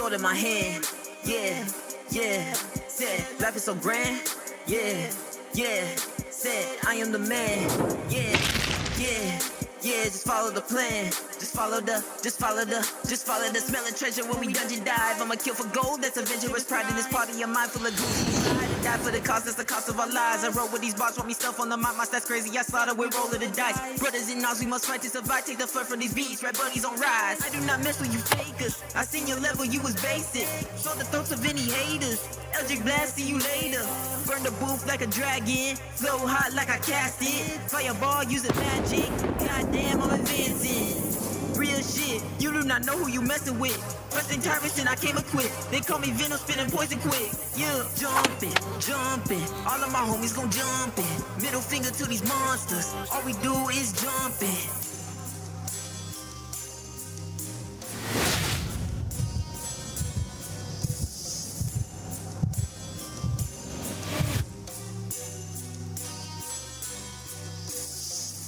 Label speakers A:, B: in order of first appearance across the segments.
A: sword in my hand. Yeah, yeah, said, life is so grand. Yeah, yeah, said, I am the man. Yeah, yeah, yeah, just follow the plan. Just follow the smelling treasure when we dungeon dive. I'ma kill for gold, that's adventurous pride in this party of mine full of goose. Die for the cause, that's the cost of our lives. I roll with these bars, want me stuff on the map, my stats crazy, I slaughter with roll of the dice. Brothers in arms, we must fight to survive, take the fur from these beats, red bunnies on rise. I do not mess with you fakers, I seen your level, you was basic. Saw the throats of any haters, Eldritch Blast, see you later. Burn the booth like a dragon, flow hot like I cast it. Fireball, using magic, goddamn I'm advancing. Real shit, you do not know who you messing with. First in tyrants and I came equipped. They call me Venom, spitting poison quick. Yeah, jumping, all of my homies gon' jumpin'. Middle finger to these monsters, all we do is jumping.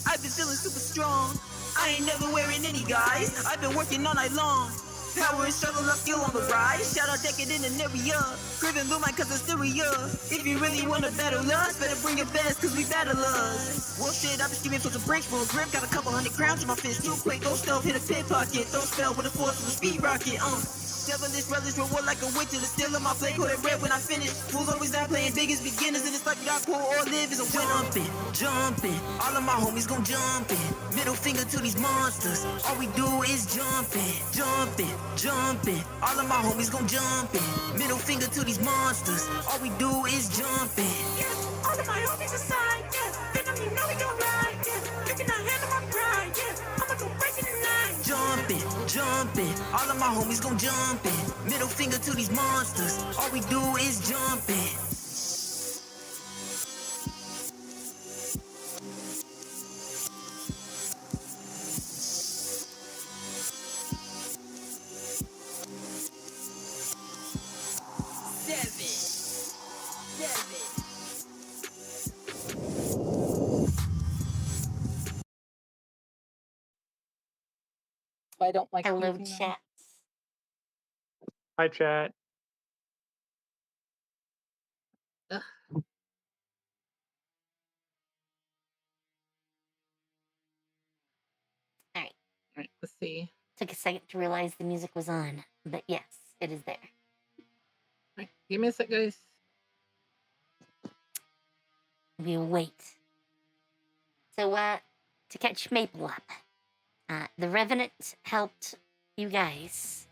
A: I've been feeling super strong. I ain't never wearing any guys. I've been working all night long. Power and struggle, I'm still on the rise. Shout out Decadent in area. Craving blue mine cause it's Syria. If you really wanna battle us, better bring your best cause we battle us. Well shit, I've been scheming for some breaks for a grip. Got a couple hundred crowns in my fist. Too quick, go stealth, hit a pit pocket. Throw spell with a force of a speed rocket. Devilish relish reward like a witcher. The still in my plate, call it red when I finish. Fools always out playing big as beginners. And it's like without poor or live is a win. Jumping, all of my homies gon' jumpin'. Middle finger to these monsters, all we do is jumping. All of my homies gon' jumpin'. Middle finger to these monsters, all we do is jumping. Yeah, all of my homies aside, yeah. Venom, you know we gon' ride, yeah. You cannot handle my pride, yeah. I'ma go breaking the line. Jumping, all of my homies gon' jumpin'. Middle finger to these monsters, all we do is jumping.
B: I don't like
C: hello chat.
D: Hi chat.
B: Ugh.
C: All
B: right, let's see.
C: Took a second to realize the music was on, but yes, it is there.
B: All right, give me a sec, guys.
C: We'll wait. So, to catch Maple up, the Revenant helped you guys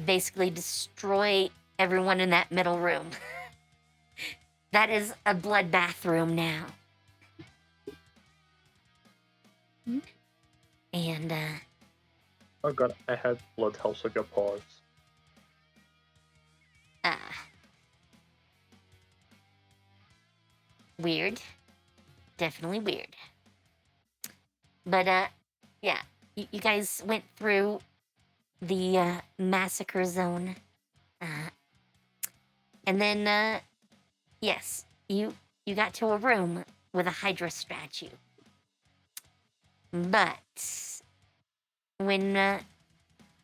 C: basically destroy everyone in that middle room. That is a bloodbath room now. And,
D: Oh god, I had blood helps with your paws.
C: Weird. Definitely weird. But, yeah. You guys went through the, massacre zone. And then, yes, you got to a room with a Hydra statue. But when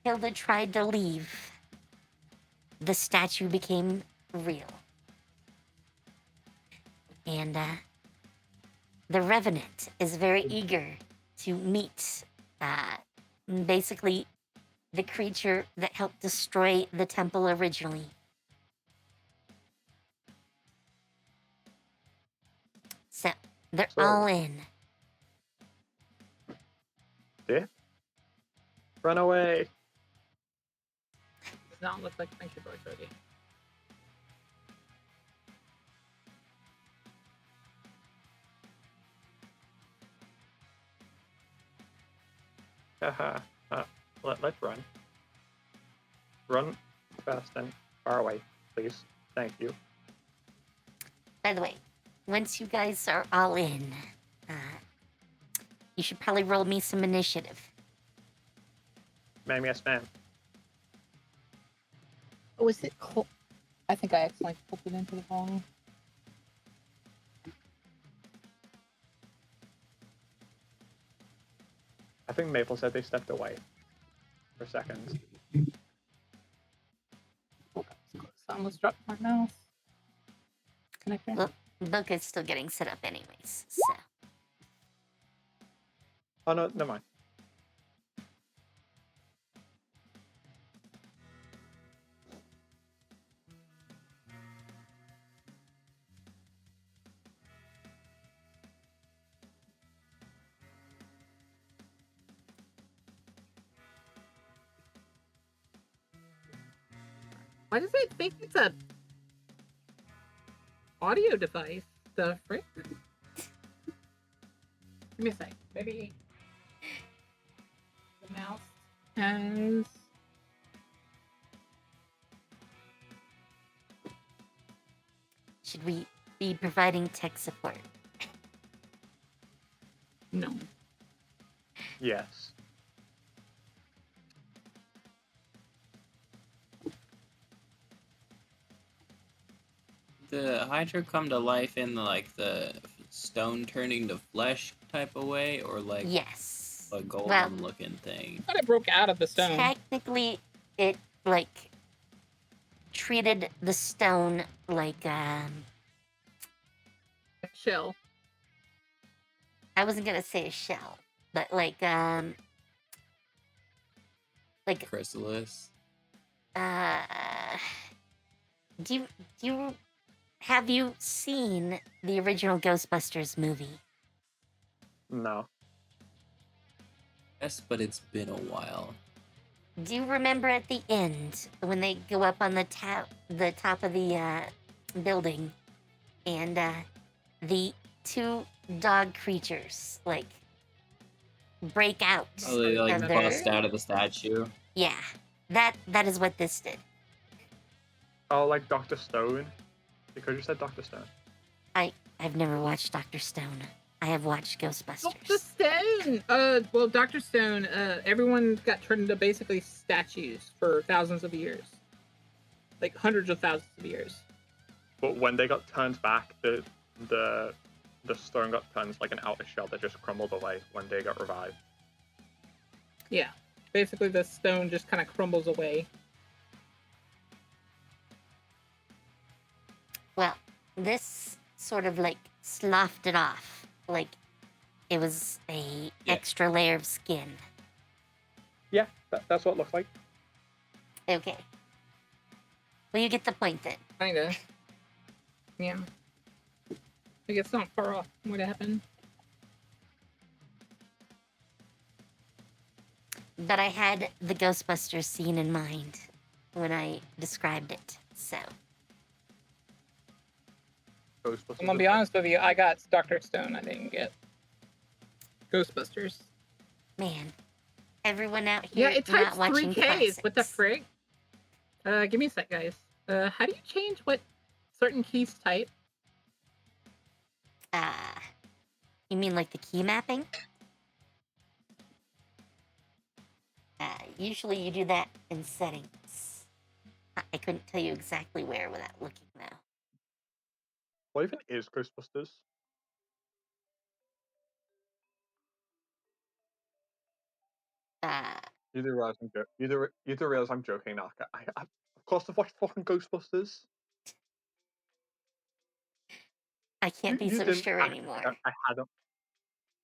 C: Hilda tried to leave, the statue became real. And the Revenant is very eager to meet basically the creature that helped destroy the temple originally. So they're all in.
D: Yeah? Run away!
B: Does not look like friendship board's ready.
D: Haha. Let's run. Run fast and far away, please. Thank you.
C: By the way, once you guys are all in, you should probably roll me some initiative.
D: Ma'am, yes, ma'am.
B: Oh, is it cold? I think I accidentally put it into the wrong.
D: I think Maple said they stepped away for seconds.
B: I almost dropped my mouse connector.
C: Well, book is still getting set up anyways, so.
D: Oh no, never mind.
B: Why does it think it's a audio device? The frick? Give me a sec. Maybe the mouse has.
C: Should we be providing tech support?
B: No.
D: Yes.
E: The Hydra come to life in like the stone turning to flesh type of way, or like
C: Yes.
E: a golem
C: Well,
E: looking thing?
B: I thought it broke out of the stone.
C: technically, it, like, treated the stone like,
B: Shell.
C: I wasn't gonna say a shell, but like,
E: Chrysalis.
C: uh, do you, have you seen the original Ghostbusters movie?
D: No.
E: Yes, but it's been a while.
C: Do you remember at the end when they go up on the top of the building, and the two dog creatures like break out
E: Oh, they like
C: of their
E: bust out of the statue.
C: yeah, that is what this did.
D: Oh, like Dr. Stone? Because you said Dr. Stone.
C: I've never watched Dr. Stone. I have watched Ghostbusters.
B: Dr. Stone! Well, Dr. Stone, everyone got turned into basically statues for thousands of years. Like hundreds of thousands of years.
D: But when they got turned back, the stone got turned like an outer shell that just crumbled away when they got revived.
B: Yeah. Basically, the stone just kind of crumbles away.
C: Well, this sort of like sloughed it off. Like it was a extra layer of skin.
D: Yeah, that's what it looked like.
C: Okay. Well, you get the point then.
B: Kinda. Yeah. I guess not far off from what happened.
C: But I had the Ghostbusters scene in mind when I described it, so.
D: Ghostbusters.
B: I'm gonna be honest with you, I got Dr. Stone, I didn't get Ghostbusters.
C: Man, everyone out here
B: Yeah, it
C: not
B: types
C: watching
B: 3Ks. What the
C: classics.
B: frig? Give me a sec, guys. How do you change what certain keys type?
C: You mean like the key mapping? Usually you do that in settings. I couldn't tell you exactly where without looking though.
D: What even is Ghostbusters? You do realize I'm joking now. Of course I've watched fucking Ghostbusters.
C: I can't be so
D: didn't
C: sure
D: actually
C: anymore.
D: think I hadn't.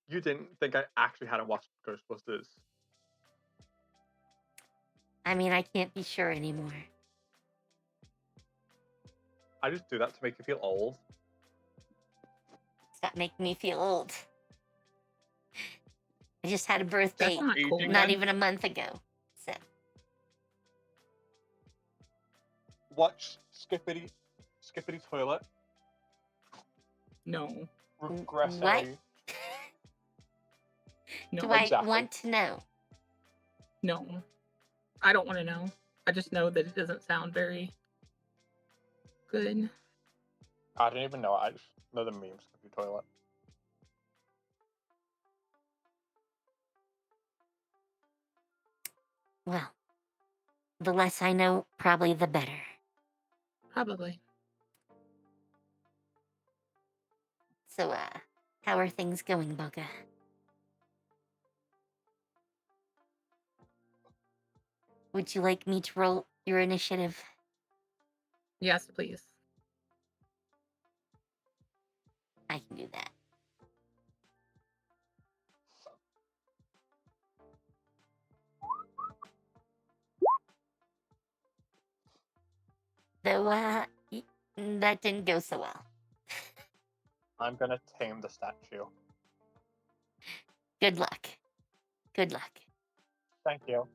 D: You didn't think I actually hadn't watched Ghostbusters.
C: I mean, I can't be sure anymore.
D: I just do that to make you feel old.
C: Stop making me feel old. I just had a birthday
B: That's not cool.
C: not even a month ago. So,
D: Watch Skippity Toilet.
B: No.
D: Regressing.
C: What?
B: No.
C: do I
D: exactly.
C: want to know?
B: No. I don't want to know. I just know that it doesn't sound very good.
D: I didn't even know. I just know the meme Skippity Toilet.
C: Well, the less I know, probably the better.
B: Probably.
C: So, how are things going, Boga? Would you like me to roll your initiative?
B: Yes, please.
C: I can do that. Though, that didn't go so well.
D: I'm gonna tame the statue.
C: Good luck. Good luck.
D: Thank you.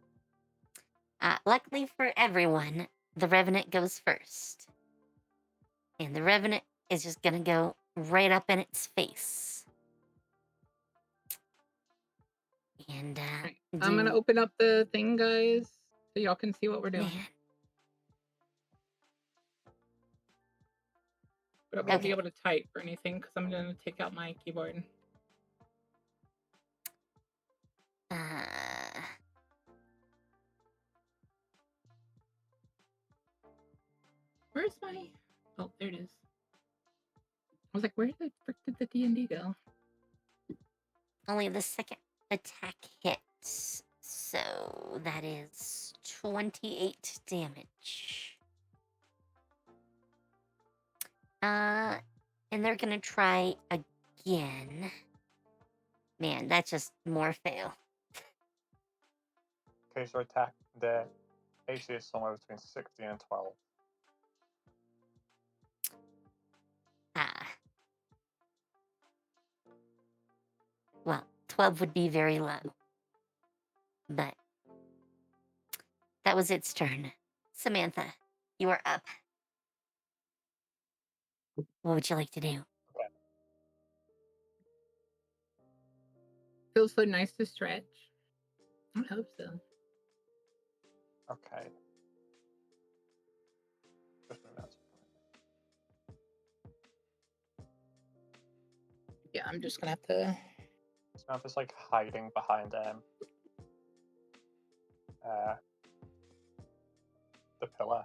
C: Luckily for everyone, the Revenant goes first. And the Revenant is just gonna go right up in its face. And,
B: Right. I'm gonna open up the thing, guys, so y'all can see what we're doing.
C: Man.
B: But I won't be
C: Okay.
B: able to type or anything because I'm gonna take out my keyboard. Where's my... Oh, there it is. I was like, where the frick did the D&D go?
C: Only the second attack hits. So that is 28 damage. And they're gonna try again. Man, that's just more fail.
D: Okay, so attack. The AC is somewhere between 16 and 12.
C: Well, 12 would be very low. But that was its turn. Samantha, you are up. What would you like to do?
B: Feels so nice to stretch. I hope so.
D: Okay. Just move that.
B: Yeah, I'm just gonna have to...
D: Samantha's like hiding behind the pillar.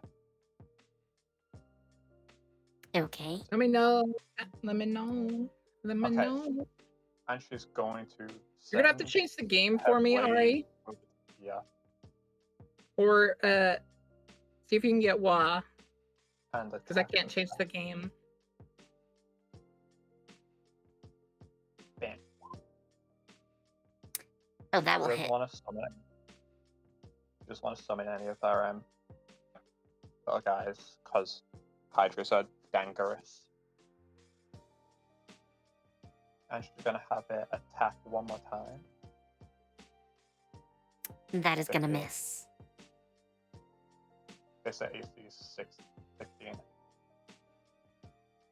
C: Okay.
B: Let me know. Let me know. Let me
D: Okay.
B: know.
D: And she's going to
B: You're gonna have to
D: send
B: change the game for me,
D: her
B: alright?
D: blade- Yeah.
B: Or see if you can get Wah,
D: And
B: because I
D: attack
B: can't
D: with
B: change the
D: that.
B: game.
D: Bam.
C: Oh, that will
D: Doesn't
C: hit.
D: want to summon it. Just want to summon any of their little guys, because Hydras are dangerous. And she's gonna have it attack one more time.
C: That is gonna
D: 15.
C: miss.
D: This AC is 15.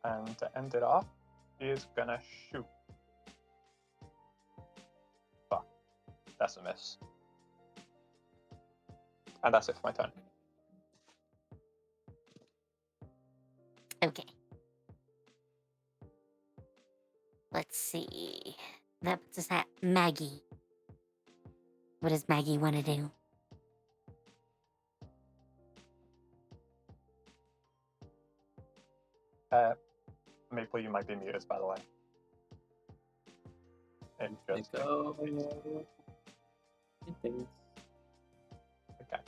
D: And to end it off, he is gonna shoot. Fuck. That's a miss. And that's it for my turn.
C: Okay. Let's see. That puts us at Maggie. What does Maggie want to do?
D: Maple, you might be muted, by the way. It just
E: Go. Things.
D: okay.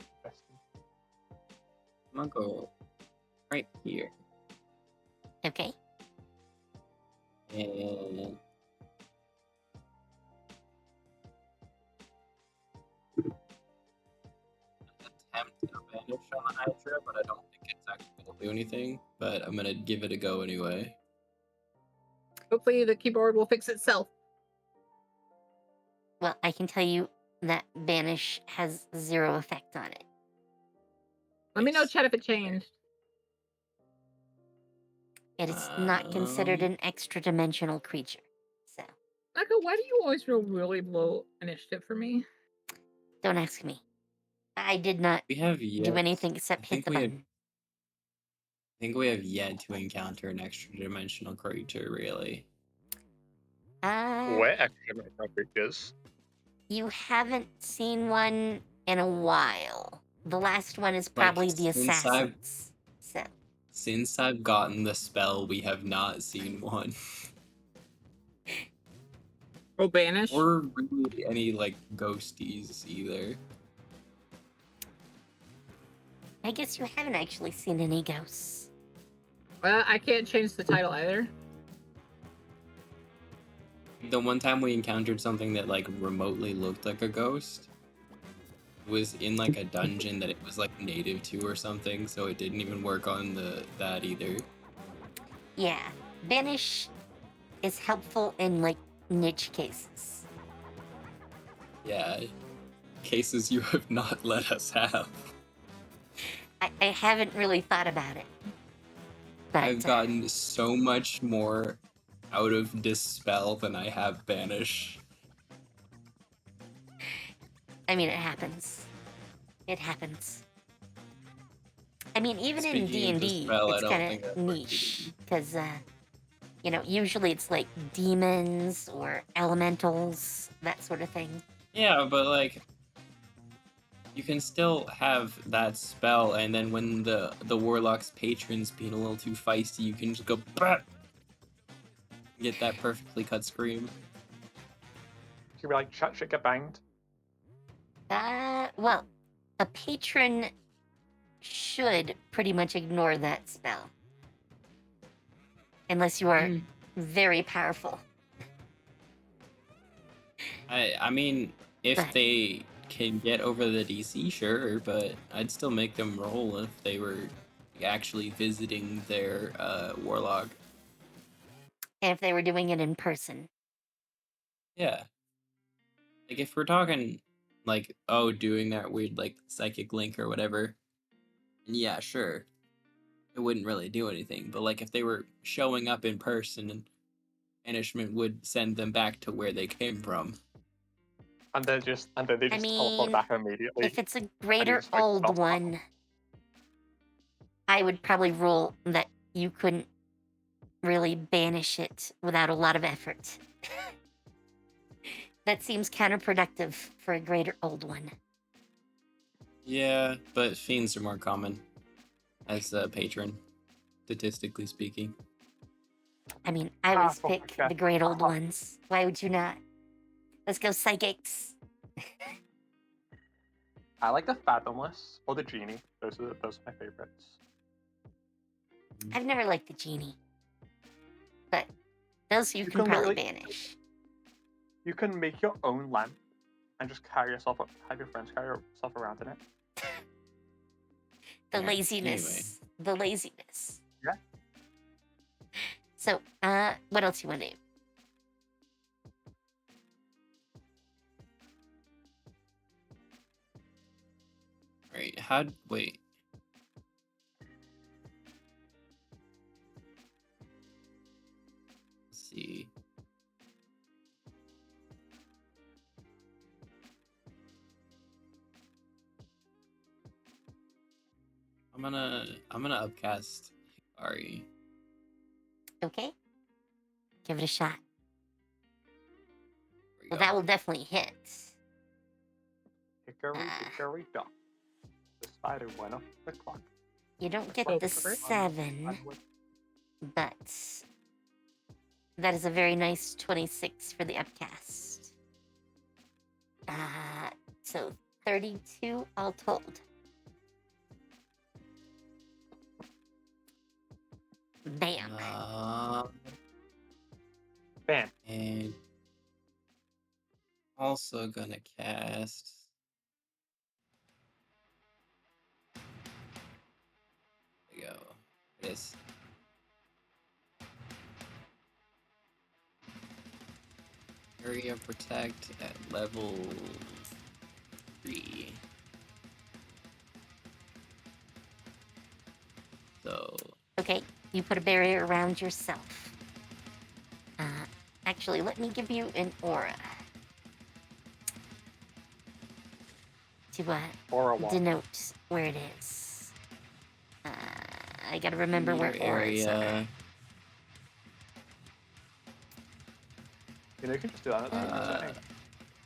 E: I'm gonna go right here.
C: Okay.
E: And attempt a banish on the Hydra, but I don't think it's actually gonna do anything. But I'm gonna give it a go anyway.
B: Hopefully the keyboard will fix itself.
C: Well, I can tell you that banish has 0 effect on it.
B: Let me know,
E: Nice.
B: chat, if it changed.
C: It is not considered an extra-dimensional creature. So,
B: Naka, why do you always roll really low initiative for me?
C: don't ask me. I did not
E: We have yet
C: do anything except hit the button.
E: I think we have yet to encounter an extra-dimensional creature, really.
D: We're extra creatures.
C: You haven't seen one in a while. The last one is probably the
E: since
C: assassins. So,
E: Since I've gotten the spell, we have not seen one.
B: Oh, banish?
E: Or really any, like, ghosties either.
C: I guess you haven't actually seen any ghosts.
B: I can't change the title either.
E: The one time we encountered something that like remotely looked like a ghost was in like a dungeon that it was like native to or something, so it didn't even work on that either.
C: Yeah, banish is helpful in like niche cases.
E: Yeah, cases you have not let us have.
C: I haven't really thought about it. But,
E: I've gotten so much more out of Dispel than I have Banish.
C: I mean, it happens. It happens. I mean, even in
E: Speaking of
C: D&D,
E: Dispel, I
C: it's
E: don't
C: kind
E: think
C: of
E: I've worked
C: niche because, you know, usually it's like demons or elementals, that sort of thing.
E: Yeah, but like, you can still have that spell, and then when the Warlock's patron's being a little too feisty, you can just go bah! Get that perfectly cut scream.
D: You be like, shut shit, get banged.
C: Well, a patron should pretty much ignore that spell. Unless you are very powerful.
E: I mean, if
C: But-
E: they can get over the DC, sure, but I'd still make them roll if they were actually visiting their Warlock.
C: And if they were doing it in person.
E: Yeah. Like, if we're talking, like, oh, doing that weird, like, psychic link or whatever, yeah, sure. It wouldn't really do anything. But, like, if they were showing up in person, and banishment would send them back to where they came from.
D: And they just teleport
C: mean,
D: back immediately.
C: If it's a greater
D: just, like,
C: old
D: stop.
C: one, I would probably rule that you couldn't really banish it without a lot of effort. That seems counterproductive for a greater old one.
E: Yeah, but fiends are more common as a patron, statistically speaking.
C: I mean, I always
D: fuck
C: pick
D: yeah.
C: the great old ones. Why would you not? Let's go psychics.
D: I like the Fathomless or the Genie. Those are my favorites.
C: I've never liked the genie. But those you can
D: can
C: probably
D: literally-
C: banish.
D: You can make your own lamp and just have your friends carry yourself around in it.
C: The
E: Yeah,
C: laziness. The laziness.
D: Yeah.
C: So, what else you want to do?
E: Right, wait. Let's see. I'm gonna upcast Ari.
C: Okay. Give it a shot.
E: There we
C: Well,
E: go.
C: that will definitely hit.
D: Hickory dock. The spider went up the clock.
C: You don't get
B: Oh,
C: the
B: perfect.
C: 7, but that is a very nice 26 for the upcast. So 32 all told. Bam.
D: Bam.
E: And also gonna cast. There we go. This. Area Protect at level 3. So,
C: Okay, you put a barrier around yourself. Actually, let me give you an aura. To
D: Or a wall.
C: denote where it is. I gotta remember where
E: your
C: auras are.
E: area.
D: You know, you can just do that at the setting.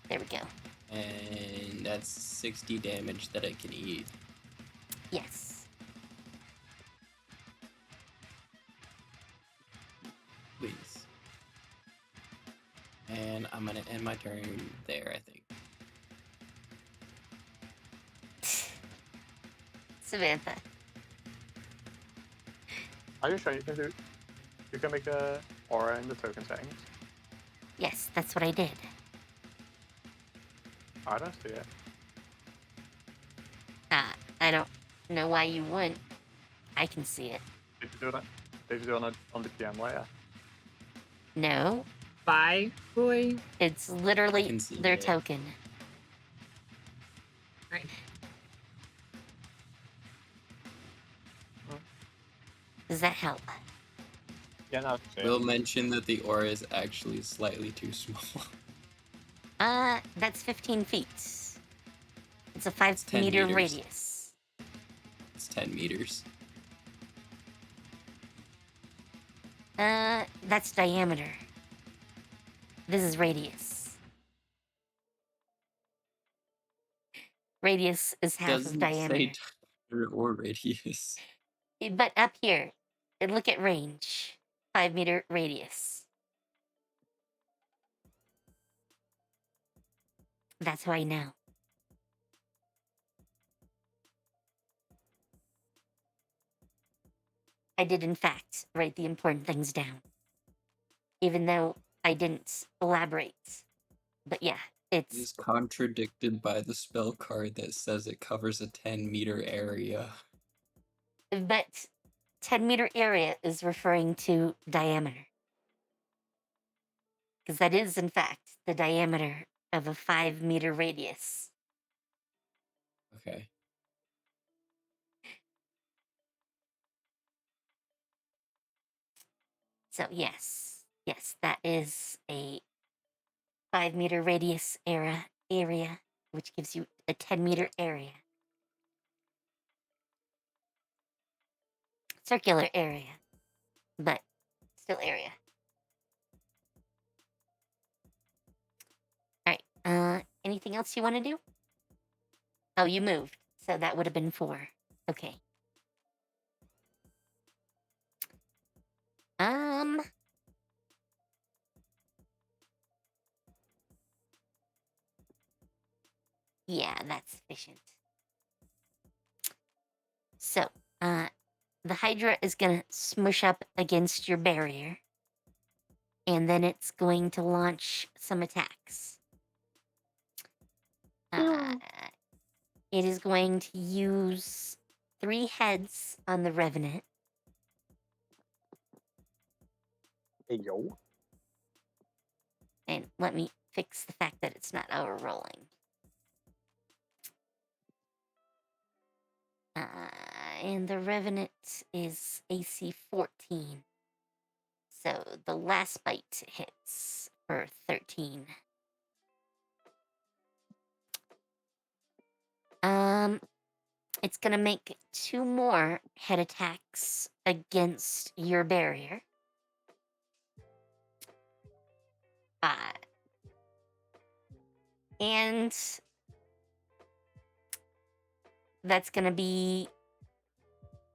C: There we go.
E: And that's 60 damage that it can eat.
C: Yes.
E: Please. And I'm gonna end my turn there, I think.
C: Samantha.
D: Are you sure you can do? You can make a aura in the token settings.
C: Yes, that's what I did.
D: I don't see it.
C: I don't know why you wouldn't. I can see it.
D: Did you do that? Did you do it on the PM layer?
C: No,
B: Bye, boy.
C: it's
E: I
C: literally
E: can see
C: their
E: it.
C: token.
B: Right.
C: Does that help?
D: Yeah, no, I can see
E: We'll
D: it.
E: mention that the aura is actually slightly too small.
C: That's 15 feet. It's a 5
E: 10
C: meter
E: meters.
C: radius.
E: It's 10 meters.
C: That's diameter. This is radius. Radius is half of
E: Doesn't
C: diameter.
E: say diameter or radius.
C: But up here, look at range. 5 meter radius. That's how I know. I did, in fact, write the important things down. Even though I didn't elaborate. But yeah,
E: It is contradicted by the spell card that says it covers a 10-meter area.
C: But 10 meter area is referring to diameter. Because that is, in fact, the diameter of a 5 meter radius.
E: Okay.
C: So, yes, that is a 5 meter radius area, which gives you a 10 meter area. Circular area, but still area. Alright, anything else you want to do? Oh, you moved, so that would have been 4. Okay. Yeah, that's sufficient. So, the Hydra is gonna smush up against your barrier, and then it's going to launch some attacks. It is going to use 3 heads on the Revenant.
D: Hey, yo.
C: And let me fix the fact that it's not auto-rolling. And the Revenant is AC 14. So the last bite hits for 13. It's gonna make 2 more head attacks against your barrier. And that's gonna be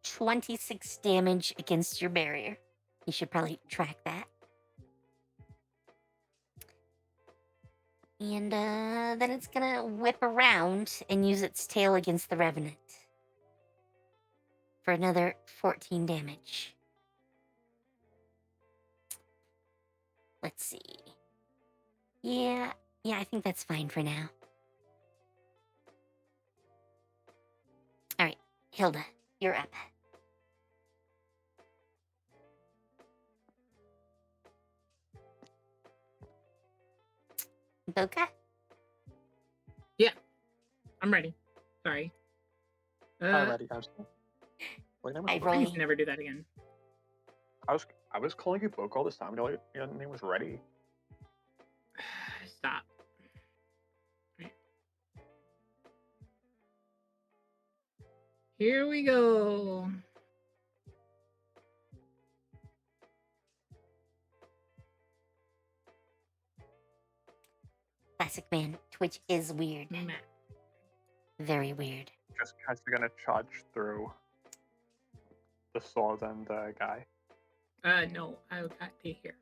C: 26 damage against your barrier. You should probably track that. And then it's gonna whip around and use its tail against the Revenant for another 14 damage. Let's see. Yeah, I think that's fine for now. Alright, Hilda, you're up. Boca?
B: I'm ready. Sorry.
D: I'm ready. I'm still. Wait, name was
C: I
D: Ready.
C: roll.
B: Please never do that again.
D: I was calling you Book all this time. Your name was Ready.
B: Stop. Here we go.
C: Classic man, Twitch is weird.
B: Map.
C: Very weird.
D: Just because you're gonna charge through the sword and the guy.
B: No, I got to here.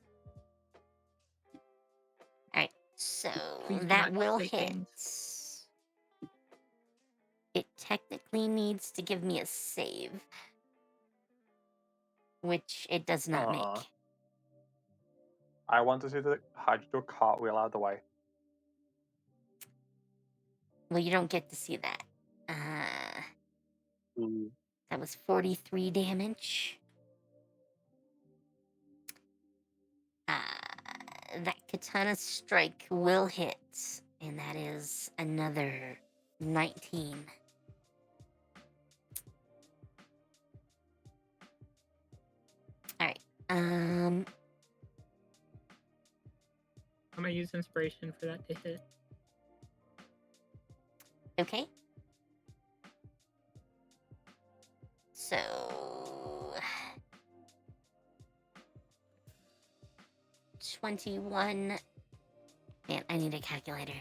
C: Alright, so
B: Please do
C: that
B: not
C: will
B: say
C: hit.
B: things.
C: It technically needs to give me a save. which it does not
D: Aw.
C: make.
D: I want to see the Hydra do a cartwheel out of the way.
C: Well, you don't get to see that. That was 43 damage. That katana strike will hit, and that is another 19. Alright,
B: I'm gonna use inspiration for that to hit.
C: okay. So... 21... Man, I need a calculator.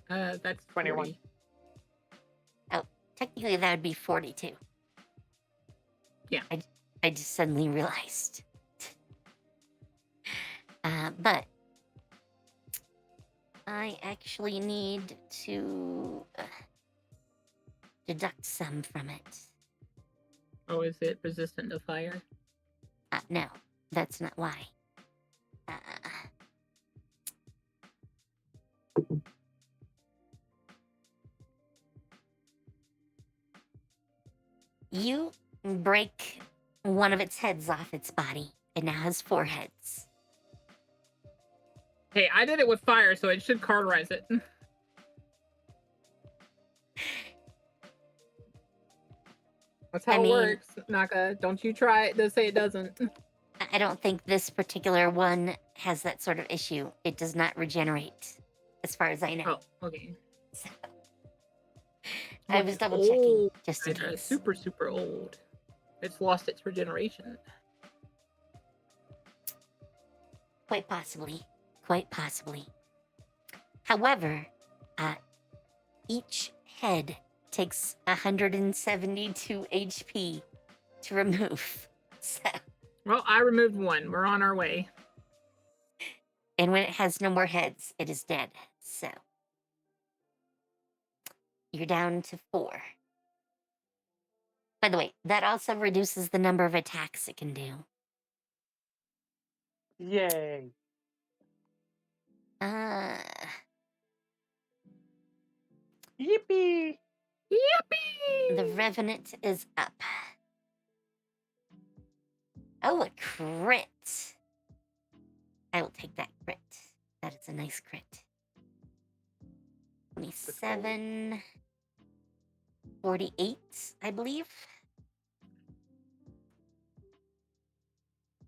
B: That's
D: 21.
B: 40.
C: Oh, technically that would be 42.
B: Yeah.
C: I just suddenly realized. But I actually need to deduct some from it.
B: Oh, is it resistant to fire?
C: No, that's not why. You break one of its heads off its body. It now has 4 heads.
B: Hey, I did it with fire, so it should cauterize it. That's how it works, Naka. Don't you try it to say it doesn't.
C: I don't think this particular one has that sort of issue. It does not regenerate, as far as I know.
B: Oh, okay.
C: So, I was double checking, just in
B: Hydra,
C: case.
B: super, super old. It's lost its regeneration.
C: Quite possibly. Quite possibly. However, each head takes 172 HP to remove. So,
B: Well, I removed one. We're on our way.
C: and when it has no more heads, it is dead. So, you're down to 4. By the way, that also reduces the number of attacks it can do.
D: Yay! Yippee!
B: Yippee!
C: The Revenant is up. Oh, a crit. I will take that crit. That is a nice crit. 27, 48, I believe.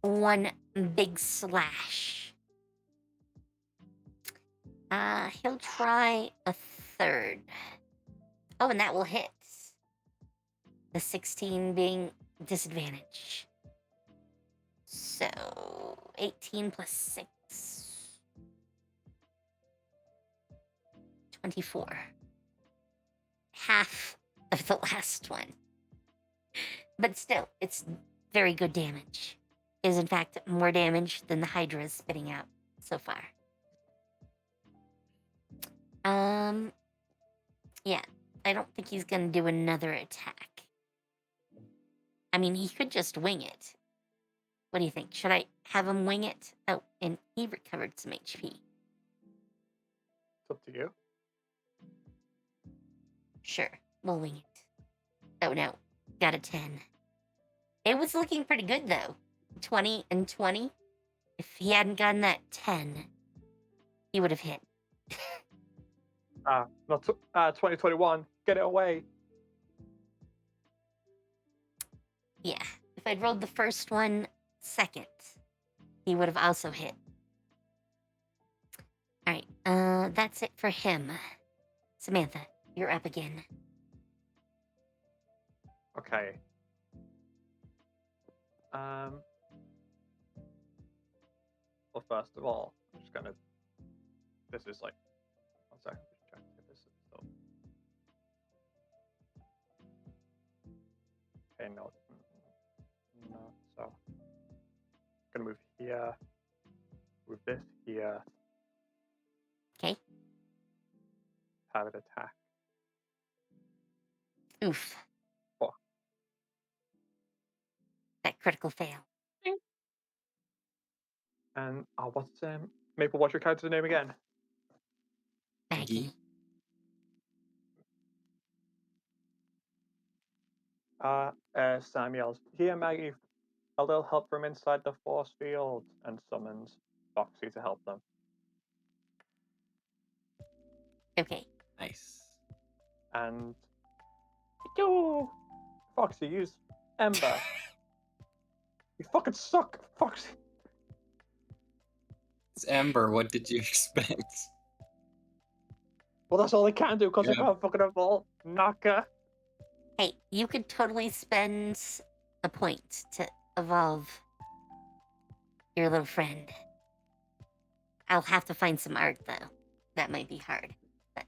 C: One big slash. He'll try a third. Oh, and that will hit. The 16 being disadvantage. So, 18 plus 6. 24. Half of the last one. But still, it's very good damage. It is in fact more damage than the Hydra is spitting out so far. Yeah, I don't think he's gonna do another attack. I mean, he could just wing it. What do you think? Should I have him wing it? Oh, and he recovered some HP.
D: It's up to you.
C: Sure, we'll wing it. Oh no, got a 10. It was looking pretty good though. 20 and 20. If he hadn't gotten that 10, he would have hit.
D: Not 2021. Get it away.
C: Yeah, if I'd rolled the first one second, he would have also hit. Alright, that's it for him. Samantha, you're up again.
D: Okay. Well, first of all, I'm just gonna. This is like. 1 second. Just trying to get this up. Okay, no. No. So. Gonna move here. Move this here.
C: Okay.
D: Have it attack.
C: Oof.
D: Oh.
C: That critical fail.
D: And what's Maple? What's your character's name again?
C: Maggie.
D: Sam yells, "Here, Maggie! A little help from inside the force field," and summons Foxy to help them.
C: Okay.
E: Nice.
D: And yo, Foxy, use Ember. You fucking suck, Foxy.
E: It's Ember. What did you expect?
D: Well, that's all they can do because
E: Yeah.
D: you can't fucking evolve, knocker.
C: Hey, you could totally spend a point to evolve your little friend. I'll have to find some art, though. That might be hard. But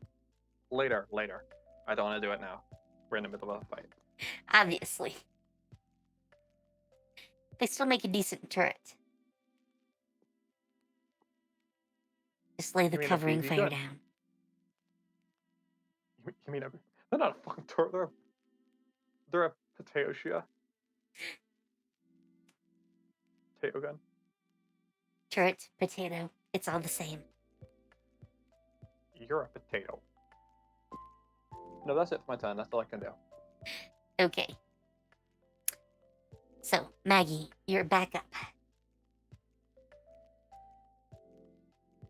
D: Later. I don't want to do it now. We're in the middle of a fight.
C: obviously. They still make a decent turret. Just lay the
D: mean a
C: covering
D: BB
C: fire
D: gun?
C: down.
D: You mean they're not a fucking turret. They're a potato shear. Potato gun.
C: Turret, potato, it's all the same.
D: You're a potato. No, that's it for my turn. That's all I can do.
C: Okay. So, Maggie, you're back up.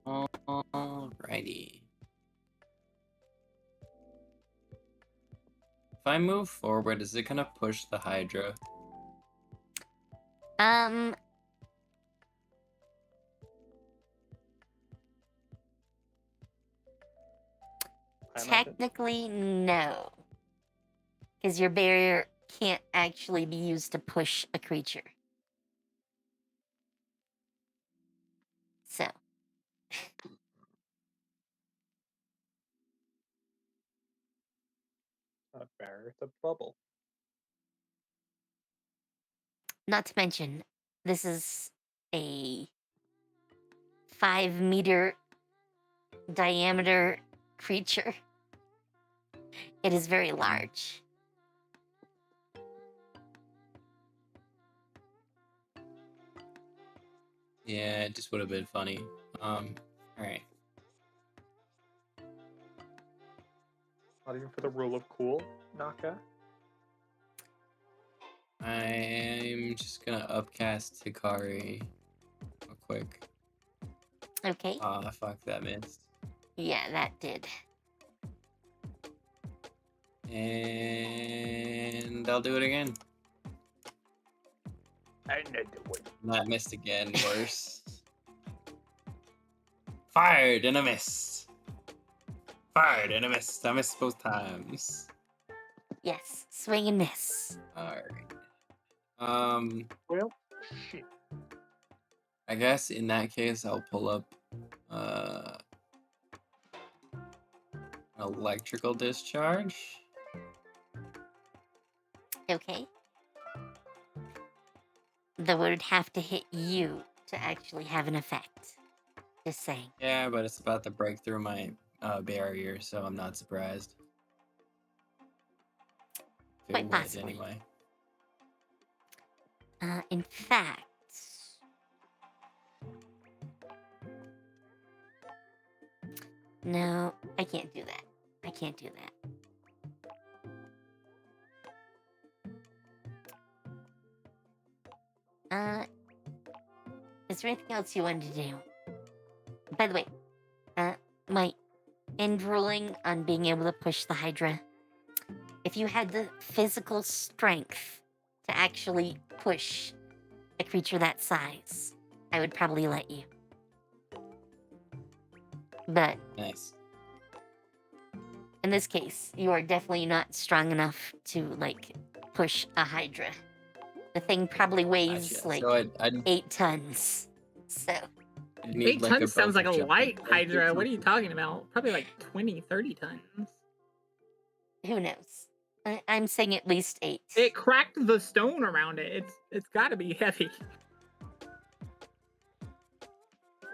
E: Alrighty. If I move forward, is it gonna push the Hydra?
D: I imagine.
C: Technically, no. Because your barrier can't actually be used to push a creature. So,
D: Not a barrier, it's a bubble.
C: not to mention, this is a 5-meter diameter creature. It is very large.
E: Yeah, it just would have been funny. Alright.
D: Not even for the rule of cool, knocker.
E: I'm just gonna upcast Hikari real quick.
C: Okay.
E: Ah, fuck, that missed.
C: Yeah, that did.
E: And I'll do it again.
D: Another one.
E: That missed again, worse. Fired and a miss. Fired and a miss. I missed both times.
C: Yes, swing and miss.
E: Alright.
D: Well, shit.
E: I guess in that case I'll pull up electrical discharge.
C: Okay. That would have to hit you to actually have an effect. Just saying.
E: Yeah, but it's about to break through my barrier, so I'm not surprised. If
C: Quite
E: it would,
C: possibly.
E: anyway.
C: In fact... No, I can't do that. I can't do that. Is there anything else you wanted to do? By the way, my end ruling on being able to push the Hydra. If you had the physical strength to actually push a creature that size, I would probably let you. But
E: Nice.
C: in this case, you are definitely not strong enough to, like, push a Hydra. The thing probably weighs,
E: Gotcha.
C: like,
E: So I'd
C: 8 tons. So,
E: need
B: 8
E: like
B: tons sounds like a
E: bonus jump
B: light
E: or
B: Hydra. What are you
E: something.
B: talking about? Probably like 20, 30 tons.
C: who knows? I'm saying at least 8.
B: It cracked the stone around it. It's got to be heavy.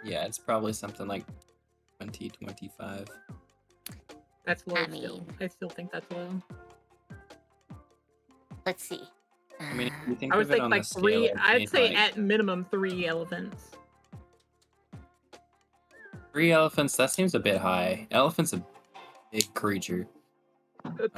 E: Yeah, it's probably something like 20, 25.
B: That's low
C: I
B: still.
C: mean-
B: I still think that's low.
C: Let's see.
E: I mean, if you think
B: I would
E: of it
B: think
E: on
B: like
E: the scale
B: three.
E: of
B: I'd
E: being,
B: say
E: like,
B: at minimum 3 elephants.
E: 3 elephants, that seems a bit high. Elephant's a big creature.
B: You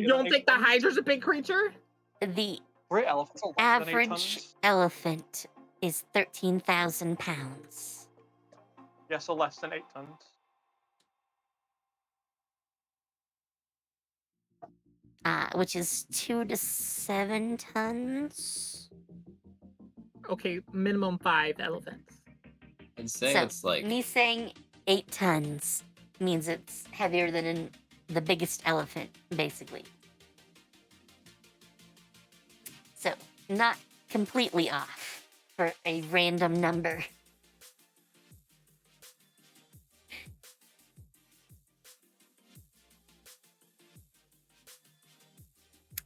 B: don't think the Hydra's a big creature?
C: The
D: 3 elephants are lighter than 8
C: average
D: tons.
C: elephant is 13,000 pounds.
D: Yeah, so less than 8 tons.
C: Which is 2 to 7 tons.
B: Okay, minimum 5 elephants.
E: I'd say
C: So,
E: it's like
C: me saying 8 tons means it's heavier than the biggest elephant, basically. So, not completely off for a random number.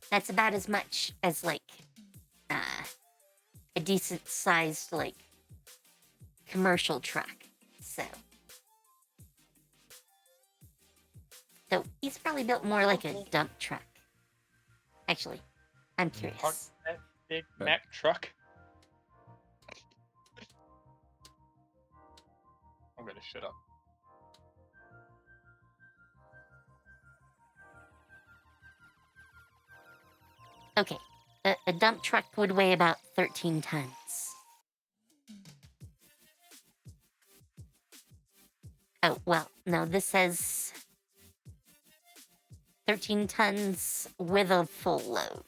C: That's about as much as, like, a decent sized, like, commercial truck. So he's probably built more like a dump truck. Actually, I'm curious.
D: That big
E: Right.
D: Mack truck. I'm gonna shut up.
C: Okay, a dump truck would weigh about 13 tons. Oh, well, no, this says 13 tons with a full load.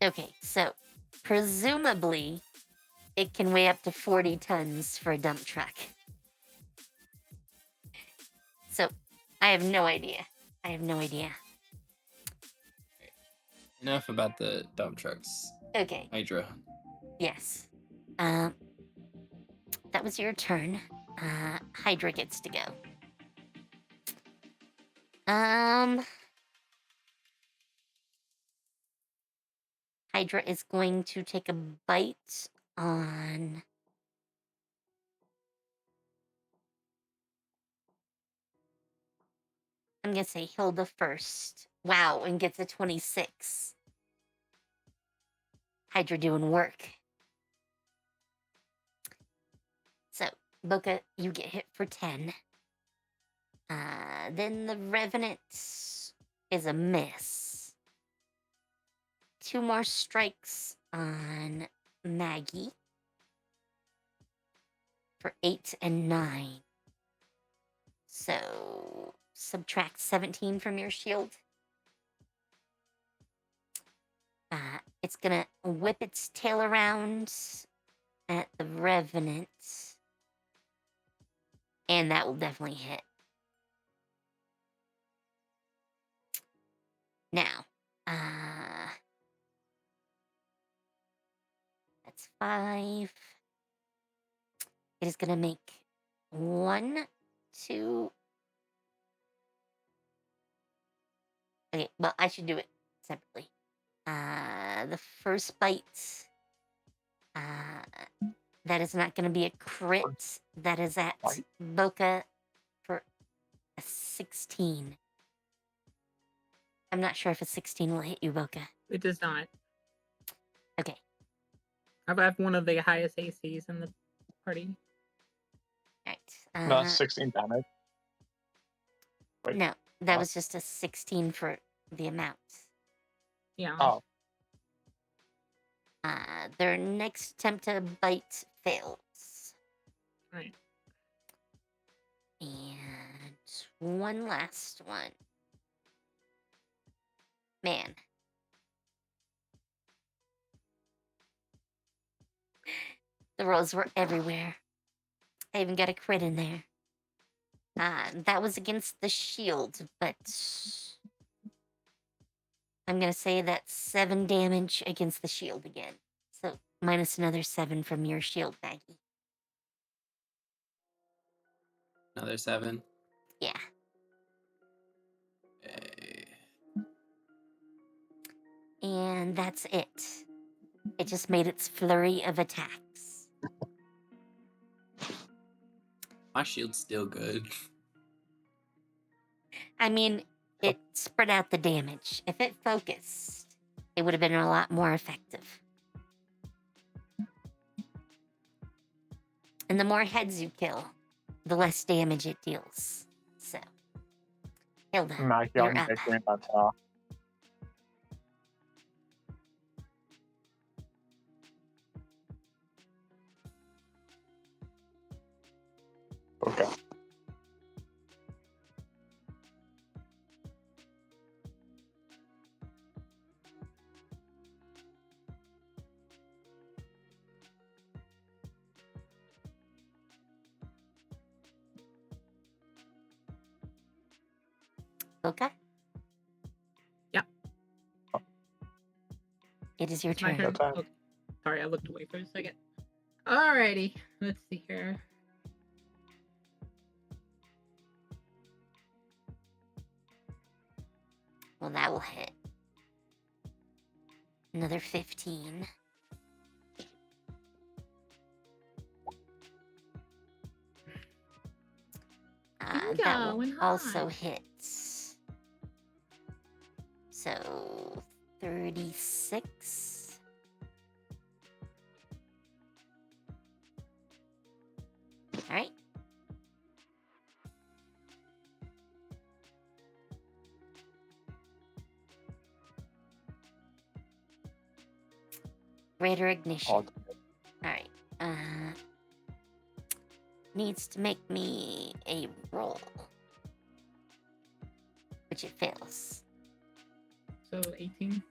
C: Okay, so presumably it can weigh up to 40 tons for a dump truck. So I have no idea.
E: enough about the dump trucks.
C: Okay,
E: Hydra.
C: yes. That was your turn. Hydra gets to go. Hydra is going to take a bite on... I'm gonna say Hilda first. Wow, and gets a 26. Hydra doing work. So, Boca, you get hit for 10. Then the Revenant is a miss. 2 more strikes on Maggie for 8 and 9. So, subtract 17 from your shield. It's gonna whip its tail around at the Revenant. And that will definitely hit. Now, that's 5. It is gonna make 1, 2. Okay, well, I should do it separately. The first bite, that is not gonna be a crit. That is at Boca for a 16. I'm not sure if a 16 will hit you, Boca.
B: It does not.
C: Okay.
B: I have one of the highest ACs in the party.
C: Alright.
D: No, 16 damage. Wait.
C: No, that
D: what?
C: was just a 16 for the amount.
B: Yeah.
D: Oh,
C: Their next attempt to bite fails.
B: Right.
C: And one last one. Man. The rolls were everywhere. I even got a crit in there. That was against the shield, but I'm gonna say that's 7 damage against the shield again. So minus another 7 from your shield, Maggie.
E: Another 7.
C: Yeah. And that's it. It just made its flurry of attacks.
E: My shield's still good.
C: I mean, it spread out the damage. If it focused, it would have been a lot more effective. And the more heads you kill, the less damage it deals. So, Hilda,
D: Mike,
C: you're
D: I'm
C: up.
D: figuring that out. Okay.
C: Okay.
B: Yep.
C: It is your
B: It's my
C: turn.
B: turn. Okay. Sorry, I looked away for a second. Alrighty, let's see here.
C: Well, that will hit. Another 15. That will
B: Going
C: also
B: high.
C: hit. So, 36. Alright. Greater ignition. Alright. Needs to make me a roll. Which it fails.
B: So 18.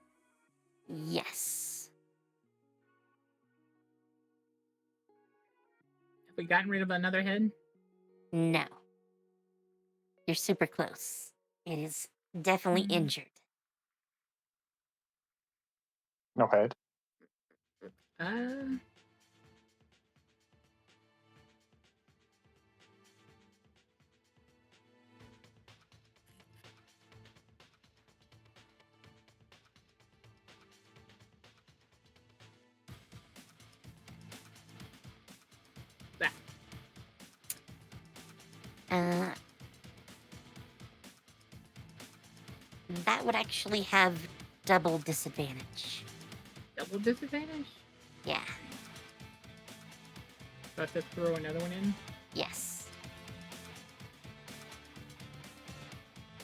C: Yes.
B: Have we gotten rid of another head?
C: No. You're super close. It is definitely injured.
D: No head.
B: Uh, that.
C: That would actually have double disadvantage.
B: Double disadvantage?
C: Yeah.
B: So I have to throw another one in?
C: Yes.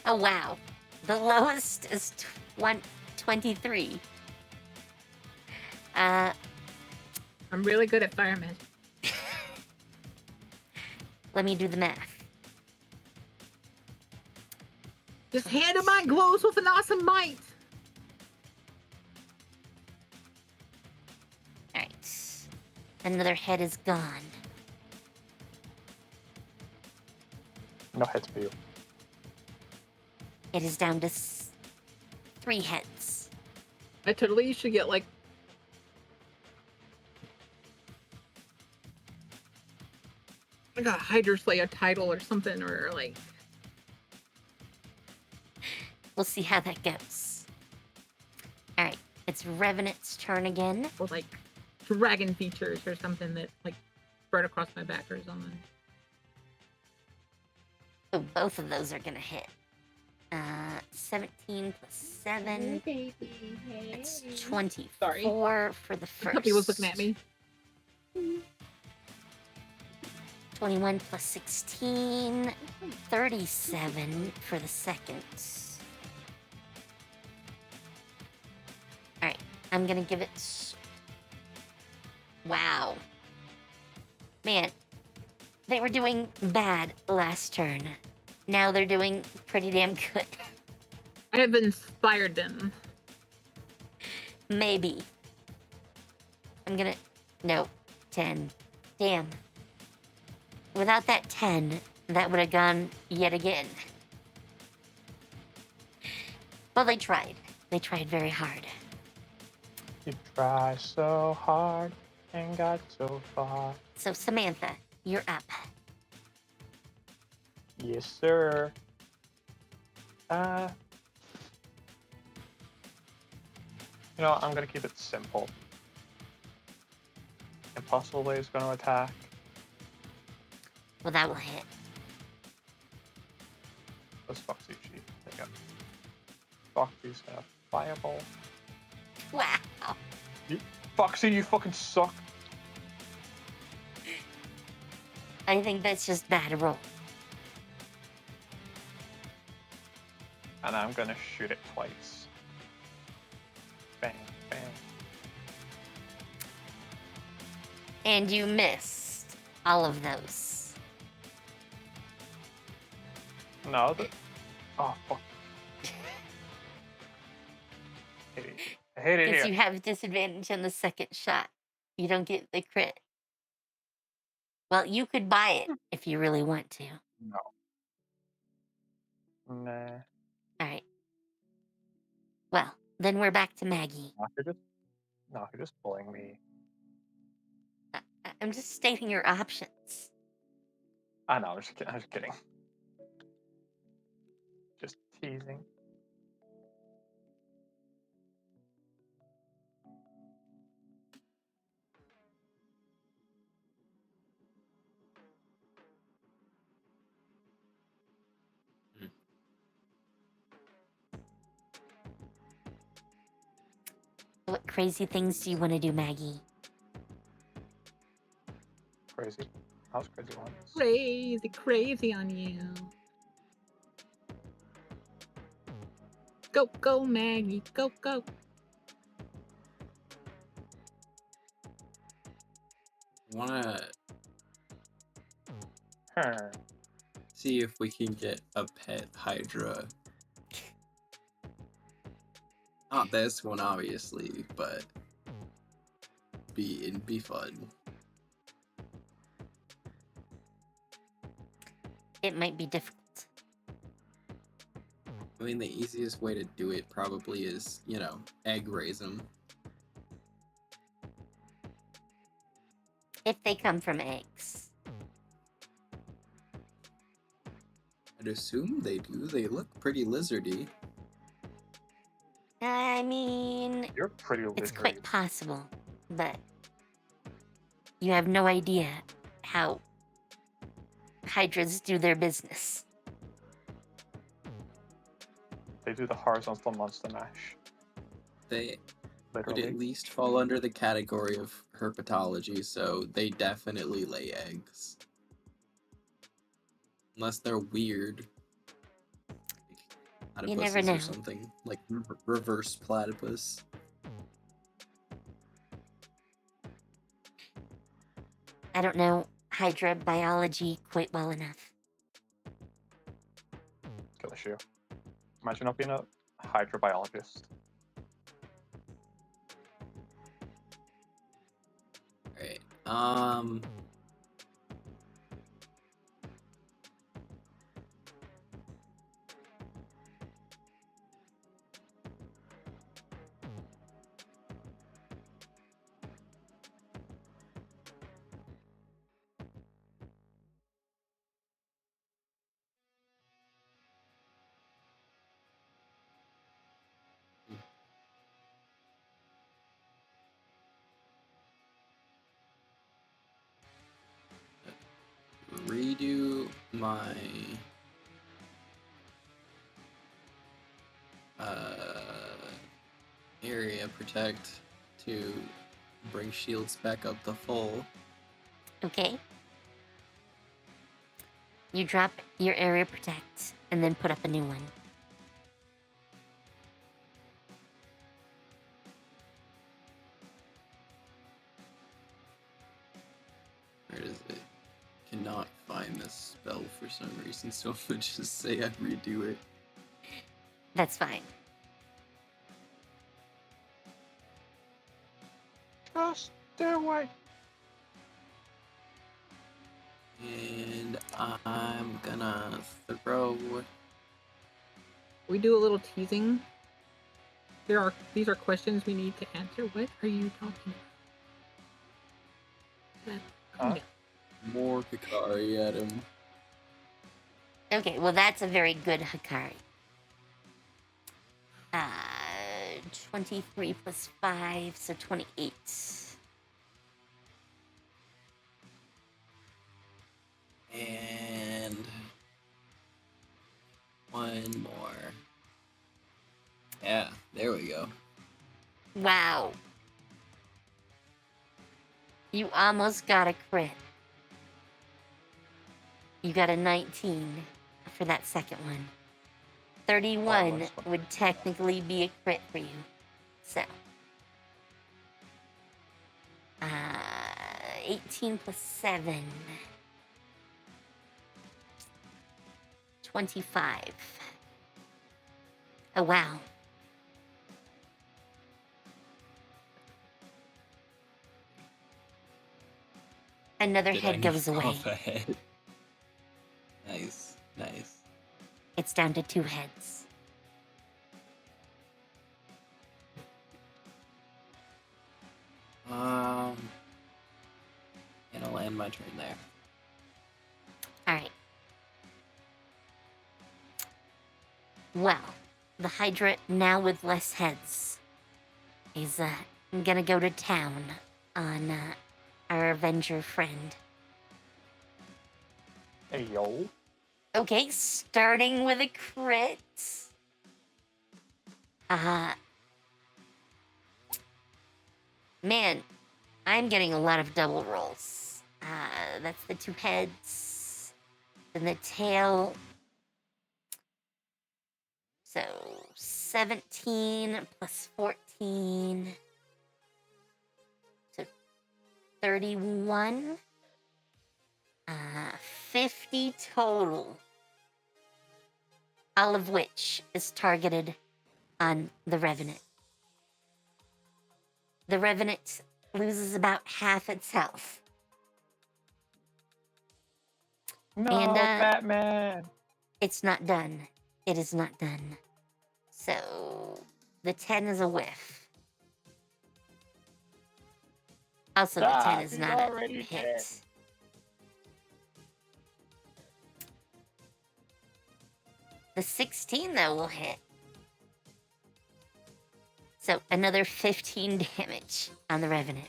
C: Oh, wow. The lowest is 23.
B: I'm really good at fire magic.
C: Let me do the math.
B: This hand of mine glows with an awesome might.
C: Alright. Another head is gone.
D: No heads for you.
C: It is down to 3 heads.
B: I totally should get like a Hydra Slayer title or something, or like
C: We'll see how that goes. Alright. It's Revenant's turn again.
B: or like dragon features or something that like spread across my back or something.
C: Oh, both of those are gonna hit. 17 plus 7. It's 24
B: Sorry.
C: for the first.
B: Puppy was looking at me.
C: 21 plus 16. 37 for the second. Alright, I'm gonna give it... Wow. Man, they were doing bad last turn. Now they're doing pretty damn good.
B: I have inspired them.
C: Maybe. I'm gonna... No. 10. Damn. Without that 10, that would have gone yet again. Well, they tried. They tried very hard.
D: You try so hard and got so far.
C: So, Samantha, you're up.
D: Yes, sir. You know what, I'm gonna keep it simple. Impossible Way is gonna attack.
C: Well, that will hit.
D: Those Foxy cheat. There you go. Foxy's gonna Fireball.
C: Wow.
D: Foxy, you fucking suck.
C: I think that's just bad roll.
D: And I'm gonna shoot it twice. Bang, bang.
C: And you missed all of those.
D: No, oh, fuck. I hate it
C: Because
D: here.
C: you have disadvantage on the second shot. You don't get the crit. Well, you could buy it if you really want to.
D: No. Nah.
C: All right. Well, then we're back to Maggie.
D: No, you're just bullying me.
C: I'm just stating your options.
D: I know, I'm just kidding. Just teasing.
C: What crazy things do you want to do, Maggie?
D: Crazy. How's crazy ones?
B: Crazy on you. Go, go, Maggie. Go, go.
E: Wanna
D: Huh.
E: see if we can get a pet Hydra. Not this one, obviously, but it'd be fun.
C: It might be difficult.
E: I mean, the easiest way to do it probably is, egg raise them.
C: If they come from eggs.
E: I'd assume they do. They look pretty lizardy.
C: I mean,
D: You're pretty lizardy.
C: it's quite possible, but you have no idea how hydras do their business.
D: They do the horizontal monster mash.
E: They would
D: Literally.
E: at least fall under the category of herpetology, so they definitely lay eggs. Unless they're weird. Like
C: You never
E: platypuses
C: know.
E: or something. Like reverse platypus.
C: I don't know hydra biology quite well enough.
D: Kill issue. Imagine not being a hydrobiologist.
E: Alright, redo my area protect to bring shields back up to full.
C: Okay? You drop your area protect and then put up a new one.
E: Where is it? Cannot find this spell for some reason, so I'm gonna just say I redo it.
C: That's fine.
D: Just do it.
E: And I'm gonna throw.
B: We do a little teasing. These are questions we need to answer. What are you talking about?
D: Huh?
E: More Hikari at him.
C: Okay, well that's a very good Hikari. 23 plus 5, so 28.
E: And one more. Yeah, there we go.
C: Wow. You almost got a crit. You got a 19 for that second one. 31
D: Almost.
C: would technically be a crit for you. So. 18 plus 7. 25. Oh, wow. Another
E: Did I
C: head goes
E: knock
C: away.
E: off a head? Nice, nice.
C: It's down to 2 heads.
E: And I'll end my turn there.
C: Alright. Well, the Hydra, now with less heads, is gonna go to town on our Avenger friend.
D: Hey, yo.
C: Okay, starting with a crit. Man, I'm getting a lot of double rolls. That's the 2 heads. Then the tail. So, 17 plus 14. So, 31. 50 total. All of which is targeted on the Revenant. The Revenant loses about half its health.
D: No,
C: And,
D: Batman.
C: It's not done. It is not done. So, the 10 is a whiff. Also, the 10 is
D: he's
C: not a
D: already
C: hit.
D: dead.
C: The 16, though, will hit. So, another 15 damage on the Revenant.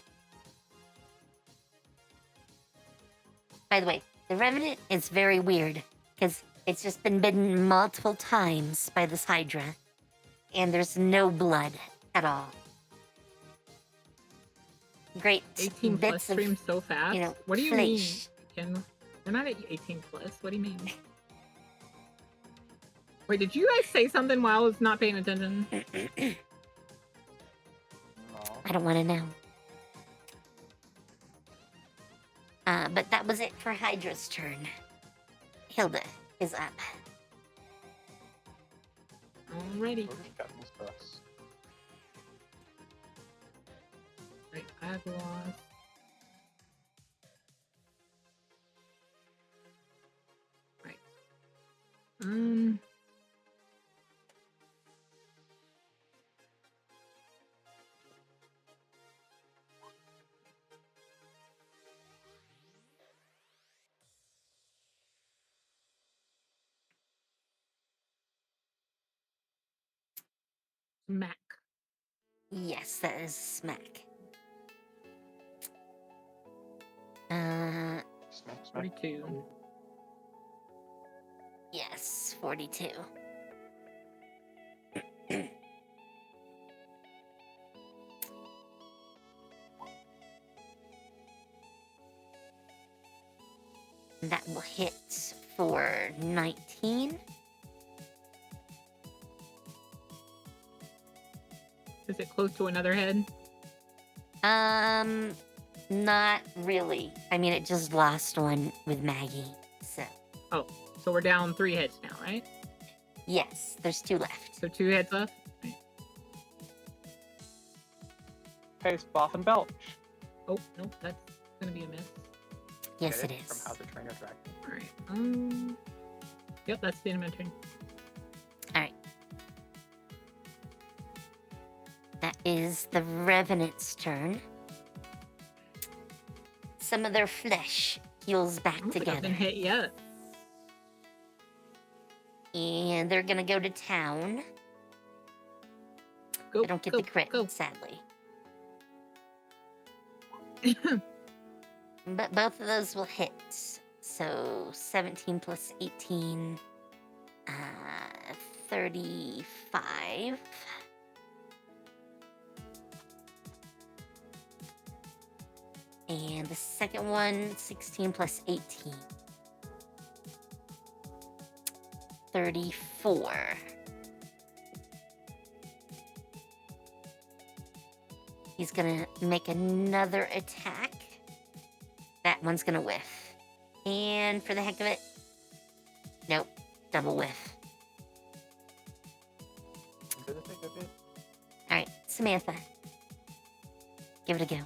C: By the way, the Revenant is very weird, because it's just been bitten multiple times by this Hydra, and there's no blood at all. Great
B: 18 plus
C: bits of,
B: streams so fast.
C: you know,
B: What do you mean?
C: flesh.
B: Ken? We're not at 18 plus. What do you mean? Wait, did you guys say something while I was not paying attention?
D: No.
C: I don't want to know. But that was it for Hydra's turn. Hilda is up.
B: Alrighty.
D: Who's Captain's first?
B: Right, I've lost. Right. Mac.
C: Yes, that is smack.
D: Smack, smack.
B: 42.
C: Yes, 42. That will hit for 19.
B: Is it close to another head?
C: Not really. I mean, it just lost one with Maggie, so.
B: Oh, so we're down 3 heads now, right?
C: Yes, there's 2 left.
B: So 2 heads left? Right.
D: Pace, Bath, and Belch.
B: Oh, nope, that's gonna be a miss.
C: Yes,
D: Get
C: it
D: From
C: is.
D: How to Train Your Dragon.
B: Alright, yep, that's the end of my turn.
C: Alright. That is the Revenant's turn. Some of their flesh heals back
B: I don't think I've
C: together.
B: been hit yet.
C: And they're gonna go to town.
B: Go.
C: I don't get
B: go,
C: the crit,
B: Go.
C: sadly. But both of those will hit. So 17 plus 18, 35. And the second one, 16 plus 18. 34. He's gonna make another attack. That one's gonna whiff. And for the heck of it, nope, double whiff. Alright, Samantha. Give it a go.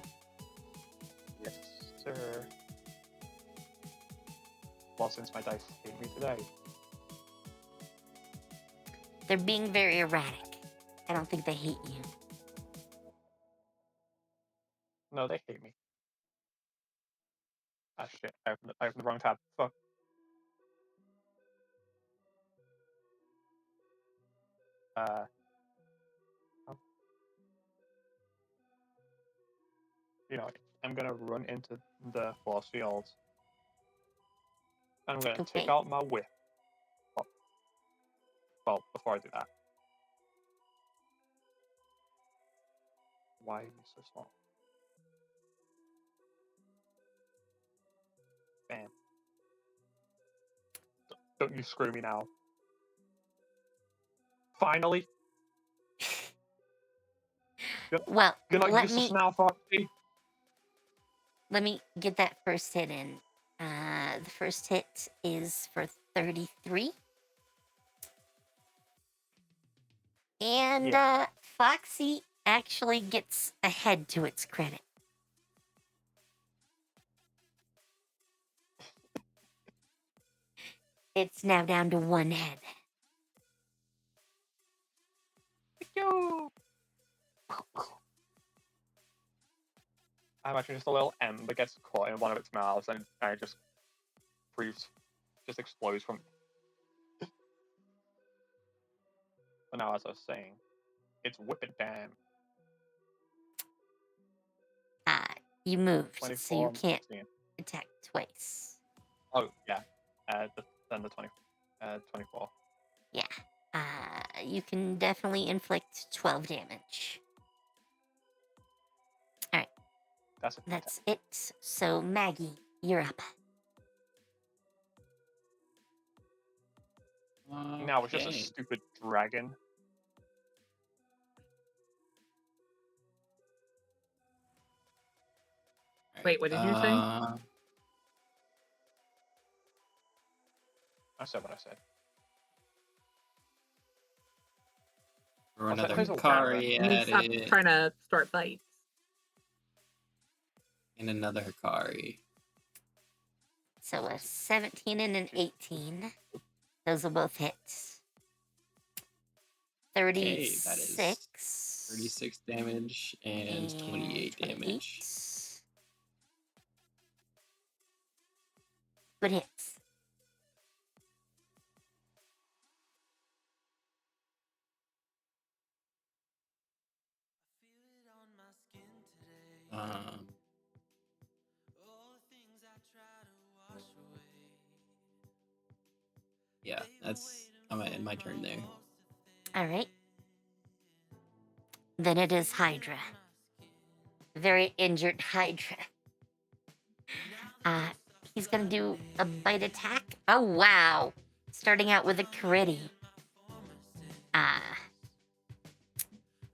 D: Yes, sir. Well, since my dice hate me today.
C: They're being very erratic. I don't think they hate you.
D: No, they hate me. Ah, shit. I have the wrong tab. Fuck. Oh. You know, I'm gonna run into the force field. And I'm gonna
C: Okay.
D: take out my whip. Well, before I do that. Why are you so small? Bam. Don't you screw me now. Finally!
C: Well,
D: You're not
C: let
D: useless
C: me
D: now, Foxy!
C: let me get that first hit in. The first hit is for 33. And Foxy actually gets a head to its credit. It's now down to one head.
D: Yo! I imagine just a little ember gets caught in one of its mouths and it just breathes, just explodes from. But now, as I was saying, it's whipping damn.
C: You moved, so
D: 24,
C: you can't
D: 16.
C: attack twice.
D: Oh, yeah. Then the 24.
C: Yeah. You can definitely inflict 12 damage. Alright,
D: That's
C: that's it. So, Maggie, you're up.
D: Now it's just a
E: Okay.
D: stupid dragon.
B: Wait, what did you say?
D: I said what I said.
E: Or
D: I said
E: another
D: there's a
E: Hikari
B: You need to stop
E: added,
B: trying to start fights.
E: and another Hikari.
C: So, a 17 and an 18. Those will both hit. 36.
E: that is 36 damage and 28 damage.
C: Good hits.
E: Yeah, that's I'm at my turn there.
C: Alright. Then it is Hydra. Very injured Hydra. He's gonna do a bite attack. Oh, wow. Starting out with a critty.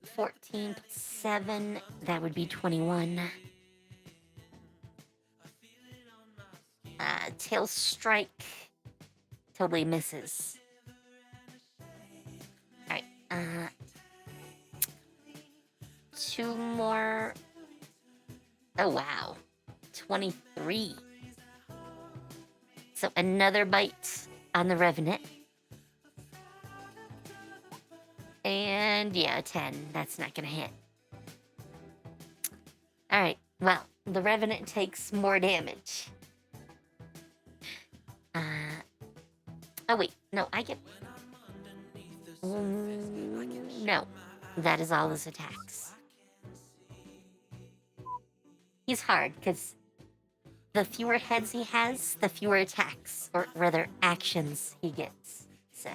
C: 14 plus 7, that would be 21. Tail strike totally misses. Alright, 2 more. Oh, wow. 23. So another bite on the Revenant. And yeah, 10. That's not gonna hit. Alright, well, the Revenant takes more damage. Oh wait, no, I get... no. That is all his attacks. He's hard, because the fewer heads he has, the fewer attacks, or rather actions he gets. So.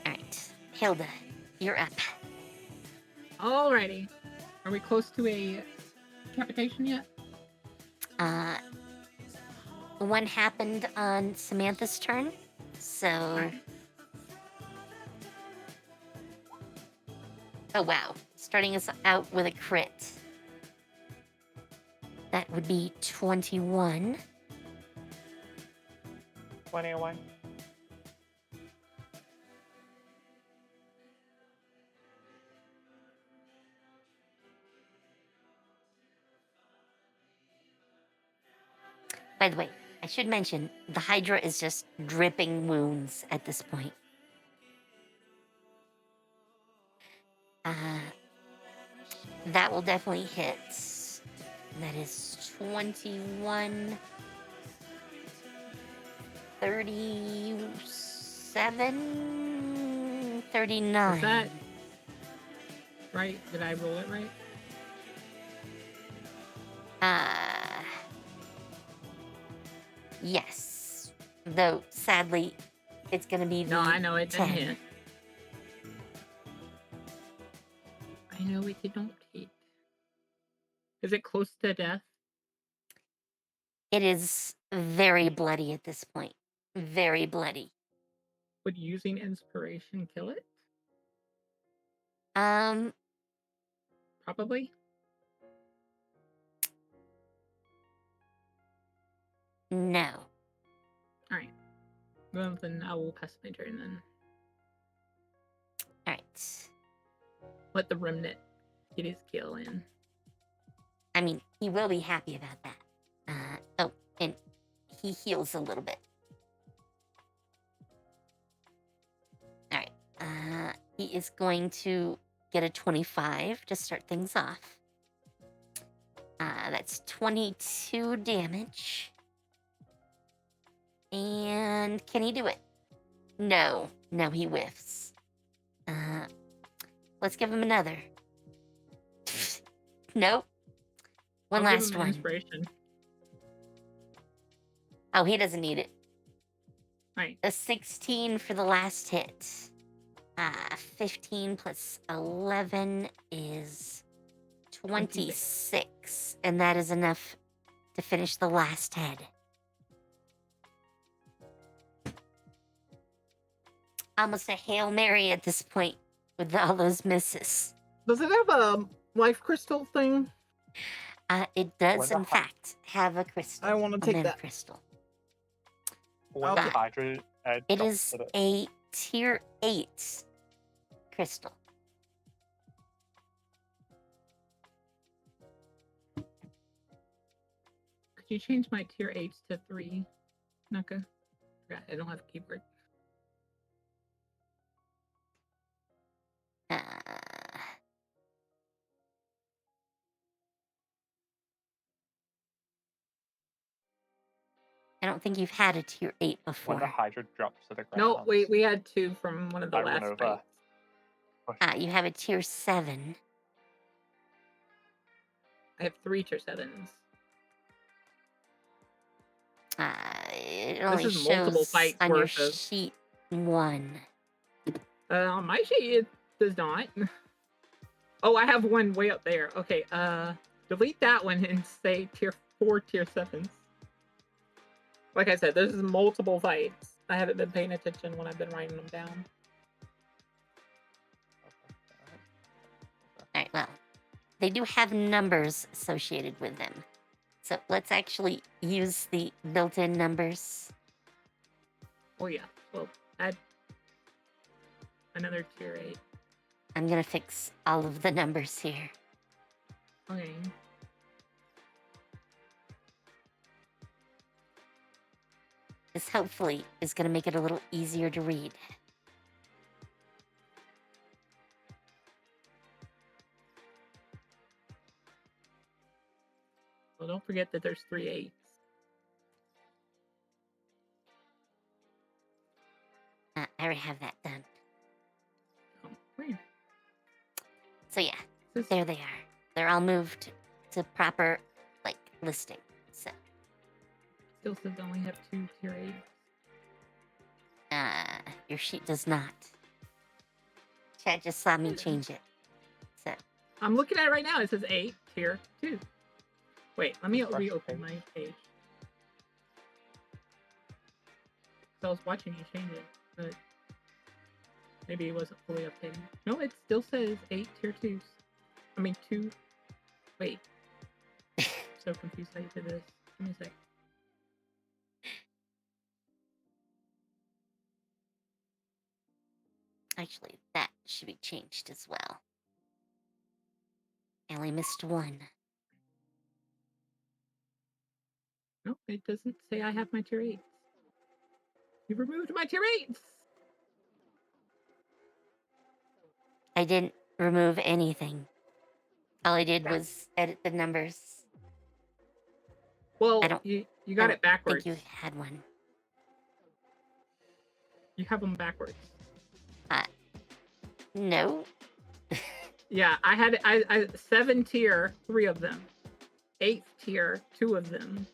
C: Alright, Hilda, you're up.
B: Alrighty. Are we close to a decapitation yet?
C: One happened on Samantha's turn, so...
B: Alright.
C: Oh wow, starting us out with a crit. That would be 21.
D: 21.
C: By the way, I should mention, the Hydra is just dripping wounds at this point. That will definitely hit. That is 21... 37... 39.
B: Is that right? Did I roll it right?
C: Yes. Though, sadly, it's gonna be the
B: No, I know it didn't
C: 10.
B: hit. I know it did not hit. Is it close to death?
C: It is very bloody at this point. Very bloody.
B: Would using inspiration kill it? Probably.
C: No.
B: Alright. Well, then I will pass my turn then.
C: Alright.
B: Let the remnant get his kill in.
C: I mean, he will be happy about that. Oh, and he heals a little bit. Alright. He is going to get a 25 to start things off. That's 22 damage. And can he do it? No. No, he whiffs. Let's give him another. Nope. One
B: I'll give
C: last
B: him
C: one.
B: Inspiration.
C: Oh, he doesn't need it.
B: Right.
C: A 16 for the last hit. 15 plus 11 is 26. And that is enough to finish the last head. Almost a Hail Mary at this point with all those misses.
B: Does it have a life crystal thing?
C: It does,
D: When the
C: in fact, have a crystal.
B: I wanna
C: a
B: take
C: mana
B: that.
C: crystal.
D: When the
C: Okay.
D: Hydra
C: It
D: drops
C: is
D: it,
C: a tier 8 crystal.
B: Could you change my tier 8s to 3, Naka? Forgot, I don't have a keyboard.
C: I don't think you've had a tier 8
D: when the
C: before.
D: Hydra drops to the ground.
B: No, we had 2 from one of the
D: I run
B: last
D: over.
B: fights.
C: You have a tier 7.
B: I have 3 tier 7s.
C: It only
B: is multiple
C: shows
B: fights
C: on your
B: worth of-
C: sheet 1.
B: On my sheet, it does not. Oh, I have one way up there. Okay, delete that one and say tier 4, tier 7s. Like I said, there's multiple fights. I haven't been paying attention when I've been writing them down.
C: Alright, well, they do have numbers associated with them. So let's actually use the built-in numbers.
B: Oh yeah, well, add another tier 8.
C: I'm gonna fix all of the numbers here.
B: Okay.
C: This hopefully is gonna make it a little easier to read.
B: Well, don't forget that there's 3 8s.
C: I already have that done.
B: Oh, weird.
C: So yeah,
B: This-
C: there they are. They're all moved to proper, like, listing. So,
B: Still says I only have 2 tier 8s.
C: your sheet does not. Chad just saw me change it. So,
B: I'm looking at it right now. It says 8 tier 2. Wait, let me
D: Refresh
B: reopen
D: page.
B: my page. So I was watching you change it, but maybe it wasn't fully updated. No, it still says 8 tier 2s. I mean 2. Wait. So confused how you did this. Give me a sec.
C: actually, that should be changed as well. I only missed one.
B: No, it doesn't say I have my tier 8s. You removed my tier 8s!
C: I didn't remove anything. All I did was edit the numbers.
B: Well,
C: I don't-
B: you
C: I
B: got
C: don't
B: it backwards.
C: think you had one.
B: You have them backwards.
C: No.
B: Yeah, I had I 7 tier, 3 of them. 8th tier, 2 of them.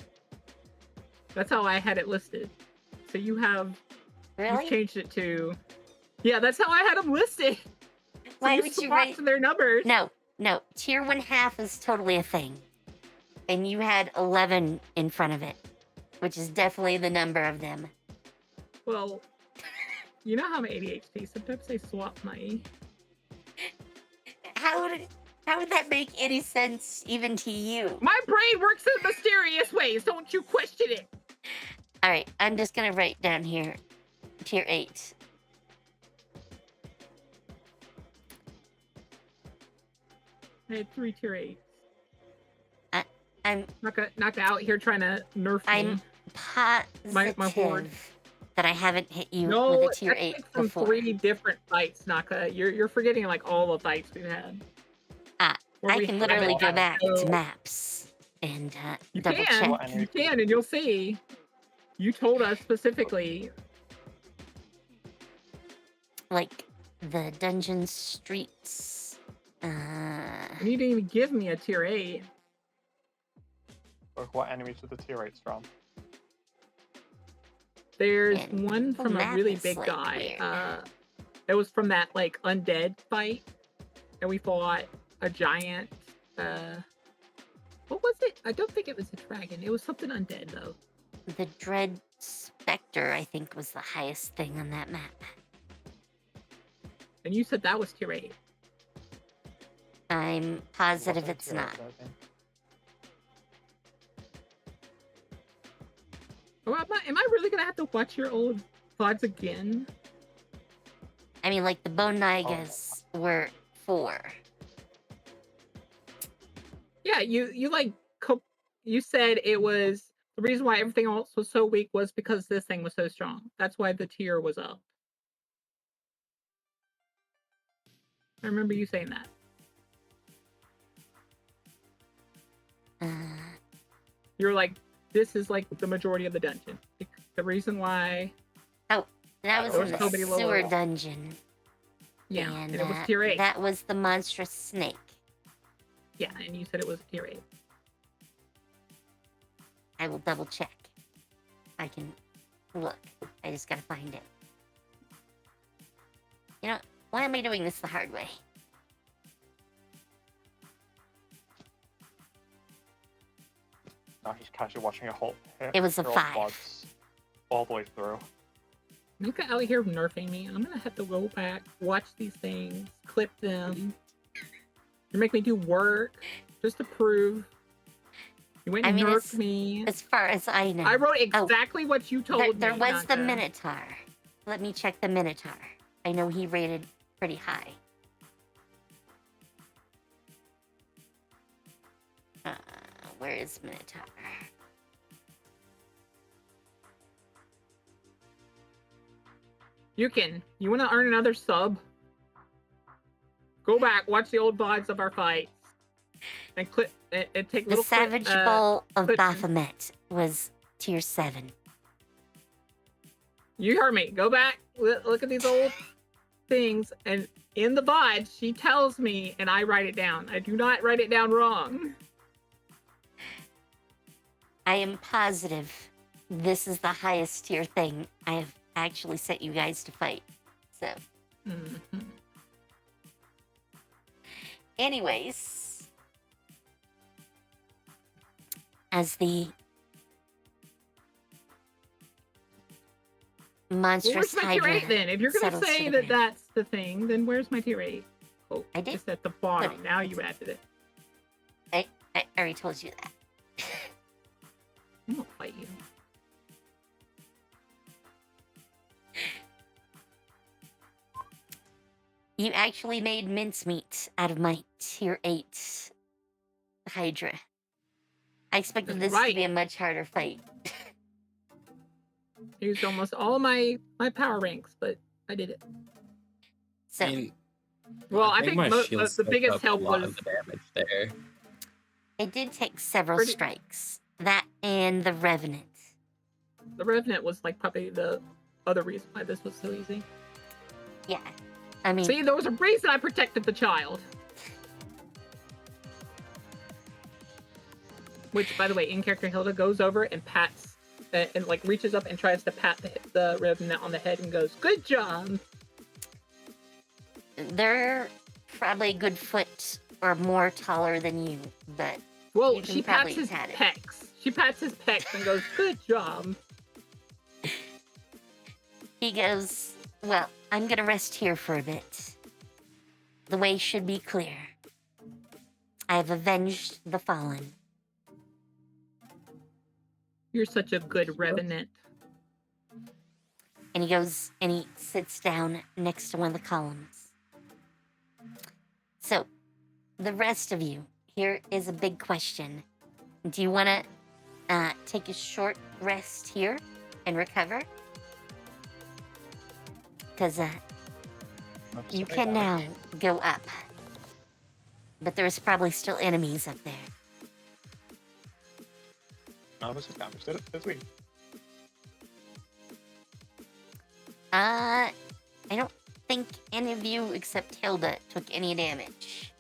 B: That's how I had it listed. So you have
C: Really?
B: you've changed it to. Yeah, that's how I had them listed. So
C: Why
B: you
C: would you
B: swapped
C: write?
B: their numbers.
C: No. Tier 1/2 is totally a thing. And you had 11 in front of it, which is definitely the number of them.
B: Well, you know how I'm 80 HP. Sometimes I swap my.
C: How would that make any sense even to you?
B: My brain works in mysterious ways. Don't you question it.
C: All right, I'm just gonna write down here, tier 8.
B: I had 3 tier 8s.
C: I'm
B: Not out here trying to nerf
C: I'm
B: me.
C: positive
B: my horde.
C: that I haven't hit you
B: No,
C: with a tier
B: that's
C: 8
B: like from
C: before.
B: 3 different fights, Naka. You're forgetting like all the fights we've had. Where
C: I
B: we
C: can
B: haven't
C: literally go
B: had
C: back
B: no-
C: to maps and
B: You
C: double
B: can,
C: check.
B: you can, and you'll see. You told us specifically.
C: Like the dungeon streets.
B: You didn't even give me a tier 8.
D: Look, what enemies are the tier 8s from?
B: There's
C: Man,
B: one
C: the
B: from a
C: map
B: really
C: is,
B: big
C: like,
B: guy.
C: weird.
B: It was from that like undead fight, and we fought a giant. What was it? I don't think it was a dragon. It was something undead though.
C: The Dread Spectre, I think, was the highest thing on that map.
B: And you said that was tier 8.
C: I'm positive
D: Wasn't
C: it's
D: tier 8,
C: not.
D: I think.
B: Oh, am I really gonna have to watch your old VODs again?
C: I mean, like the Bone Naigas were 4.
B: Yeah, you like you said it was the reason why everything else was so weak was because this thing was so strong. That's why the tier was up. I remember you saying that. You were like, this is like the majority of the dungeon. The reason why.
C: That was
B: There
C: in
B: was
C: the
B: so many lower
C: sewer
B: levels.
C: dungeon.
B: Yeah,
C: and
B: and it was tier 8.
C: that was the monstrous snake.
B: Yeah, and you said it was tier 8.
C: I will double check. I can look. I just gotta find it. You know, why am I doing this the hard way?
D: Now he's casually watching a whole.
C: It was a
D: her old
C: 5.
D: VODs all the way through.
B: Look out here nerfing me. I'm gonna have to go back, watch these things, clip them. You make me do work just to prove. You went
C: I
B: and
C: mean,
B: nerfed me.
C: As far as I know.
B: I wrote exactly what you told me.
C: There was the
B: Naka.
C: Minotaur. Let me check the Minotaur. I know he rated pretty high. Where is Minotaur?
B: You want to earn another sub? Go back, watch the old VODs of our fights, and clip and take
C: The
B: little
C: Savage
B: clip,
C: Bowl of
B: clips.
C: Baphomet was tier 7.
B: You heard me. Go back. Look at these old things, and in the VOD, she tells me, and I write it down. I do not write it down wrong.
C: I am positive this is the highest tier thing I have actually set you guys to fight. So,
B: Mm-hmm.
C: anyways, as the monstrous
B: Where's my tier
C: hydra
B: 8 then? If you're gonna
C: settles
B: say
C: to the
B: that
C: ground.
B: that's the thing, then where's my tier 8? Oh,
C: I did
B: just at the bottom.
C: it.
B: Now you added it.
C: I already told you that.
B: I'm gonna fight you.
C: You actually made mincemeat out of my tier 8 hydra. I expected
B: That's
C: this to be
B: right.
C: a much harder fight.
B: Used almost all my power ranks, but I did it.
C: So,
E: I mean,
B: Well, I think
E: my
B: the
E: shield
B: biggest
E: soaked up
B: help
E: a lot
B: was
E: of the damage there.
C: it did take several
B: Pretty-
C: strikes. That and the Revenant.
B: the Revenant was like probably the other reason why this was so easy.
C: Yeah. I mean,
B: See, there was a reason I protected the child. Which, by the way, in character Hilda goes over and pats and like reaches up and tries to pat the Revenant on the head and goes, "Good job."
C: they're probably a good foot or more taller than you, but
B: Well,
C: You can
B: she pats
C: probably
B: his
C: pat it.
B: pecs. She pats his pecs and goes, "Good job."
C: he goes, well, I'm gonna rest here for a bit. The way should be clear. I have avenged the fallen.
B: You're such a good Revenant.
C: And he goes and he sits down next to one of the columns. So, the rest of you, here is a big question. Do you want to take a short rest here and recover? Because you can now go up. But there's probably still enemies up there.
D: None of us have damaged it, did we?
C: I don't think any of you except Hilda took any damage.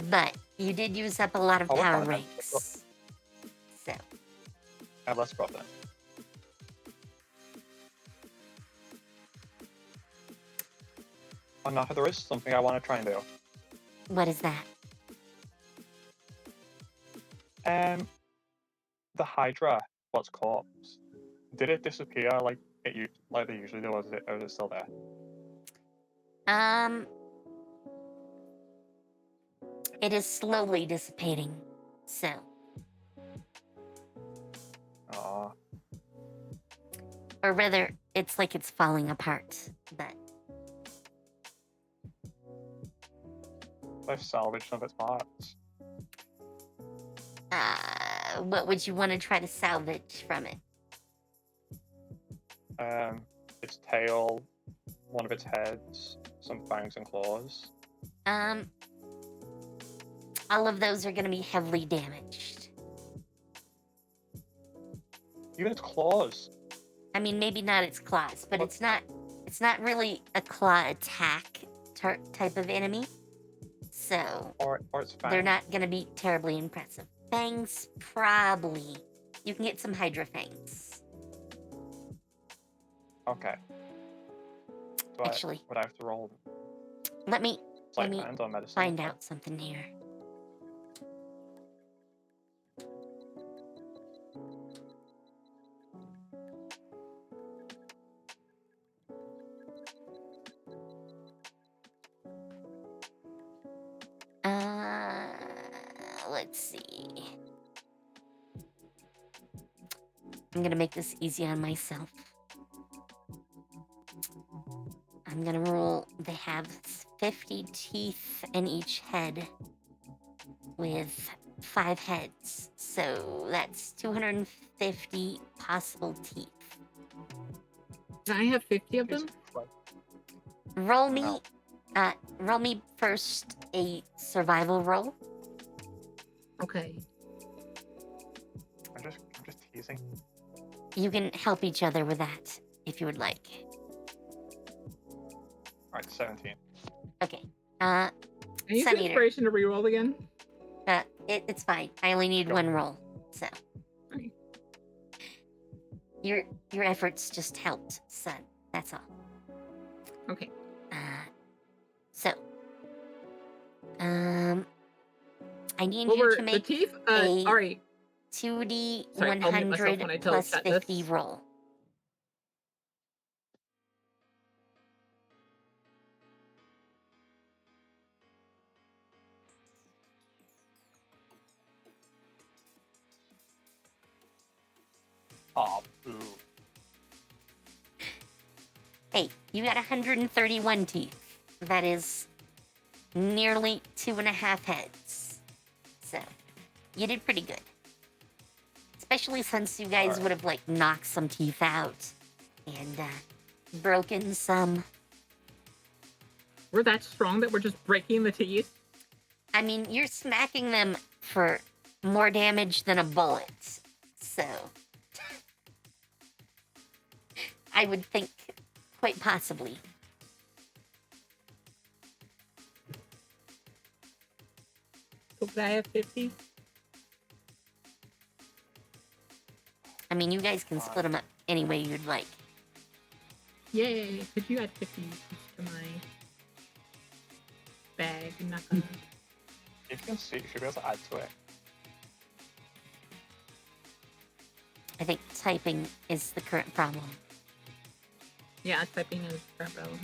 C: But you did use up a lot of
D: Oh, we're
C: power
D: fine then.
C: ranks. So,
D: Let's go then. Oh no, there is something I want to try and do.
C: what is that?
D: The Hydra, what's corpse? Did it disappear like like they usually do, or is it still there?
C: It is slowly dissipating. So,
D: Oh,
C: or rather, it's like it's falling apart. But
D: I've salvaged some of its parts.
C: what would you want to try to salvage from it?
D: Its tail, one of its heads, some fangs and claws.
C: All of those are going to be heavily damaged.
D: Even its claws.
C: I mean, maybe not its claws, but it's not really a claw attack type of enemy. So,
D: Or its fangs.
C: they're not going to be terribly impressive. Fangs, probably. You can get some Hydra fangs.
D: Okay. So
C: Actually,
D: would I have to roll
C: let me
D: sleight
C: me
D: of hand or medicine?
C: find out something here. Let's see. I'm gonna make this easy on myself. I'm gonna roll. They have 50 teeth in each head with 5 heads. So that's 250 possible teeth.
B: Can I have 50 of them?
C: Roll me,
D: No.
C: roll me first a survival roll.
B: Okay.
D: I'm just teasing.
C: You can help each other with that. if you would like.
D: Alright, 17.
C: Okay.
B: I use
C: Centimeter.
B: inspiration to reroll again.
C: It's fine. I only need
D: Sure.
C: one roll, so.
B: Okay.
C: Your efforts just helped, son. That's all.
B: Okay.
C: So. I need
B: What
C: you
B: were
C: to
B: the
C: make
B: teeth?
C: a
B: All right.
C: 2d
B: Sorry, I'll mute myself
C: 100
B: when I tell
C: plus
B: chat
C: 50
B: this.
C: roll.
D: Oh, boo.
C: Hey, you got 131 teeth. That is nearly 2.5 heads. So, you did pretty good. Especially since you guys would have, like, knocked some teeth out and broken some.
B: We're that strong that we're just breaking the teeth?
C: I mean, you're smacking them for more damage than a bullet. So, I would think quite possibly.
B: So could I have 50?
C: I mean, you guys can split them up any way you'd like.
B: Yay! Could you add 50 to my bag? I'm not gonna...
D: If you can see, you should be able to add to it.
C: I think typing is the current problem.
B: Yeah, typing is a problem.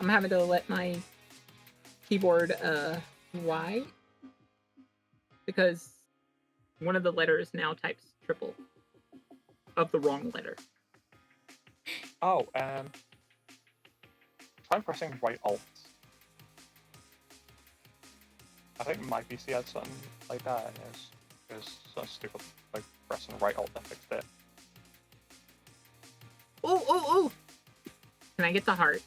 B: I'm having to let my keyboard Y because one of the letters now types triple of the wrong letter.
D: Oh, try pressing right alt. I think my PC had something like that, and it was so stupid, like pressing right alt that fixed it.
B: Oh! Can I get the heart?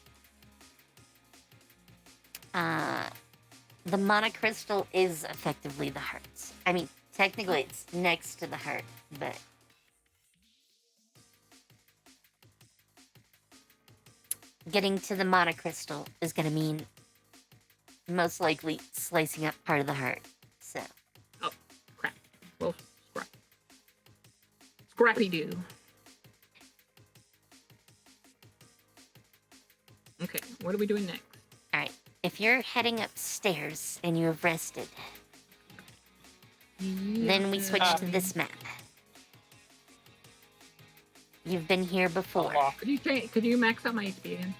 C: The monocrystal is effectively the heart. I mean, technically it's next to the heart, but... Getting to the monocrystal is gonna mean most likely slicing up part of the heart, so...
B: Oh, crap. Well, Scrappy-Doo. Okay, what are we doing next?
C: Alright, if you're heading upstairs and you have rested, then we switch to this map. You've been here before.
B: Could you max out my HP again?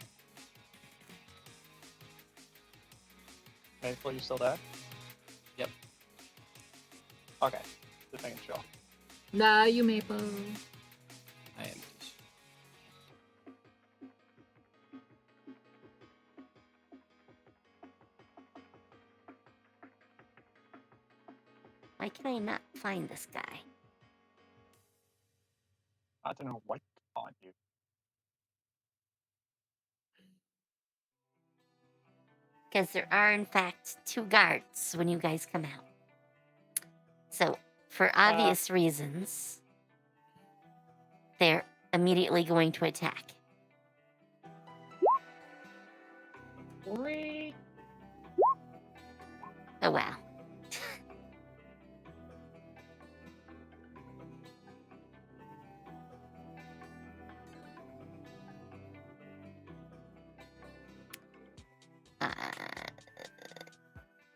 D: Maple, you still there?
E: Yep.
D: Okay, just making sure.
B: Nah, you Maple.
E: I am.
C: Why can I not find this guy?
D: I don't know what on you.
C: Because there are, in fact, 2 guards when you guys come out. So, for obvious reasons, they're immediately going to attack. Oh, wow.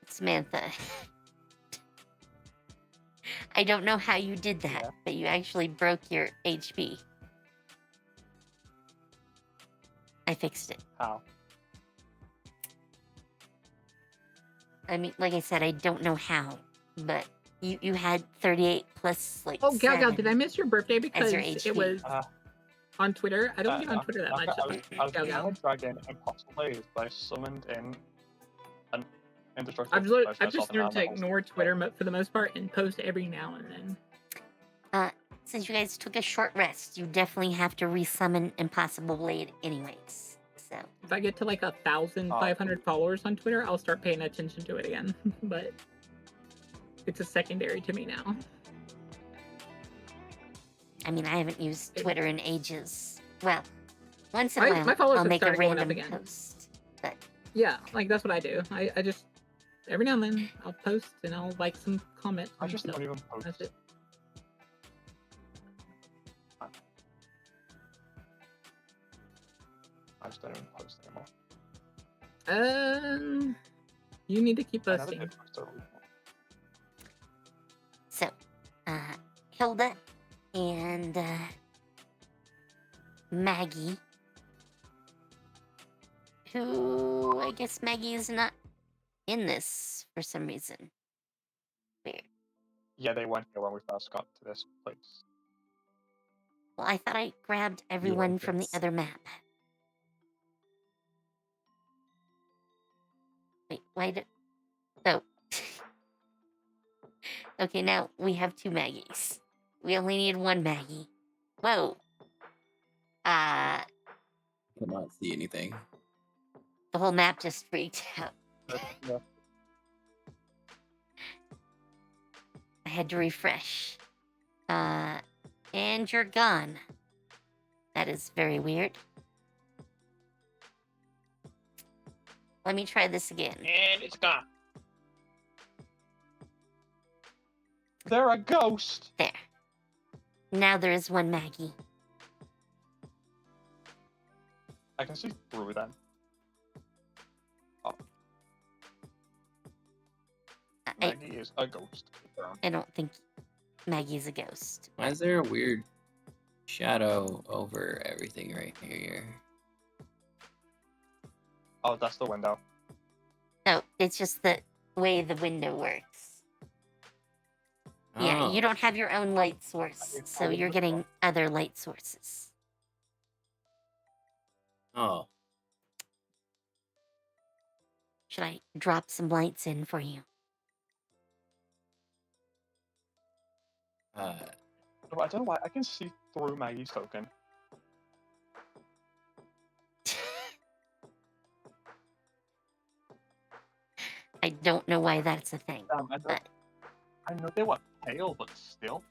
C: Samantha. I don't know how you did that, but you actually broke your HP. I fixed it.
D: How?
C: I mean, like I said, I don't know how, but you had 38 plus, like,
B: Oh, Gal,
C: 7
B: did I miss your birthday because
C: your
B: it
C: HP.
B: was on Twitter? I don't get on Twitter that much.
D: I was
B: Gal,
D: going
B: Gal.
D: to drag in impossible ways, but I summoned in an indestructible.
B: I've just learned to ignore Twitter for the most part and post every now and then.
C: Since you guys took a short rest, you definitely have to resummon Impossible Blade anyways. So
B: If I get to like 1,500 followers on Twitter, I'll start paying attention to it again. But it's a secondary to me now.
C: I mean, I haven't used Twitter in ages, Well, once in a
B: My
C: while,
B: followers
C: I'll
B: have
C: make a
B: started going up
C: random
B: again.
C: post. But
B: Yeah, like that's what I do. I just every now and then I'll post and I'll like some comments.
D: I
B: and
D: just
B: stuff.
D: don't even post.
B: That's it.
D: I just don't even post anymore.
B: You need to keep
D: I never
B: posting.
D: did post at all.
C: so, Hilda and Maggie, who I guess Maggie is not in this for some reason. Weird.
D: Yeah, they weren't here when we first got to this place.
C: Well, I thought I grabbed everyone from the
E: yes.
C: other map. Wait, why did... Oh. Okay, now we have 2 Maggies. We only need 1 Maggie. Whoa.
E: Cannot see anything.
C: The whole map just freaked out.
D: Yeah.
C: I had to refresh. And you're gone. That is very weird. Let me try this again.
D: And it's gone. They're a ghost.
C: There. Now there is 1 Maggie.
D: I can see through them. Oh, Maggie is a ghost.
C: I don't think Maggie's a ghost.
E: Why is there a weird shadow over everything right here?
D: Oh, that's the window.
C: No, it's just the way the window works. Yeah,
E: Oh.
C: you don't have your own light source, so you're getting other light sources.
E: Oh.
C: Should I drop some lights in for you?
D: No, I don't know why. I can see through Maggie's token.
C: I don't know why that's a thing.
D: I know they were pale, but still.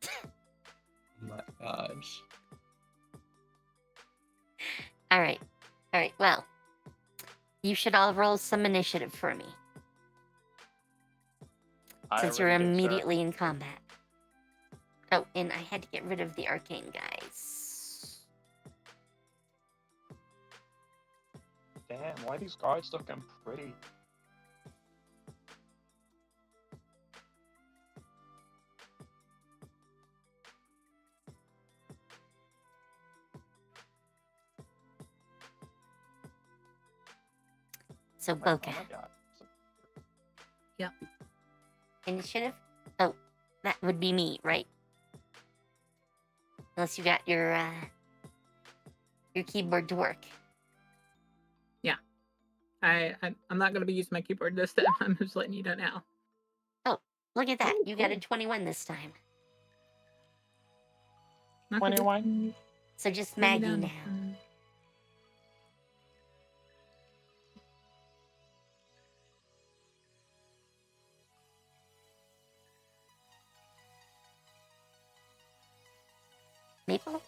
E: Oh my gosh.
C: Alright. Alright, well. You should all roll some initiative for me, since you're
D: already did, sir.
C: immediately in combat. Oh, and I had to get rid of the arcane guys.
D: Damn, why are these guards looking pretty?
C: So,
D: Like,
C: Boca.
D: oh my god.
C: Initiative? Oh, that would be me, right? Unless you got your keyboard to work.
B: I'm not gonna be using my keyboard this time. I'm just letting you know now.
C: Oh, look at that.
B: Oh,
C: You got a
B: cool.
C: 21 this time.
B: Not gonna do-
D: 21.
C: So just
B: maybe
C: Maggie
B: down.
C: now. Maple?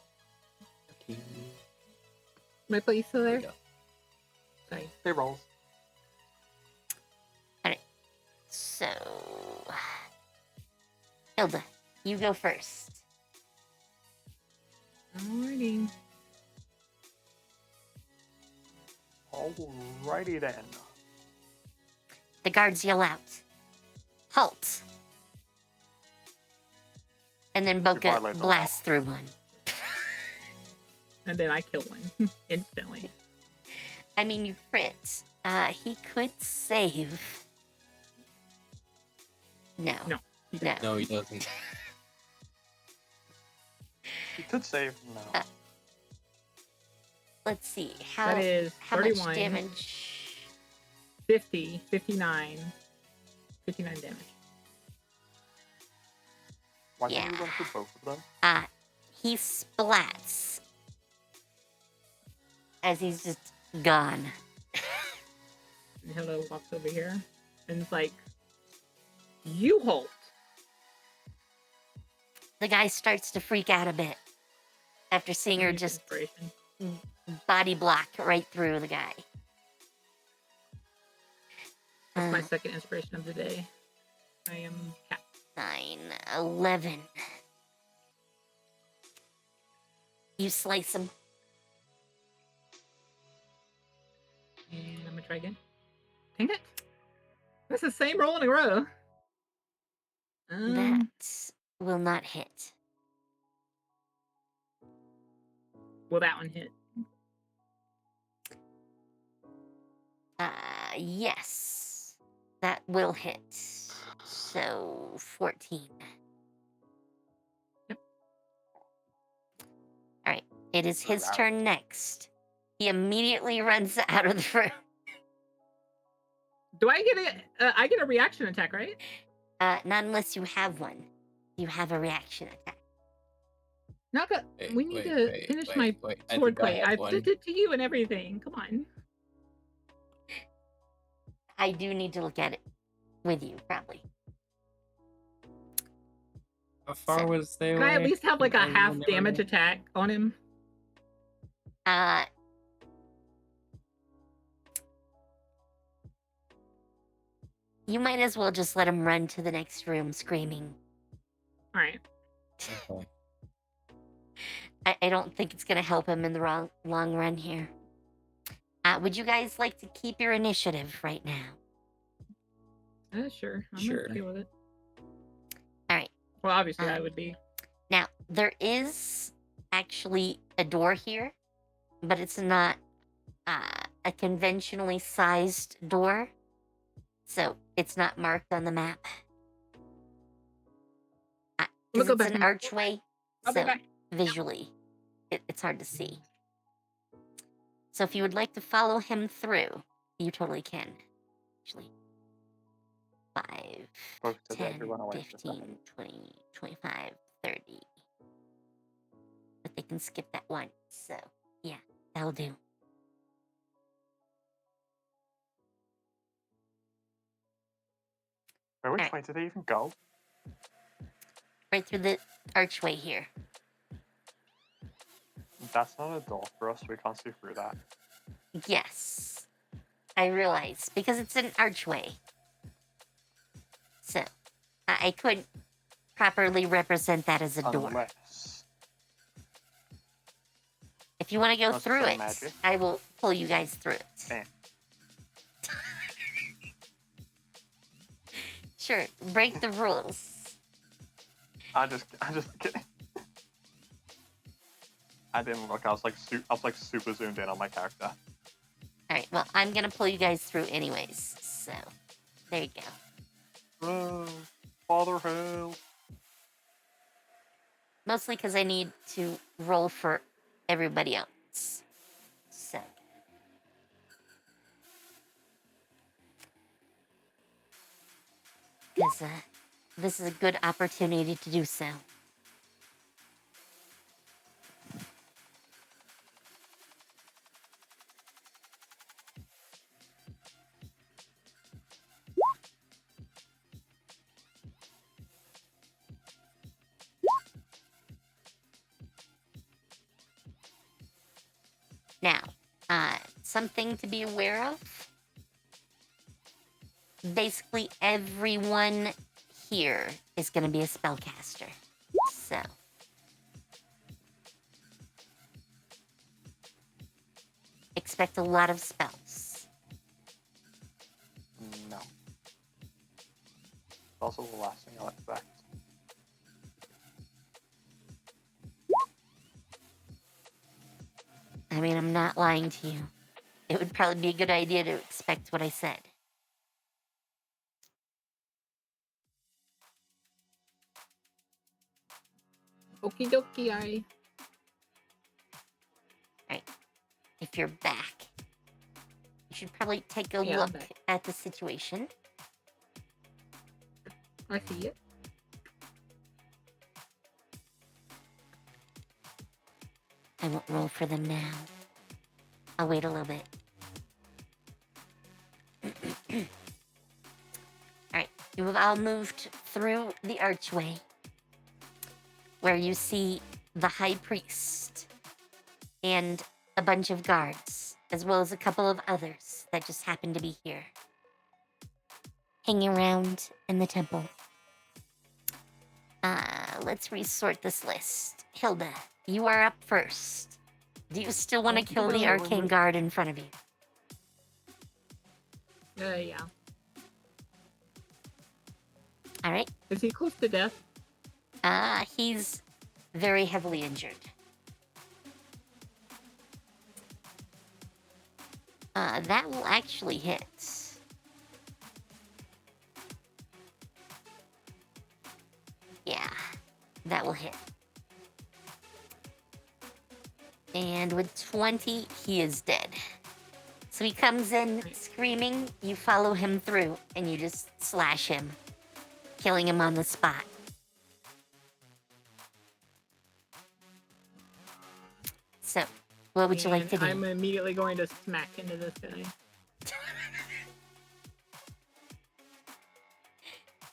B: Maple, you still
E: There
B: there?
E: we go.
B: Sorry.
D: They rolls.
C: So... Hilda, you go first.
B: Alrighty.
D: Alrighty then.
C: The guards yell out, "Halt!" And then Boca
D: violate the law.
C: blasts through one.
B: And then I kill one instantly.
C: I mean, you crit. He could save. No.
B: No.
C: No.
E: No, he doesn't.
D: You could save now.
C: Let's see. How
B: That is
C: how
B: 31,
C: much damage?
B: 50, 59. 59 damage.
D: Why
C: yeah.
D: did you run through both of them?
C: He splats as he's just gone.
B: And Hilda walks over here and it's like, "You halt."
C: The guy starts to freak out a bit. after seeing her
B: Nice
C: just
B: inspiration.
C: body block right through the guy.
B: That's my second inspiration of the day. I am cat.
C: 9, 11. You slice him.
B: And I'm gonna try again. Dang it! That's the same roll in a row.
C: That will not hit.
B: Will that one hit?
C: Yes. That will hit. So, 14.
B: Yep.
C: Alright, it is his
D: Wow.
C: turn next. He immediately runs out of the room.
B: Do I get a? I get a reaction attack, right?
C: Not unless you have one. You have a reaction attack.
B: Not that we need to finish my sword play. I did it to you and everything. Come on.
C: I do need to look at it with you, probably.
E: How far was they
B: Can
E: away?
B: I at least have like a
E: When
B: half
E: they were
B: damage
E: there?
B: attack on him?
C: You might as well just let him run to the next room screaming.
B: All right.
E: Okay.
C: I don't think it's going to help him in the long run here. Would you guys like to keep your initiative right now?
B: Sure. I'm
E: Sure.
B: okay with it.
C: All right.
B: Well, obviously I would be.
C: Now, there is actually a door here, but it's not a conventionally sized door. So it's not marked on the map.
B: We'll go
C: It's
B: back
C: an
B: and-
C: archway,
B: I'll be
C: so
B: back.
C: visually, it's hard to see. So if you would like to follow him through, you totally can. Actually, 5,
D: Focus
C: 10,
D: everyone away for a
C: 15,
D: second.
C: 20, 25, 30. But they can skip that one, so yeah, that'll do.
D: Wait, which
C: Alright.
D: way did they even go?
C: Right through the archway here.
D: That's not a door for us. We can't see through that.
C: Yes, I realize, because it's an archway. So, I couldn't properly represent that as a door.
D: Unless.
C: If you want to go
D: That's
C: through
D: so
C: it,
D: magic.
C: I will pull you guys through it.
D: Eh.
C: Sure, break the rules.
D: I just kidding. I didn't look. I was like super zoomed in on my character.
C: All right, well, I'm gonna pull you guys through anyways. So, there you go.
D: Father hell.
C: Mostly because I need to roll for everybody else. So. Because this is a good opportunity to do so. Now, something to be aware of. Basically, everyone here is going to be a spellcaster. So. Expect a lot of spells.
D: No. Also the last thing I'll expect.
C: I mean, I'm not lying to you. It would probably be a good idea to expect what I said.
B: Okie dokie, I.
C: If you're back, you should probably take a
B: Yeah, I'm
C: look
B: back.
C: at the situation.
B: I see it.
C: I won't roll for them now. I'll wait a little bit. Alright, you have all moved through the archway where you see the high priest and a bunch of guards, as well as a couple of others that just happen to be here, hanging around in the temple. Let's resort this list. Hilda, you are up first. Do you still want to kill the arcane guard in front of you?
B: Yeah.
C: All right.
B: Is he close to death?
C: He's very heavily injured. That will actually hit. Yeah, that will hit. And with 20, he is dead. So he comes in screaming, you follow him through, and you just slash him, killing him on the spot. So, what would you like to do?
B: I'm immediately going to smack into this guy.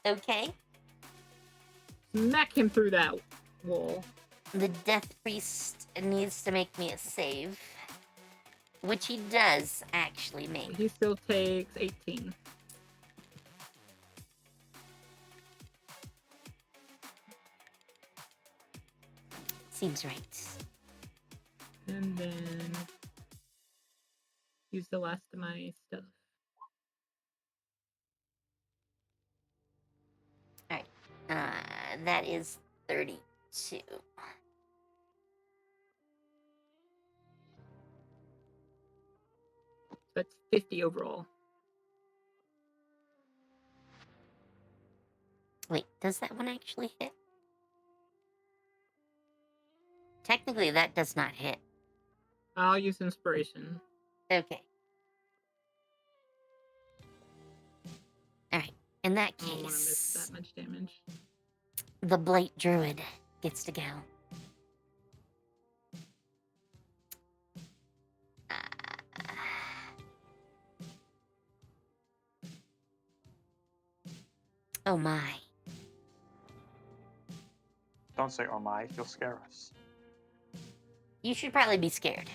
C: Okay.
B: Smack him through that wall.
C: The Death Priest needs to make me a save, which he does actually make.
B: He still takes 18.
C: Seems right.
B: And then use the last of my stuff.
C: Alright. That is 32.
B: That's 50 overall.
C: Wait, does that one actually hit? Technically, that does not hit.
B: I'll use inspiration.
C: Okay. Alright, in that
B: I don't want to miss
C: case,
B: that much damage.
C: the Blight Druid gets to go. Oh my.
D: Don't say oh my, you'll scare us.
C: You should probably be scared.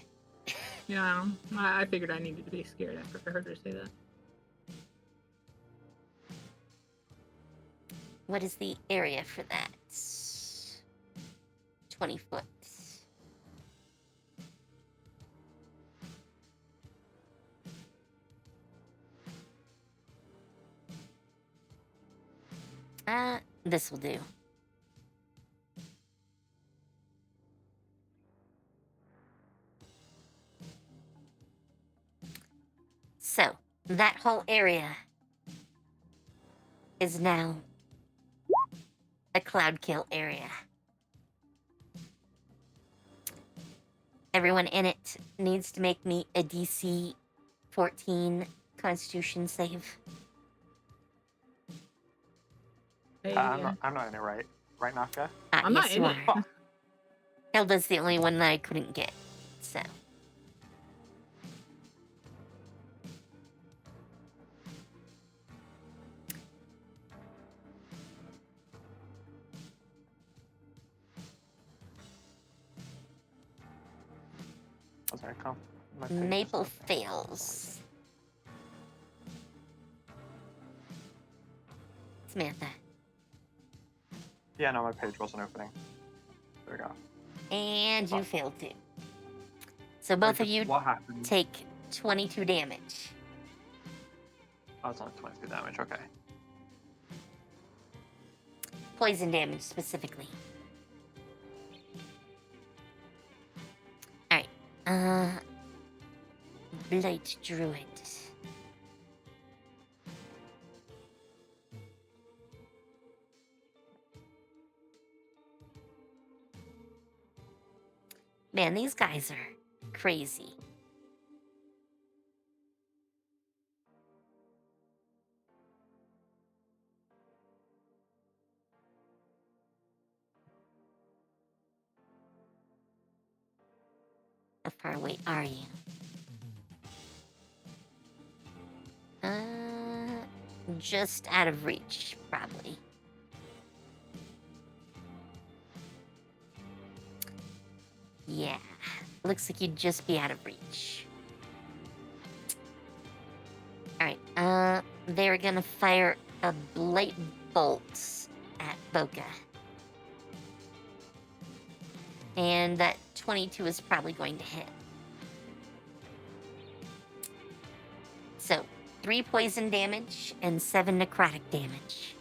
B: Yeah, I figured I needed to be scared after I heard her say that.
C: What is the area for that? 20 foot. This will do. So, that whole area is now a cloud kill area. Everyone in it needs to make me a DC 14 Constitution save.
B: Hey,
D: I'm not in it right now, okay?
B: I'm
C: Yes,
B: not
C: you
B: in it.
C: are. Hilda's the only one that I couldn't get, so.
D: Oh, sorry, come. My page is
C: Maple
D: open.
C: fails. Samantha.
D: Yeah, no, my page wasn't opening. There we go.
C: And you
D: Oh.
C: failed too. So both of you
D: What happened?
C: take 22 damage.
D: Oh, it's only 22 damage, okay.
C: Poison damage specifically. Alright. Blight Druid. Man, these guys are crazy. How far away are you? Just out of reach, probably. Yeah. Looks like you'd just be out of reach. Alright, they're gonna fire a blight bolt at Boca. And that 22 is probably going to hit. So, 3 poison damage and 7 necrotic damage.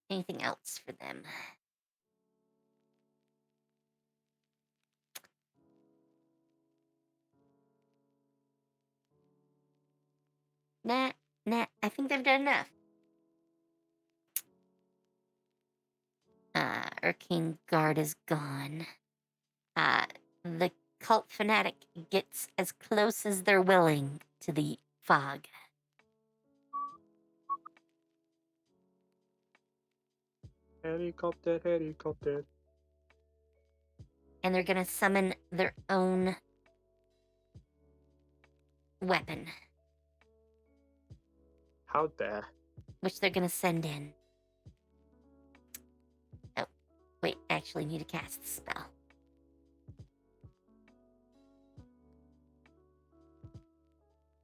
C: Anything else for them? Nah, I think they've done enough. Arcane Guard is gone. The cult fanatic gets as close as they're willing to the fog.
D: Helicopter, helicopter.
C: And they're gonna summon their own weapon,
D: How dare.
C: which they're gonna send in. Oh, wait, I actually need to cast the spell.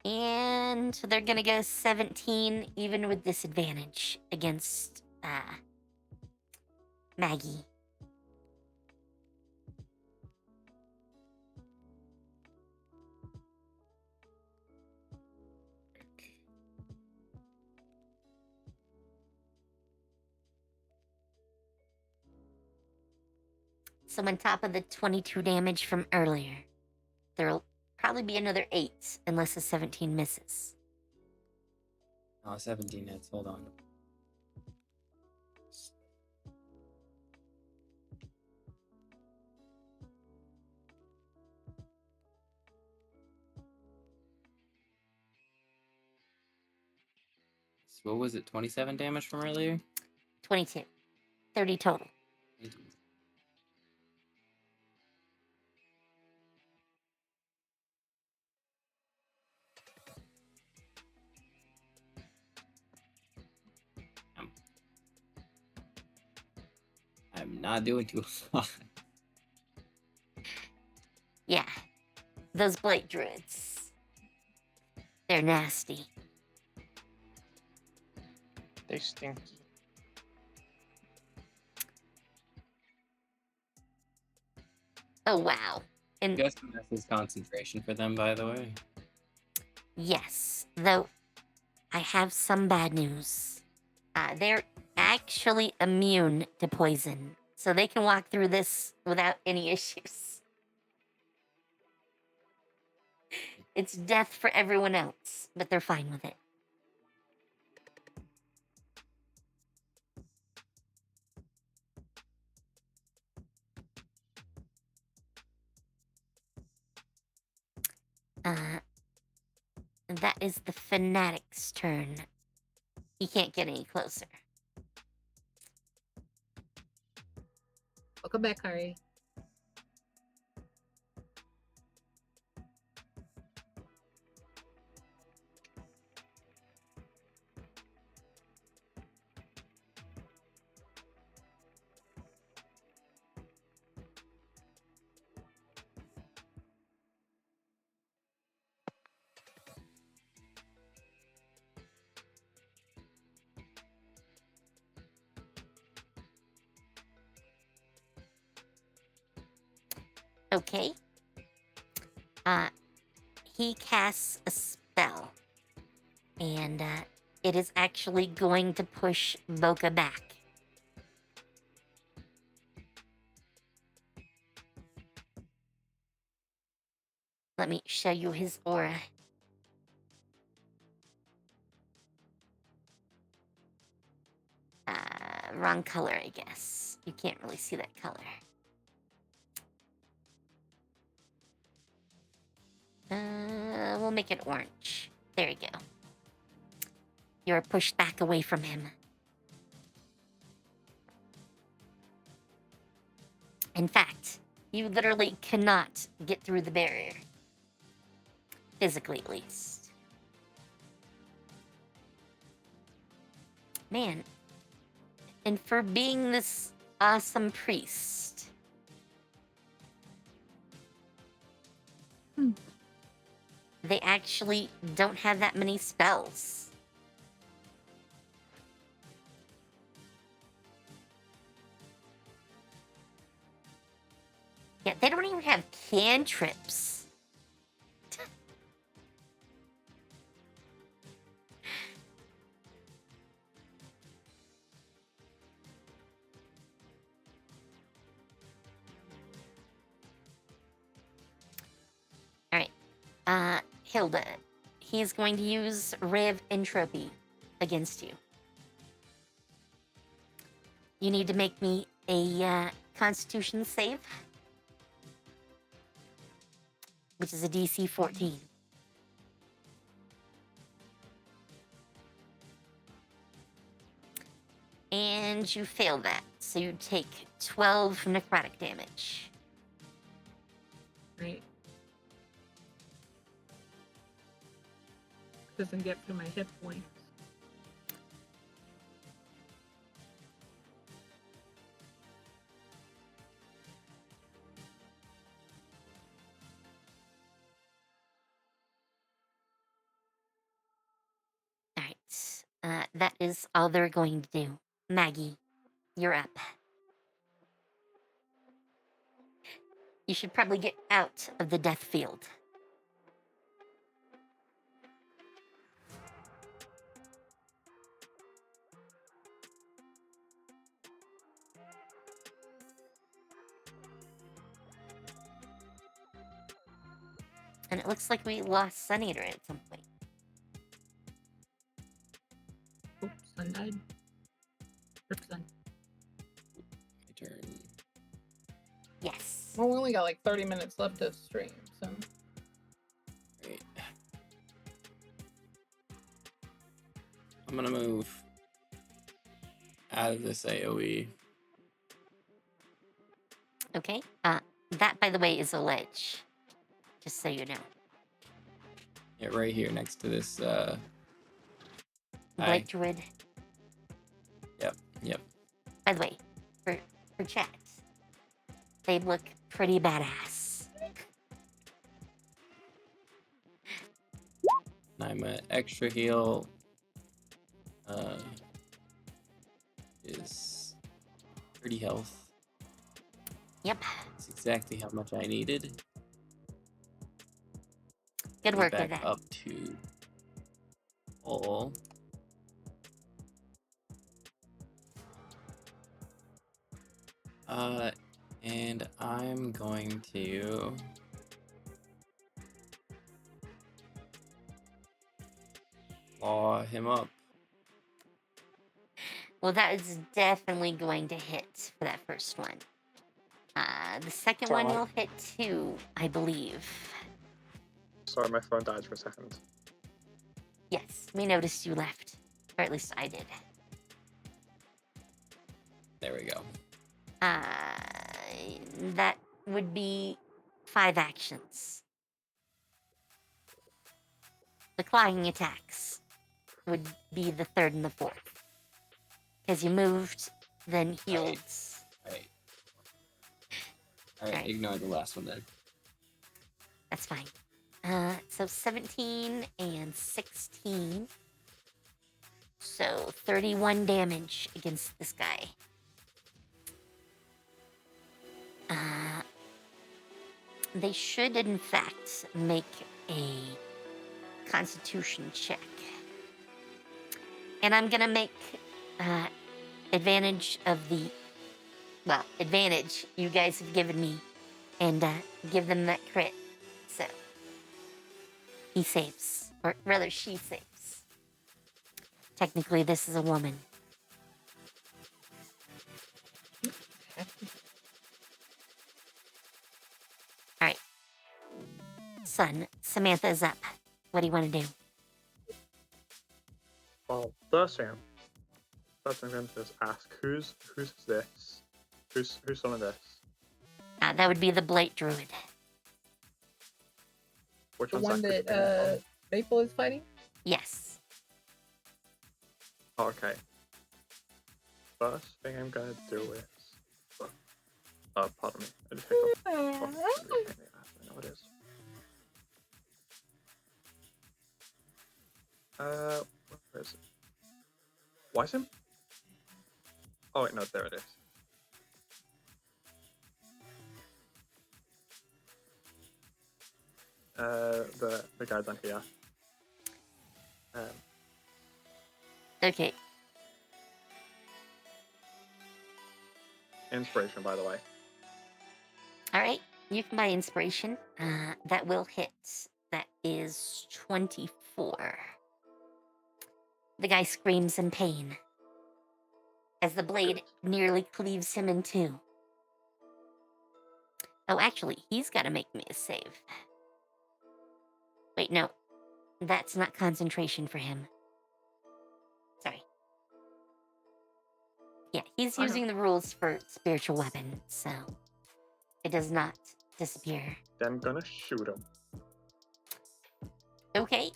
C: And they're gonna go 17, even with disadvantage, against, Maggie. So on top of the 22 damage from earlier, there'll probably be another 8, unless a 17 misses.
E: Oh, 17 hits. Hold on. So what was it? 27 damage from earlier?
C: 22. 30 total.
E: I'm not doing too hot.
C: Yeah. Those blight druids. They're nasty.
D: They stinky.
C: Oh, wow. And
E: Guessing this is concentration for them, by the way.
C: yes, though I have some bad news. They're actually immune to poison, so they can walk through this without any issues. It's death for everyone else, but they're fine with it. That is the fanatic's turn. He can't get any closer.
B: Welcome back, Hari.
C: Okay. He casts a spell. And, it is actually going to push Boca back. Let me show you his aura. Wrong color, I guess. You can't really see that color. We'll make it orange. There you go. You're pushed back away from him. In fact, you literally cannot get through the barrier. Physically, at least. Man. And for being this awesome priest. They actually don't have that many spells. Yeah, they don't even have cantrips. Alright. Hilda. He's going to use Ray of Entropy against you. You need to make me a Constitution save, which is a DC 14. And you fail that, so you take 12 necrotic damage.
B: Right. Doesn't get to my hit points.
C: Alright. That is all they're going to do. Maggie, you're up. You should probably get out of the death field. And it looks like we lost Sun Eater at some point.
B: Oops, Sun died. Rip Sun.
E: My turn.
C: Yes.
B: Well, we only got like 30 minutes left of stream, so.
E: Great. I'm gonna move out of this AoE.
C: Okay. That, by the way, is a ledge. Just so you know.
E: Yeah, right here next to this.
C: Blight Druid.
E: Yep.
C: By the way, for chat, they look pretty badass.
E: I'm an extra heal. Is 30 health.
C: Yep.
E: That's exactly how much I needed.
C: Good work with
E: Back
C: that.
E: up to all. And I'm going to claw him up.
C: Well, that is definitely going to hit for that first one. The second one will hit too, I believe.
D: Sorry, my phone died for a second.
C: Yes, we noticed you left. Or at least I did.
E: There we go.
C: That would be 5 actions. The clawing attacks would be the third and the fourth. Because you moved, then healed.
E: Alright, ignore the last one then.
C: That's fine. So 17 and 16. So 31 damage against this guy. They should, in fact, make a Constitution check. And I'm gonna make advantage of the... Well, advantage you guys have given me. And give them that crit. So... he saves. Or rather, she saves. Technically, this is a woman. Alright. Son, Samantha is up. What do you want to do?
D: Well, first thing I'm going to just ask, who's this? Who's some of this?
C: That would be the Blight Druid.
D: Which
B: The
D: one's
B: one
D: that
B: that Maple is fighting?
C: Yes.
D: Oh, okay. first thing I'm gonna do is. Pardon me. I just hiccup. Oh, it's gonna be a pain in the ass, I know it is. Where is it? Why is it? Oh wait, no, there it is. The guy down here.
C: Okay.
D: Inspiration, by the way.
C: All right. You can buy inspiration. That will hit. That is 24. The guy screams in pain as the blade nearly cleaves him in two. Oh, actually, he's got to make me a save. Wait, no. That's not concentration for him. Sorry. Yeah, he's using the rules for spiritual weapon, so it does not disappear.
D: Then I'm gonna shoot him.
C: Okay,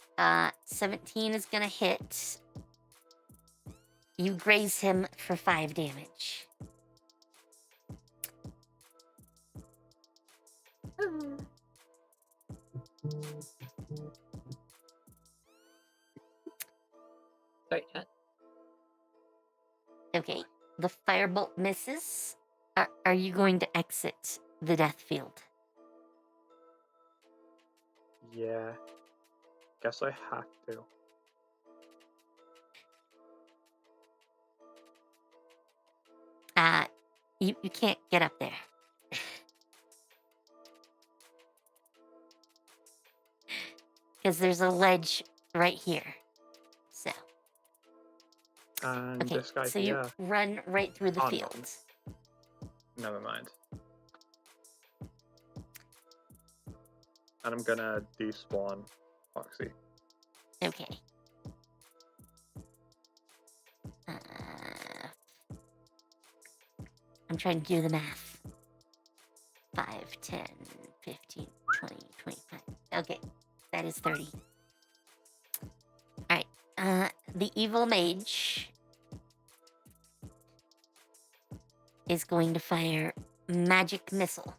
C: 17 is gonna hit. You graze him for 5 damage.
B: Sorry, chat.
C: Okay, the firebolt misses. Are you going to exit the death field?
D: Yeah. Guess I have to.
C: You can't get up there. Because there's a ledge right here. So.
D: And
C: Okay,
D: this guy
C: so
D: here.
C: you run right through the
D: Oh, no.
C: field.
D: Never mind. And I'm gonna despawn Foxy.
C: Okay. I'm trying to do the math. 5, 10, 15, 20, 25. Okay, that is 30. Alright, the evil mage is going to fire magic missile.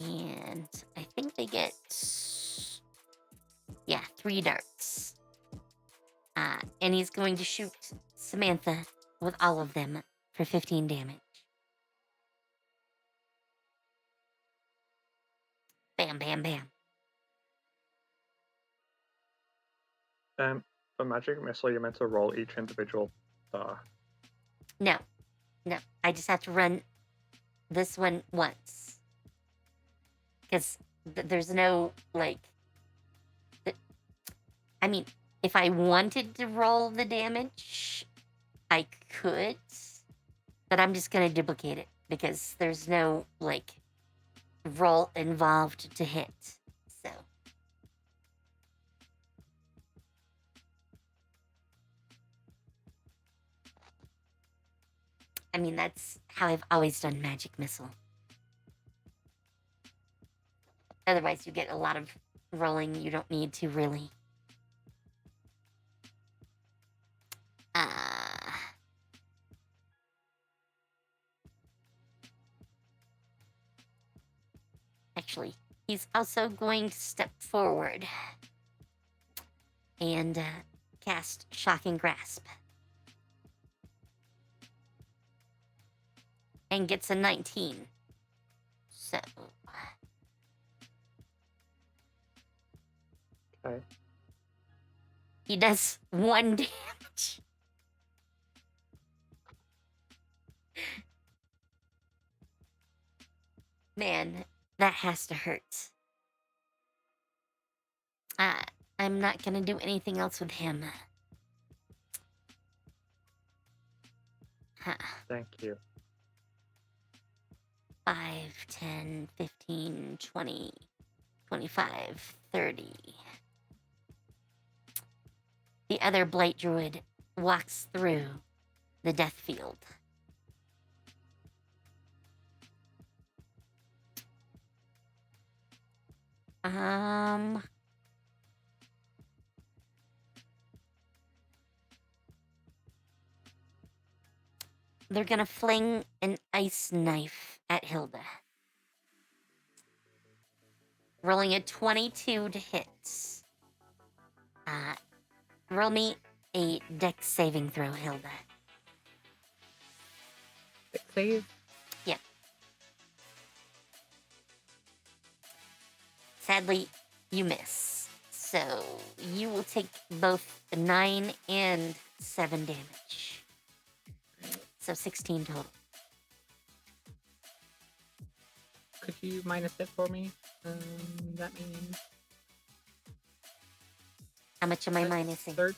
C: And I think they get, 3 darts. And he's going to shoot Samantha with all of them for 15 damage. Bam, bam, bam.
D: For magic missile, you're meant to roll each individual star.
C: No. I just have to run this one once. Because there's no, I mean, if I wanted to roll the damage, I could. But I'm just going to duplicate it. Because there's no, roll involved to hit. So. I mean, that's how I've always done magic missile. Otherwise, you get a lot of rolling you don't need to, really. Actually, he's also going to step forward and cast Shocking Grasp. And gets a 19. So.
D: Okay.
C: He does 1 damage. Man, that has to hurt. I'm not gonna do anything else with him.
D: Thank you.
C: 5, 10, 15, 20, 25, 30. The other Blight Druid walks through the death field. they're gonna fling an ice knife at Hilda. Rolling a 22 to hit. Roll me a dex saving throw, Hilda.
B: Dex save.
C: Yep. Sadly, you miss. So you will take both 9 and 7 damage. So 16 total.
B: Could you minus it for me? That means...
C: How much am I minusing?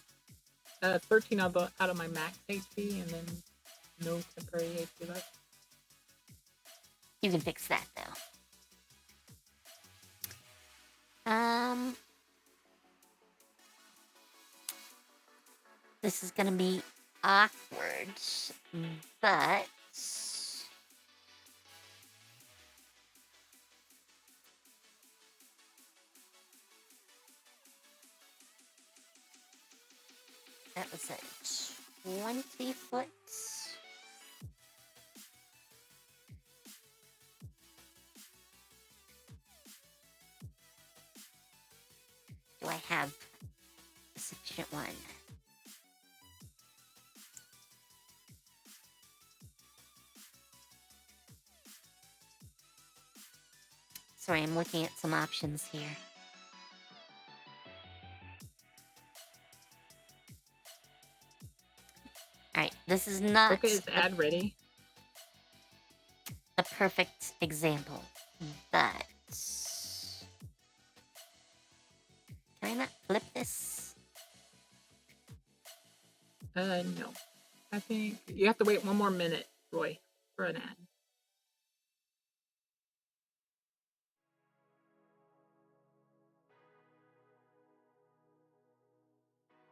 B: 13 out of my max HP, and then no temporary HP left.
C: You can fix that, though. This is gonna be awkward, but... That was a 20 foot. Do I have a sufficient one? Sorry, I'm looking at some options here. Alright, this is not
B: Okay, is ad ready?
C: a perfect example, but... Can I not flip this?
B: No. I think you have to wait one more minute, Roy, for an ad.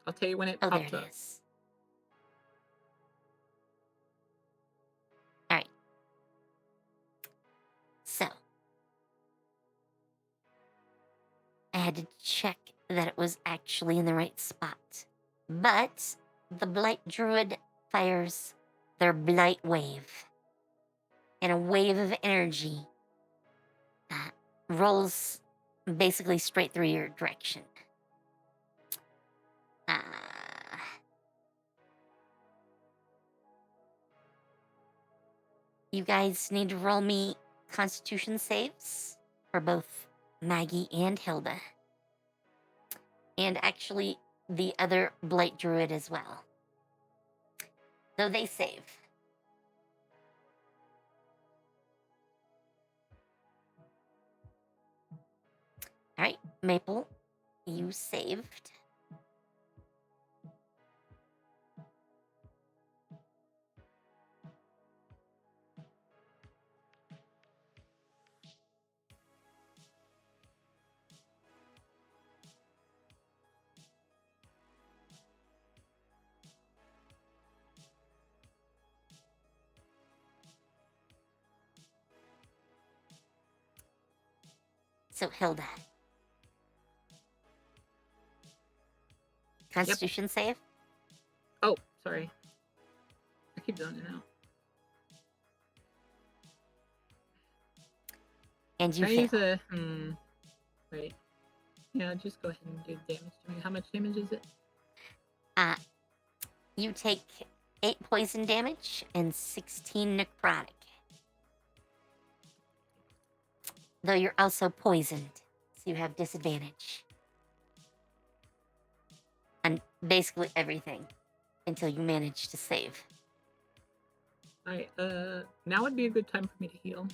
B: I'll tell you when it
C: Oh, there
B: pops
C: it
B: up.
C: is. Alright. So. I had to check that it was actually in the right spot. But the Blight Druid fires their Blight Wave. And a wave of energy rolls basically straight through your direction. You guys need to roll me Constitution saves for both Maggie and Hilda. And actually, the other Blight Druid as well. Though they save. Alright, Maple, you saved. So, Hilda. Constitution save?
B: Oh, sorry. I keep doing it now.
C: And you
B: Can I
C: fail.
B: use a... Wait. Yeah, just go ahead and do damage to me. How much damage is it?
C: You take 8 poison damage and 16 necrotic. Though you're also poisoned, so you have disadvantage. On basically everything, until you manage to save.
B: Alright, now would be a good time for me to heal.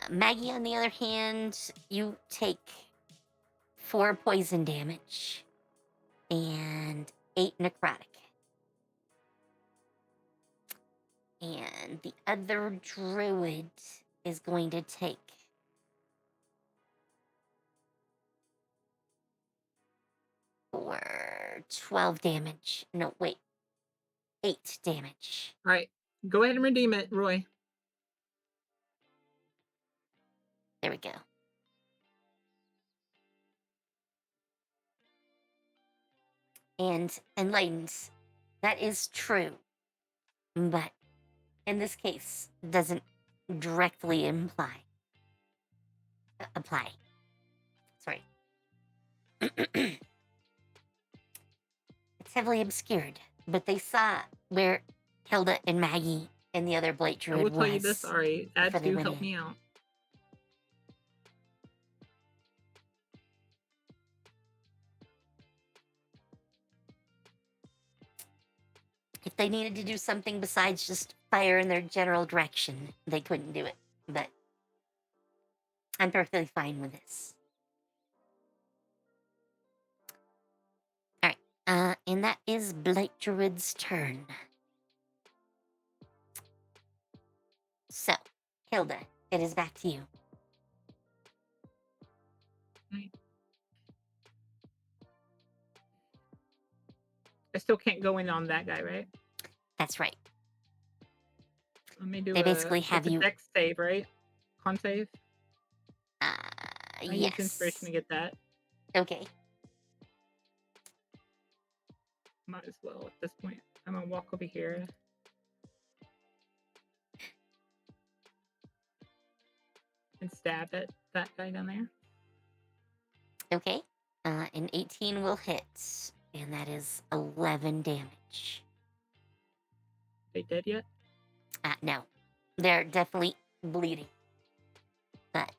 C: Maggie, on the other hand, you take 4 poison damage and 8 necrotic. And the other druid is going to take 12 damage. No, wait. 8 damage.
B: Alright, go ahead and redeem it, Roy.
C: There we go. And enlightened. That is true. but in this case, doesn't directly apply. Sorry. It's heavily obscured, but they saw where Hilda and Maggie and the other Blight
B: I
C: Druid
B: will tell you
C: was
B: this, Ari. Ads
C: before they
B: do
C: went
B: help
C: in.
B: me out.
C: If they needed to do something besides just fire in their general direction, they couldn't do it. But I'm perfectly fine with this. Alright, and that is Blight Druid's turn. So, Hilda, it is back to you.
B: I still can't go in on that guy, right?
C: That's right.
B: Let me do
C: They basically have
B: it's a
C: you...
B: dex save, right? Con save? I
C: yes.
B: use inspiration to get that.
C: Okay.
B: Might as well at this point. I'm gonna walk over here. And stab at that guy down there.
C: Okay. An 18 will hit. And that is 11 damage.
B: They dead yet?
C: No. They're definitely bleeding. But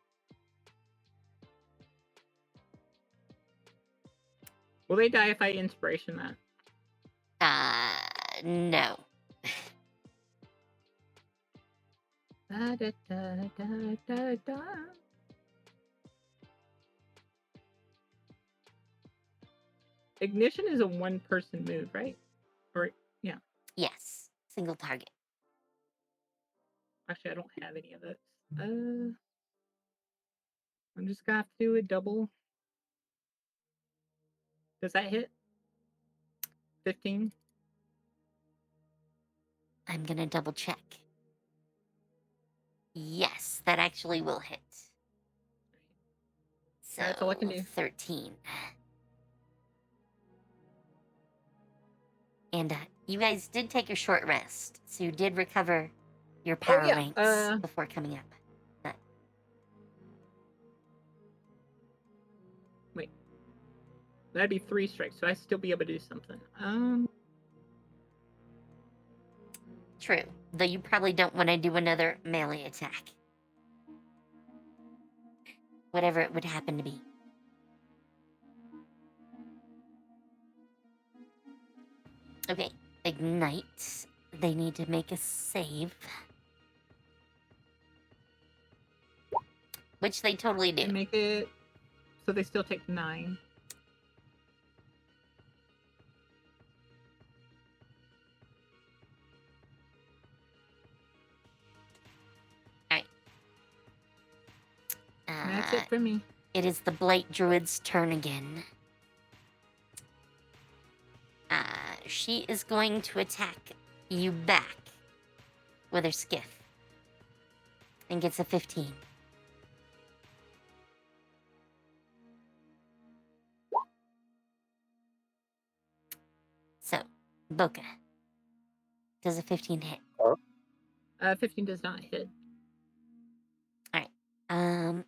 B: Will they die if I inspiration that?
C: no.
B: Da, da, da, da, da, da. Ignition is a one-person move, right? Or yeah.
C: Yes. Single target.
B: Actually, I don't have any of those. I'm just gonna have to do a double. Does that hit? 15?
C: I'm gonna double check. Yes, that actually will hit. So,
B: That's all I can do.
C: 13. And you guys did take a short rest, so you did recover your power
B: yeah,
C: ranks before coming up. But
B: wait. That'd be 3 strikes, so I'd still be able to do something.
C: true, though you probably don't want to do another melee attack. Whatever it would happen to be. Okay, ignite. They need to make a save. Which they totally do.
B: And make it so they still take 9.
C: Alright.
B: That's it for me.
C: It is the Blight Druid's turn again. She is going to attack you back with her skiff. And gets a 15. So, Boca. Does a 15 hit?
B: 15 does not hit.
C: Alright.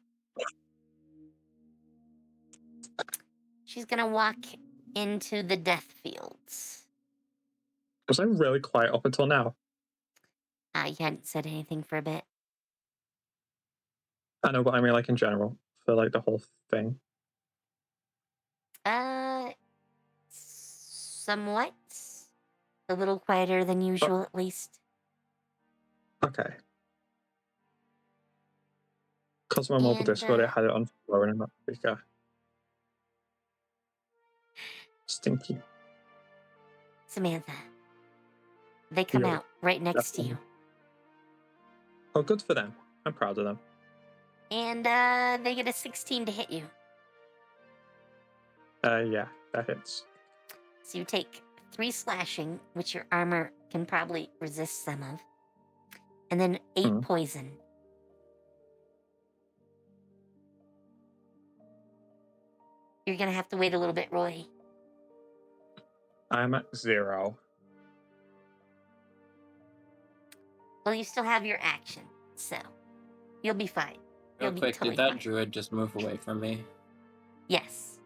C: She's gonna walk into the death fields.
F: Was I really quiet up until now?
C: You hadn't said anything for a bit.
F: I know, but I mean, like, in general, for, like, the whole thing.
C: Somewhat. A little quieter than usual, at least.
F: Okay. Because my mobile Discord, it had it on flowing in that speaker. Stinky.
C: Samantha. They come
F: Yeah,
C: out right next to you.
F: Oh, good for them. I'm proud of them.
C: And, they get a 16 to hit you.
F: Yeah, that hits.
C: So you take 3 slashing, which your armor can probably resist some of. And then 8 poison. You're gonna have to wait a little bit, Roy.
F: I'm at 0.
C: Well, you still have your action, so you'll be fine.
E: Real
C: You'll be
E: quick,
C: totally
E: did that
C: fine.
E: druid just move away from me?
C: Yes.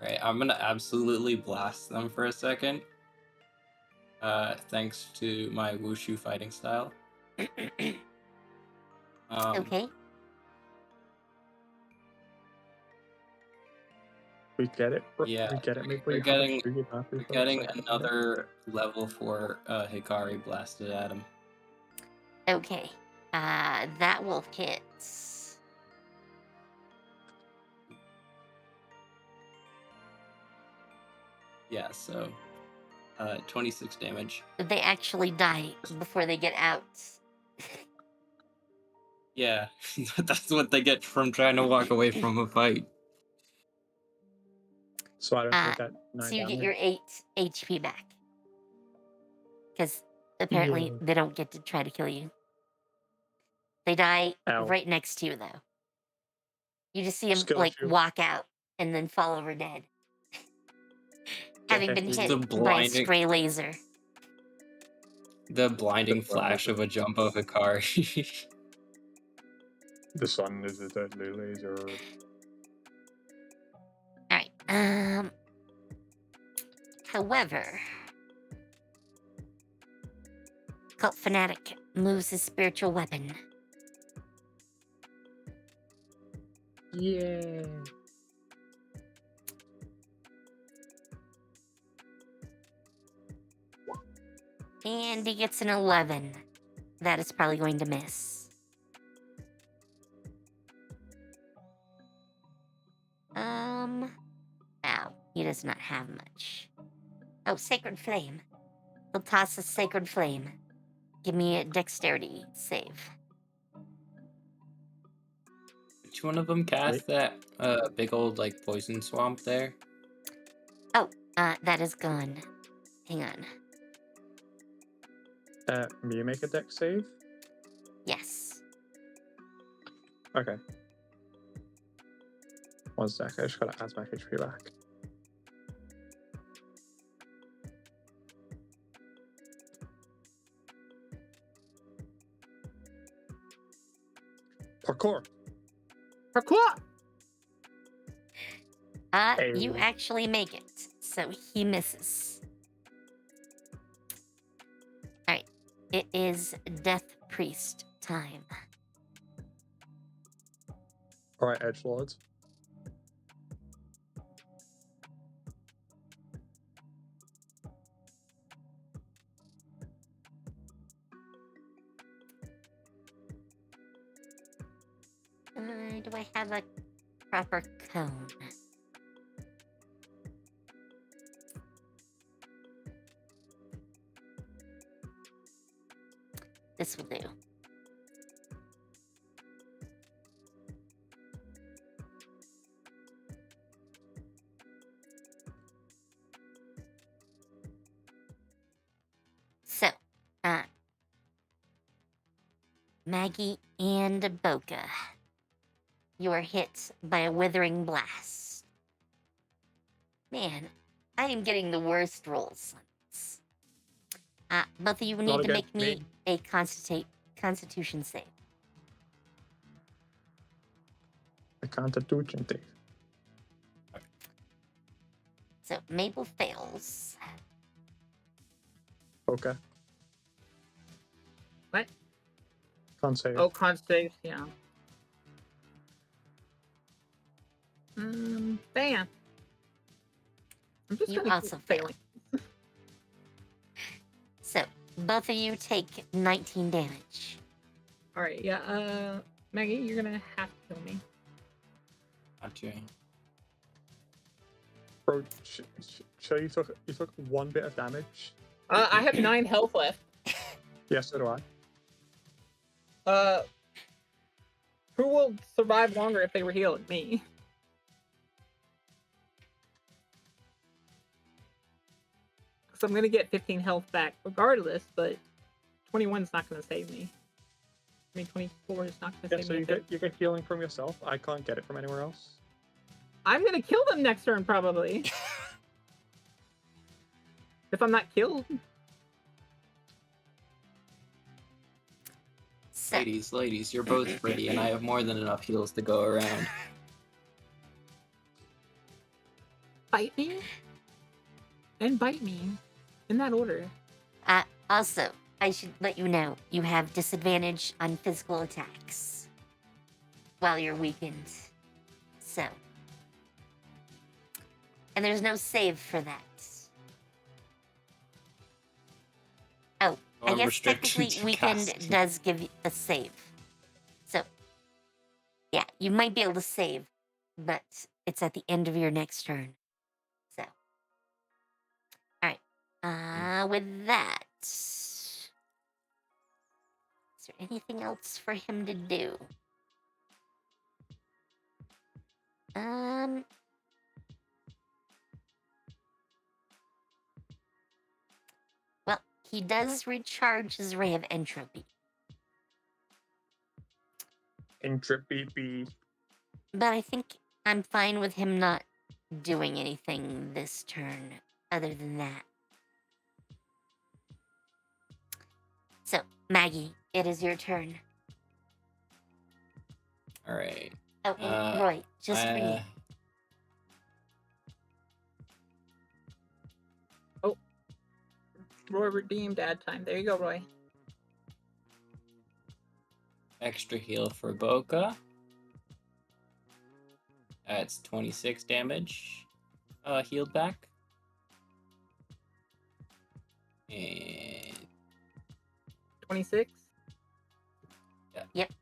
E: Right, I'm gonna absolutely blast them for a second. Thanks to my wushu fighting style.
C: Okay.
F: We get it.
E: Yeah,
F: We get it. Maybe
E: we're
F: we have
E: getting-
F: a free path
E: We're
F: before
E: getting
F: it's like-
E: another level 4 Hikari blasted at him.
C: Okay. That will hit.
E: Yeah, so 26 damage.
C: They actually die before they get out.
E: Yeah, that's what they get from trying to walk away from a fight.
F: So I don't take that 9
C: So you
F: damage.
C: get your 8 HP back. Because apparently
F: Yeah.
C: they don't get to try to kill you. They die
F: Ow.
C: right next to you, though. You just see them,
F: Skill
C: like,
F: issue.
C: walk out and then fall over dead. Having been
F: Just
C: hit
E: the
C: by a
E: blinding-
C: stray laser.
E: The blinding
F: The
E: flash of a jumbo Hikari.
F: The sun is a deadly laser.
C: Alright, however, Cult Fanatic moves his spiritual weapon.
B: Yeah.
C: And he gets an 11. That is probably going to miss. Ow, he does not have much. Oh, Sacred Flame. He'll toss a Sacred Flame. Give me a dexterity save.
E: Which one of them cast that big old like poison swamp there?
C: That is gone. Hang on.
F: Me make a dex save?
C: Yes.
F: Okay. One sec, I just gotta add my HP back. Parkour!
B: Parkour!
C: You
F: Hey.
C: actually make it, so he misses. Alright, it is Death Priest time.
F: Alright, edgelords.
C: Do I have a proper cone? This will do. So, Maggie and Boca, you are hit by a withering blast. Man, I am getting the worst rolls. Both of you need
F: Not
C: to
F: against
C: make me
F: me.
C: a constitution save.
F: I can't do anything.
C: So Maple fails.
F: Okay.
B: What?
F: Can't save.
B: Oh, con saves, yeah. Bam. I'm just
C: You
B: gonna
C: also
B: keep
C: fail.
B: failing.
C: So both of you take 19 damage.
B: Alright, yeah, Maggie, you're gonna have to kill me.
E: Gotcha.
F: Bro, so you took one bit of damage?
B: I have 9 health left.
F: Yes, so do I.
B: Who will survive longer if they were healed? Me. So I'm gonna get 15 health back regardless, but 21's not gonna save me. I mean, 24 is not gonna
F: Yeah,
B: save
F: so
B: me.
F: you get healing from yourself. I can't get it from anywhere else.
B: I'm gonna kill them next turn, probably. If I'm not killed.
C: So,
E: Ladies, you're both pretty, and I have more than enough heals to go around.
B: Bite me? And bite me. In that order.
C: also, I should let you know, you have disadvantage on physical attacks while you're weakened. So. And there's no save for that. Oh, I
E: Or
C: guess
E: restriction
C: technically
E: to
C: weakened
E: casting.
C: does give you a save. So, yeah, you might be able to save, but it's at the end of your next turn. So, alright. With that, is there anything else for him to do? Well, he does recharge his ray of entropy.
F: Entropy B.
C: But I think I'm fine with him not doing anything this turn other than that. So, Maggie, it is your turn.
E: Alright.
C: Oh, and Roy, just for you.
B: Roy redeemed ad time. There you go, Roy.
E: Extra heal for Boca. That's 26 damage. Healed back. And
B: 26.
E: yeah.
C: Yep.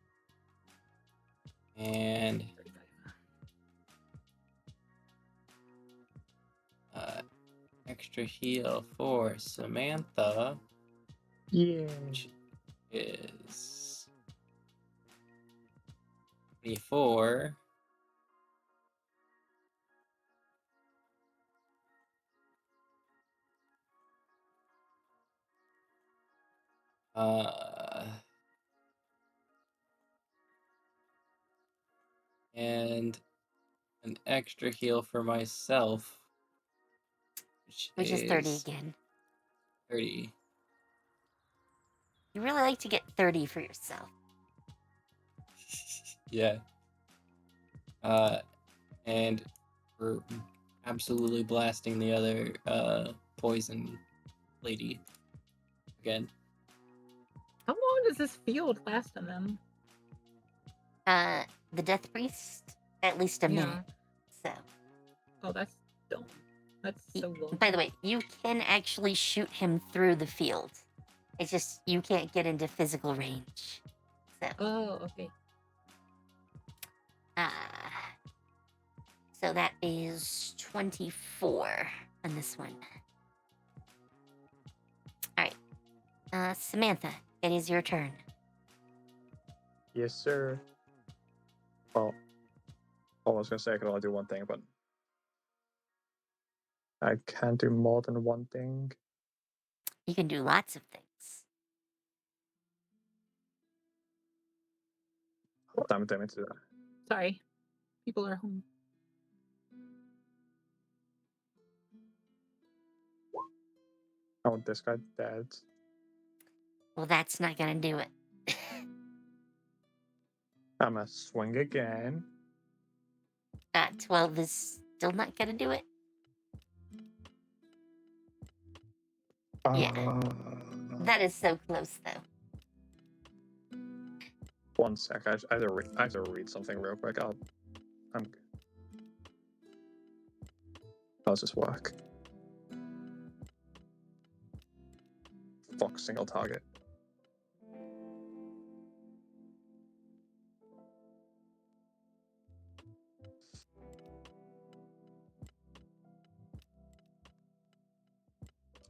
E: And extra heal for Samantha.
F: Yeah.
E: Which is 24. And an extra heal for myself,
C: Which is 30 again.
E: 30.
C: You really like to get 30 for yourself.
E: Yeah. And we're absolutely blasting the other poison lady again.
B: How long does this field last on them?
C: The Death Priest, at least a minute. So.
B: Oh, that's dumb. That's so long.
C: By the way, you can actually shoot him through the field. It's just you can't get into physical range. So.
B: Oh, okay.
C: So that is 24 on this one. Alright. Samantha, it is your turn.
F: Yes, sir. Well, I was gonna say I could only do one thing, but I can't do more than one thing.
C: You can do lots of things.
F: Damn it, to that.
B: Sorry. People are home.
F: I want this guy dead.
C: Well, that's not gonna do it.
F: I'm gonna swing again.
C: 12 is still not gonna do it. Yeah. That is so close, though.
F: 1 sec. I have to read something real quick. How's this work? Fuck, single target.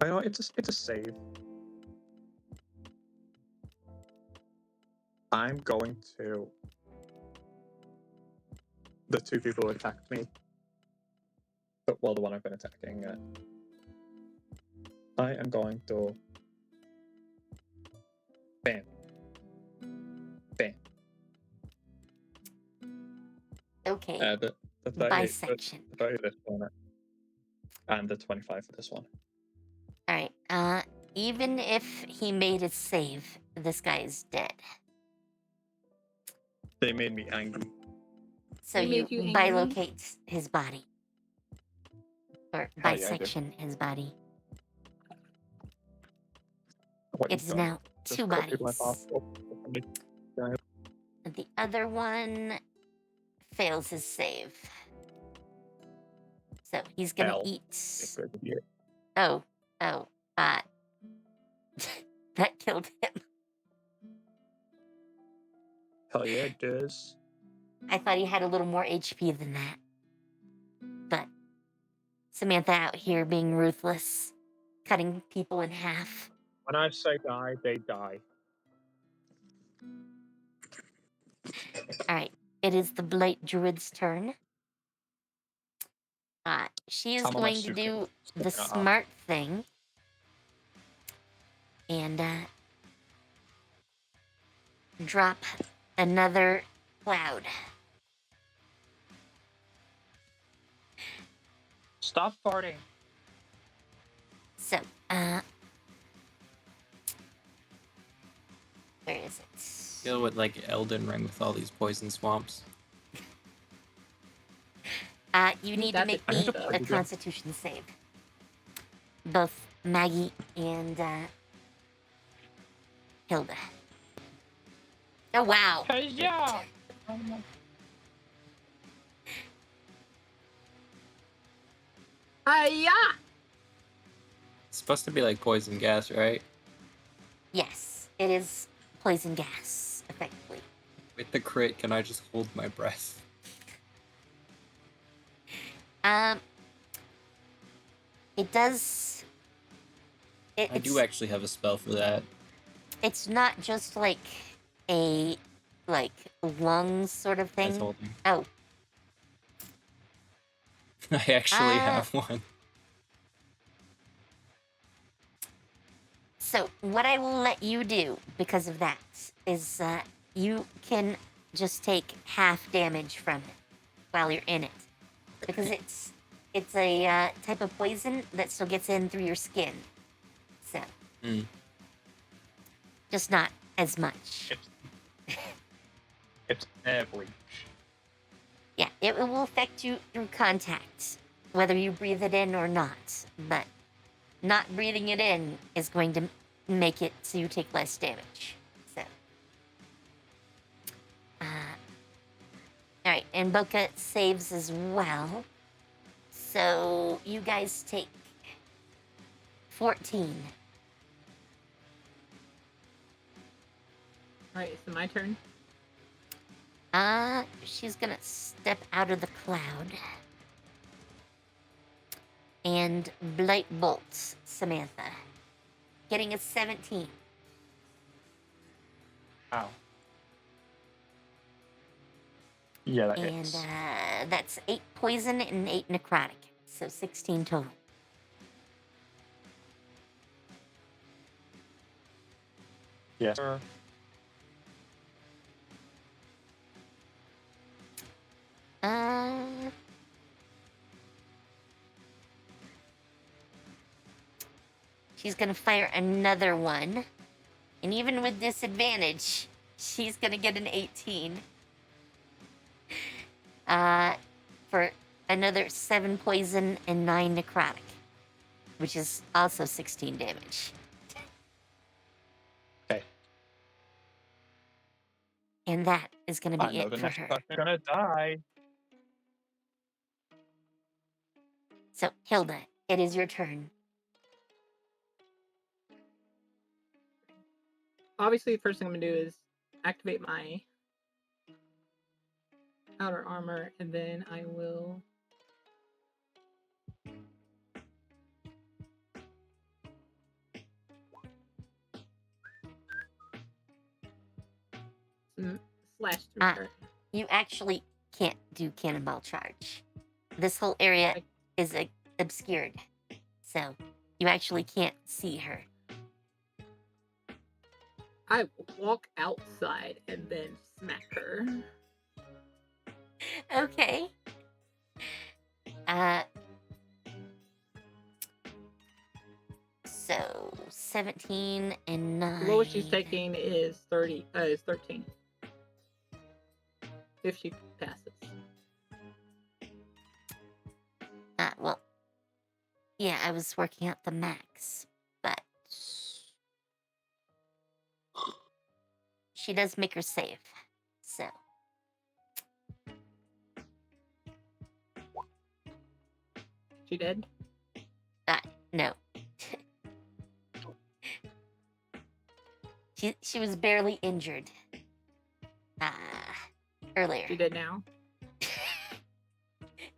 F: I know it's a save. I'm going to the 2 people who attacked me. Well, the one I've been attacking. I am going to bam, bam.
C: Okay.
F: The 38,
C: Bisection.
F: the 30 this one, and the 25 for this one.
C: Alright, even if he made a save, this guy is dead.
F: They made me angry.
C: So
B: He
C: you
B: made you angry?
C: bilocate his body. Or
D: Hell yeah, I do.
C: bisection his body.
F: What
C: It's
F: you've done.
C: now
F: Just
C: 2
F: copy my
C: bodies.
F: passport.
C: The other one fails his save. So he's gonna
F: Hell.
C: eat.
F: Good to hear.
C: Oh, that killed him.
F: Hell yeah, it does.
C: I thought he had a little more HP than that. But Samantha out here being ruthless, cutting people in half.
F: When I say die, they die.
C: Alright, it is the Blight Druid's turn. She is
D: I'm on my
C: going to do the
D: Super up.
C: smart thing. And drop another cloud.
D: Stop farting.
C: So, where is it?
E: Deal with like Elden Ring with all these poison swamps.
C: You need to
B: That's
C: make
B: it.
C: me
B: I
C: a
F: have to-
C: Constitution save. Both Maggie and Hilda. Oh wow!
D: Yeah.
B: Hiya!
E: It's supposed to be like poison gas, right?
C: Yes, it is poison gas, effectively.
E: With the crit, can I just hold my breath?
C: It does.
E: I do actually have a spell for that.
C: It's not just like a lungs sort of
E: I
C: thing.
E: told him.
C: Oh,
E: I actually have one.
C: so what I will let you do because of that is you can just take half damage from it while you're in it, because it's a type of poison that still gets in through your skin. So, just not as much.
F: It's air bleach.
C: Yeah, it will affect you through contact, whether you breathe it in or not. But not breathing it in is going to make it so you take less damage. So, all right, and Boca saves as well. So you guys take 14.
B: Alright, so my turn.
C: She's gonna step out of the cloud and Blight Bolt Samantha, getting a 17.
D: Ow.
F: Yeah, that
C: And
F: hits.
C: that's 8 poison and 8 necrotic, so 16 total.
F: Yes, sir.
C: She's gonna fire another one, and even with disadvantage, she's gonna get an 18. For another 7 poison and 9 necrotic, which is also 16 damage.
F: Okay.
C: And that is gonna
D: I
C: be
D: know
C: it
D: the
C: for
D: next
C: her.
D: person.
F: Gonna die.
C: So, Hilda, it is your turn.
B: Obviously, the first thing I'm gonna do is activate my outer armor, and then I will slash through her.
C: You actually can't do cannonball charge. This whole area is obscured, so you actually can't see her.
B: I walk outside and then smack her.
C: Okay. So 17 and 9.
B: The lowest she's taking is 13. if she passes.
C: Well, yeah, I was working out the max, but she does make her save, so.
B: She did?
C: No. She was barely injured. Earlier.
B: She did now?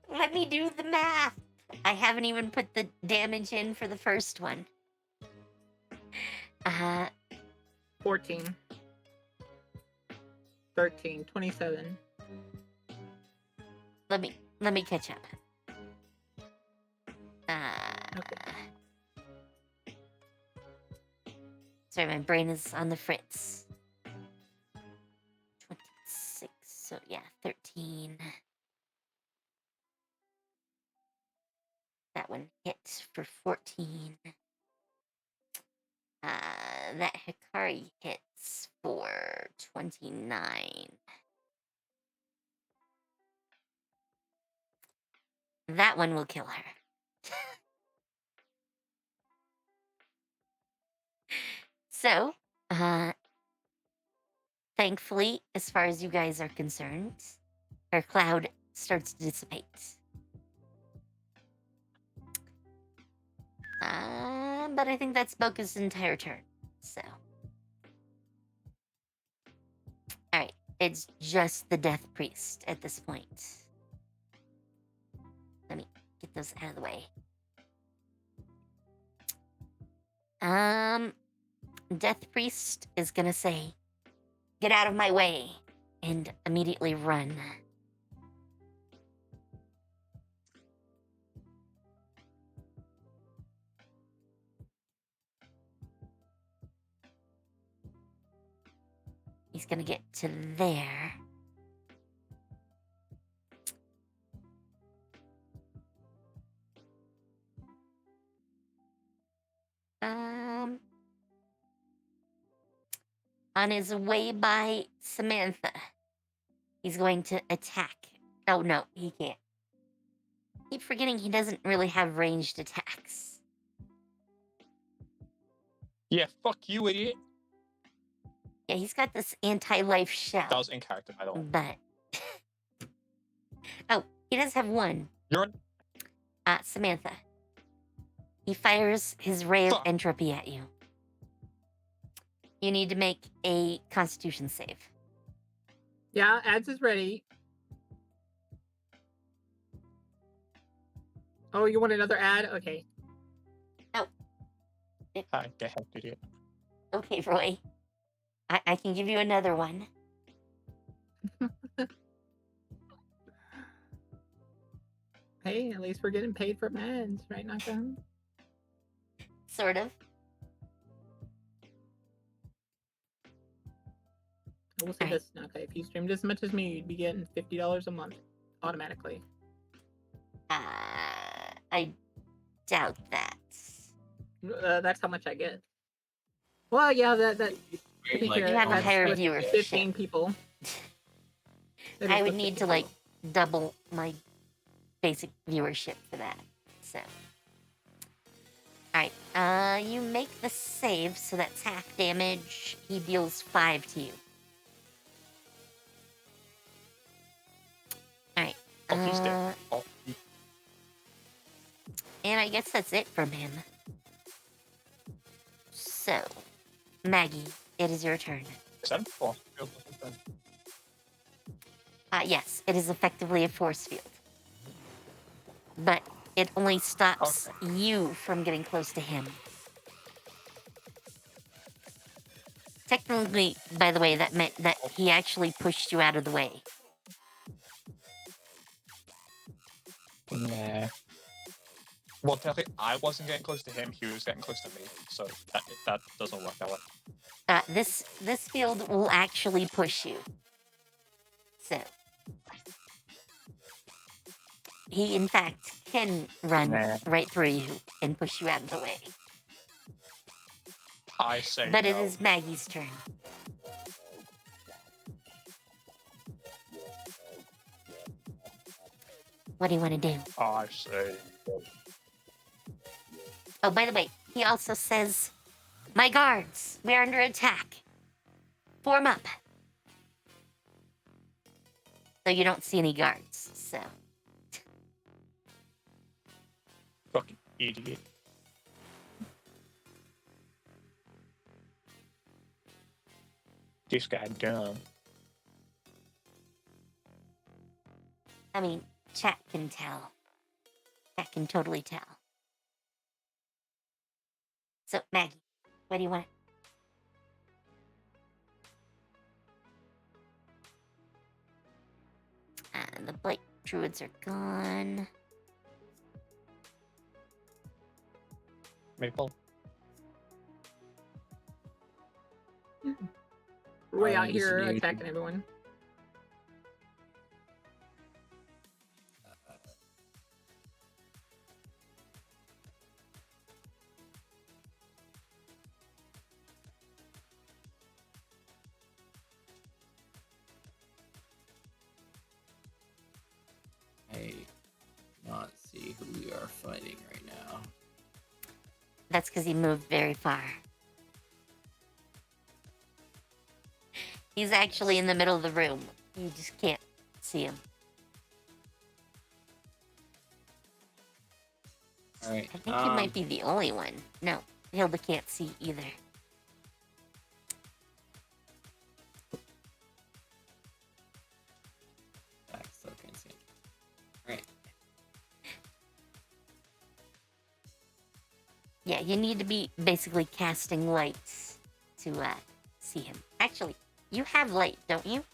C: Let me do the math. I haven't even put the damage in for the first one.
B: 14. 13. 27.
C: Let me catch up.
B: Okay.
C: Sorry, my brain is on the fritz. 26, so yeah, 13. That one hit for 14. That Hikari hits for 29. That one will kill her. So, thankfully, as far as you guys are concerned, her cloud starts to dissipate. But I think that's Boka's entire turn, so. Alright, it's just the Death Priest at this point. Let me get those out of the way. Death Priest is gonna say, "Get out of my way," and immediately run. He's gonna get to there. On his way by Samantha, he's going to attack. Oh no, he can't. I keep forgetting he doesn't really have ranged attacks.
F: Yeah, fuck you, idiot.
C: Yeah, he's got this anti-life shell.
F: That was in character, by the way.
C: But oh, he does have one.
F: You're
C: Samantha. He fires his ray of
F: Fuck.
C: entropy at you. You need to make a Constitution save.
B: Yeah, ads is ready. Oh, you want another ad? Okay.
F: Hi, get help, idiot.
C: Okay, Roy. I can give you another one.
B: Hey, at least we're getting paid for ads, right, Naka?
C: Sort of.
B: I will say
C: Alright.
B: this, Naka. If you streamed as much as me, you'd be getting $50 a month automatically.
C: I doubt that.
B: That's how much I get. Well, yeah, that to be
E: Like,
B: fair,
C: You have a
B: that's
C: higher
B: with
C: viewership.
B: 15 people. It
C: I
B: is
C: would
B: with
C: need
B: 15
C: to like
B: people.
C: double my basic viewership for that. So. Alright, you make the save, so that's half damage. He deals 5 to you. Alright.
F: Oh, he's dead. Oh,
C: And I guess that's it from him. So, Maggie, it is your turn.
F: is that a force field or something?
C: Yes, it is effectively a force field. But it only stops you from getting close to him. Technically, by the way, that meant that he actually pushed you out of the way.
F: Nah. Well, technically, I wasn't getting close to him, he was getting close to me, so that doesn't work that way.
C: This field will actually push you. So. He, in fact, can run right through you and push you out of the way.
F: I say
C: But
F: no.
C: it is Maggie's turn. What do you want to do?
F: I say.
C: Oh, by the way, he also says, "My guards, we are under attack. Form up." So you don't see any guards, so.
F: Fucking idiot. This guy dumb.
C: I mean, chat can tell. Chat can totally tell. So, Maggie, what do you want? The Blight Druids are gone.
F: Maple.
B: We're way out
E: Alright,
B: here
E: distribution.
B: attacking everyone.
E: I not see who we are fighting right now.
C: That's because he moved very far. He's actually in the middle of the room. You just can't see him.
E: Alright.
C: I think he might be the only one. No, Hilda can't see either.
E: I still can't see him. Alright.
C: Yeah, you need to be basically casting lights to see him. Actually, you have light, don't you?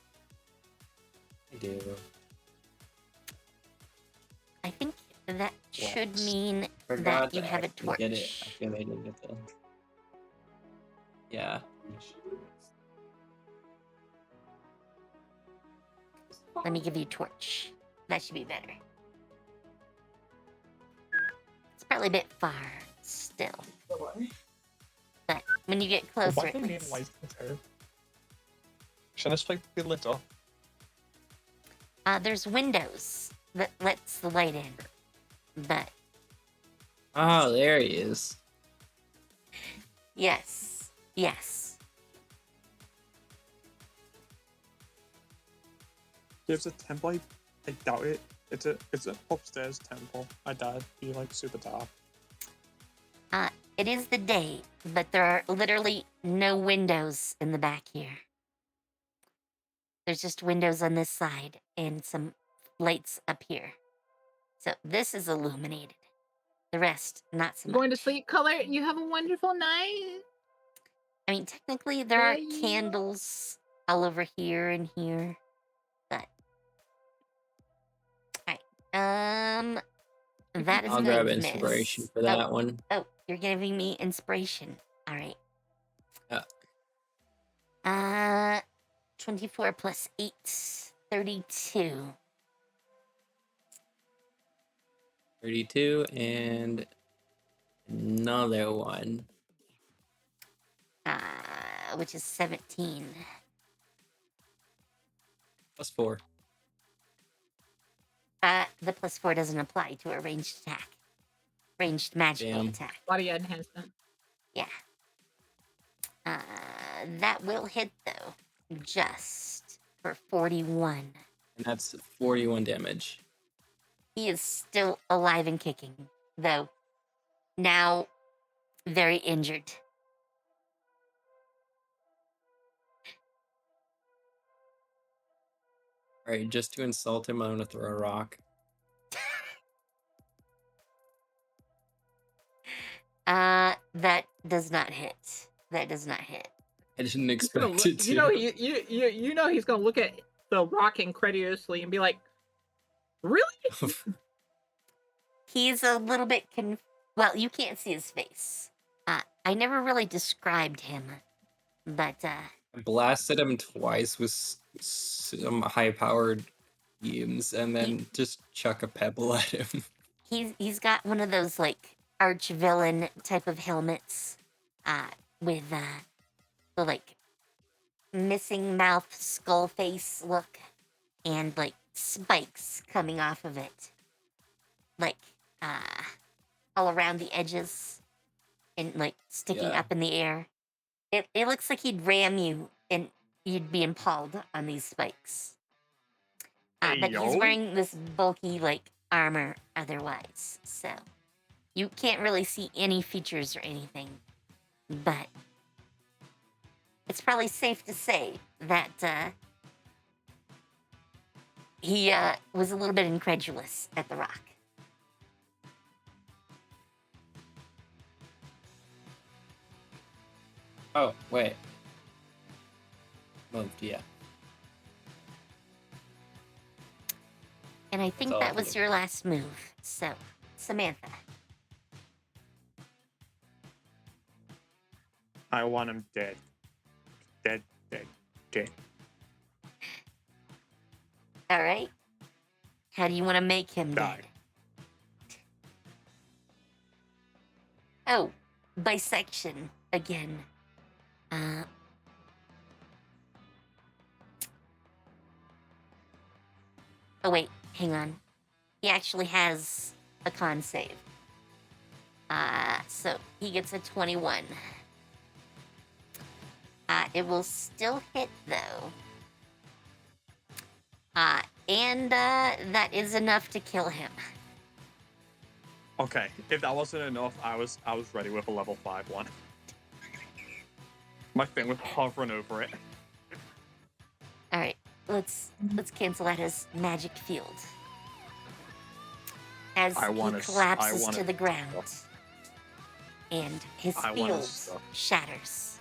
E: I do.
C: I think that should
E: Yes.
C: mean
E: Forgot
C: that you
E: to
C: have a
E: actually
C: torch.
E: get it. I feel I didn't get the. Yeah.
C: Let me give you a torch. That should be better. It's probably a bit far still. But when you get closer,
F: Why
C: at
F: do they need
C: least.
F: lights there? Should this place be lit up?
C: There's windows that lets the light in. But
E: Oh, there he is.
C: yes. Yes.
F: There's a temple. I doubt it. It's a upstairs temple. I doubt it'd be like super dark.
C: It is the day, but there are literally no windows in the back here. There's just windows on this side and some lights up here. So this is illuminated. The rest, not so much.
B: Going to sleep, Color. You have a wonderful night.
C: I mean, technically, there are
B: Bye.
C: candles all over here and here, but alright. That is
E: I'll
C: going
E: grab
C: to
E: inspiration
C: miss.
E: for that one.
C: Oh, you're giving me inspiration. All right.
E: Yeah.
C: 24 plus 8, 32.
E: 32 and another one.
C: Which is 17.
E: Plus 4.
C: The plus 4 doesn't apply to a ranged attack. Ranged magical
E: Damn.
C: attack.
B: Body enhancement.
C: Yeah. That will hit though. Just for 41.
E: And that's 41 damage.
C: He is still alive and kicking, though. Now, very injured.
E: Alright, just to insult him, I'm gonna throw a rock.
C: That does not hit. That does not hit.
E: I didn't
B: He's gonna
E: expect
B: look,
E: it to.
B: you know he's gonna look at the rock incredulously and be like, "Really?"
C: He's a little bit well, you can't see his face. I never really described him, but
E: I blasted him twice with some high-powered beams, and then just chuck a pebble at him.
C: he's got one of those like arch villain type of helmets, with the like missing mouth skull face look, and like spikes coming off of it. like all around the edges and like sticking
E: Yeah.
C: up in the air. It looks like he'd ram you and you'd be impaled on these spikes.
F: Hey,
C: But he's
F: yo.
C: wearing this bulky like armor otherwise, so you can't really see any features or anything. But it's probably safe to say that he was a little bit incredulous at the rock.
E: Oh, wait. Moved, yeah.
C: And I think
E: all
C: that
E: I
C: was
E: do.
C: your last move. So, Samantha.
F: I want him dead. Dead, dead, dead.
C: All right. How do you want to make him
F: Die.
C: dead? Oh, bisection again. Oh wait, hang on. He actually has a con save. So he gets a 21. It will still hit though. And that is enough to kill him.
F: Okay, if that wasn't enough, I was ready with a level 5 one. My thing was hovering over it.
C: All right, let's cancel out his magic field as
F: I
C: he
F: wanna
C: collapses to the ground, and his
F: I wanna
C: field
F: stuff.
C: shatters.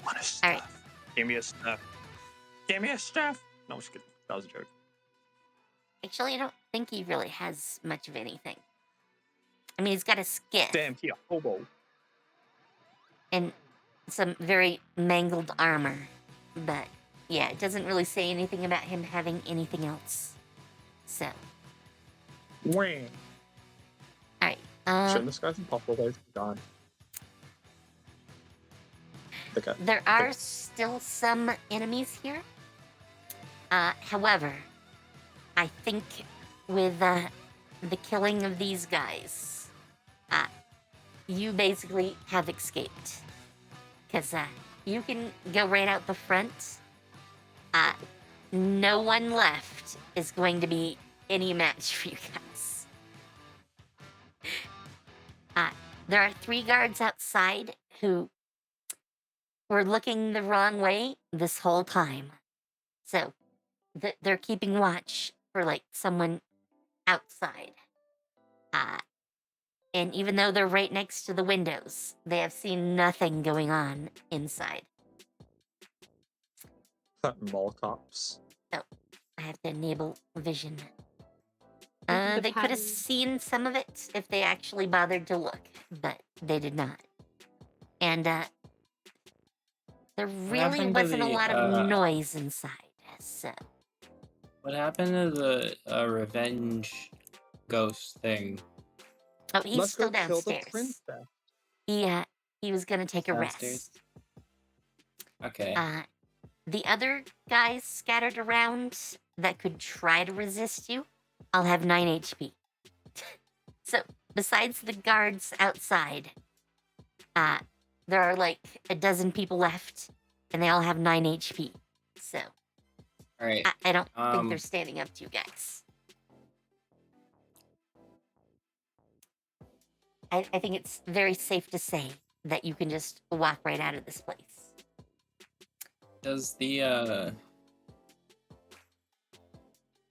F: Want a
C: All
F: stuff?
C: right.
F: Give me a stuff. Give me a stuff. No, I'm just kidding. That was a joke.
C: Actually, I don't think he really has much of anything. I mean, he's got a skiff
F: Damn, he a hobo.
C: and some very mangled armor, but yeah, it doesn't really say anything about him having anything else. So,
F: Wang.
C: all right.
F: Shouldn't this guy's impossible ways be gone? Okay.
C: There are still some enemies here. However, I think with the killing of these guys, you basically have escaped. Because you can go right out the front. No one left is going to be any match for you guys. There are 3 guards outside who were looking the wrong way this whole time. So, they're keeping watch for, like, someone outside. And even though they're right next to the windows, they have seen nothing going on inside.
F: Mall cops.
C: I have to enable vision.
B: The
C: They could have
B: pattern.
C: seen some of it if they actually bothered to look, but they did not. And there really
E: happened to
C: wasn't a
E: the,
C: lot of noise inside. So
E: What happened to the revenge ghost thing?
C: oh, he's
F: Let's
C: still
F: go kill the
C: downstairs.
F: princess.
C: He was gonna take a
E: Downstairs?
C: rest.
E: Okay.
C: The other guys scattered around that could try to resist you, I'll have 9 HP. So, besides the guards outside, there are like a dozen people left, and they all have 9 HP. So,
E: All right.
C: I don't think they're standing up to you guys. I think it's very safe to say that you can just walk right out of this place.
E: Does the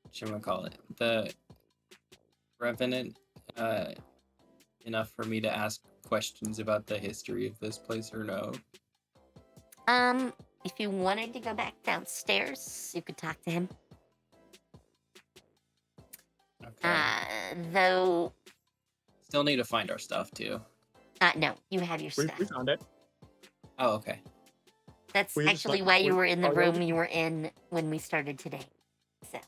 E: whatchamacallit, the Revenant enough for me to ask questions about the history of this place or no?
C: If you wanted to go back downstairs, you could talk to him.
E: Okay.
C: Though,
E: Still need to find our stuff too.
C: no, you have your
F: We
C: stuff.
F: found it.
E: Oh, okay.
C: That's
F: we just
C: actually
F: like-
C: why you
F: we-
C: were in the
F: oh, yeah,
C: room you were in when we started today. So,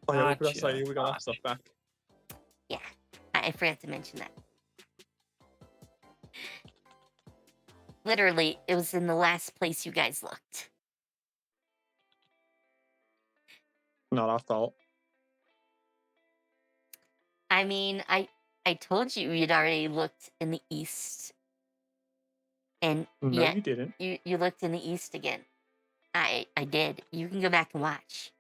F: Oh yeah, we
E: Gotcha,
F: forgot we got our stuff back.
C: yeah, I forgot to mention that. Literally, it was in the last place you guys looked.
F: Not our fault.
C: I mean, I told you you'd already looked in the east. And
F: No,
C: yeah,
F: you didn't.
C: you looked in the east again. I did. You can go back and watch.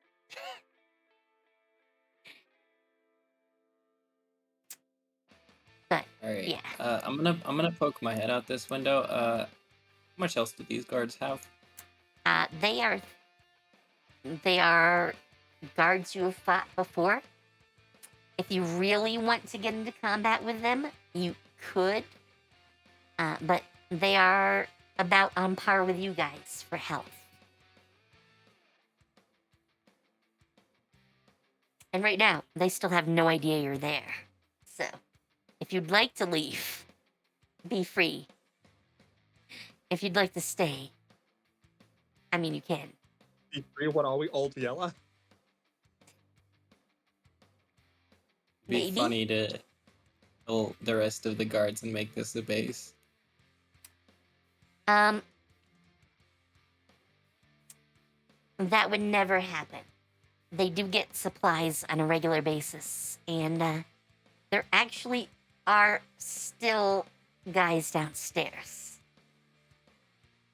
C: But
E: All right.
C: yeah.
E: I'm gonna poke my head out this window. How much else do these guards have?
C: They are guards you have fought before. If you really want to get into combat with them, you could. But they are about on par with you guys for health. And right now, they still have no idea you're there. So, if you'd like to leave, be free. If you'd like to stay, I mean, you can.
F: What are we, old yellow?
E: It'd be
C: Maybe.
E: funny to kill the rest of the guards and make this the base.
C: That would never happen. They do get supplies on a regular basis, and there actually are still guys downstairs.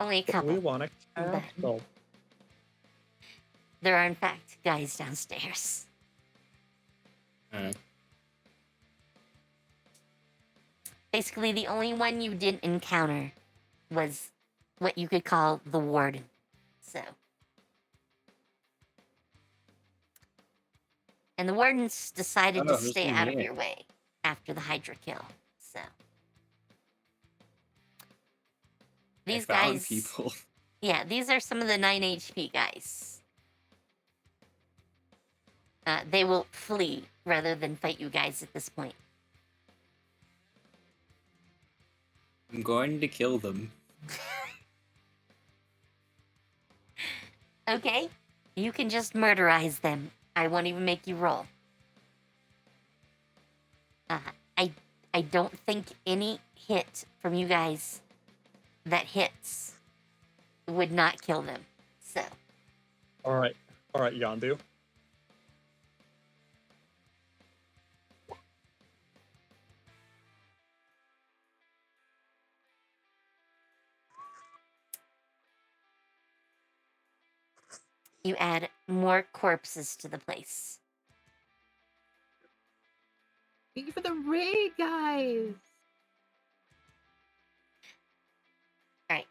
C: Only a couple.
F: We want to cancel.
C: There are, in fact, guys downstairs. Basically, the only one you didn't encounter was what you could call the warden. So. And the wardens decided to
E: who's
C: stay
E: in
C: out of
E: here?
C: your way after the Hydra kill. So. These
E: I found
C: guys.
E: people.
C: Yeah, these are some of the 9 HP guys. They will flee rather than fight you guys at this point.
E: I'm going to kill them.
C: Okay? You can just murderize them. I won't even make you roll. I don't think any hit from you guys that hits would not kill them. So.
F: All right, Yandu.
C: You add more corpses to the place.
B: Thank you for the raid, guys.
C: Alright.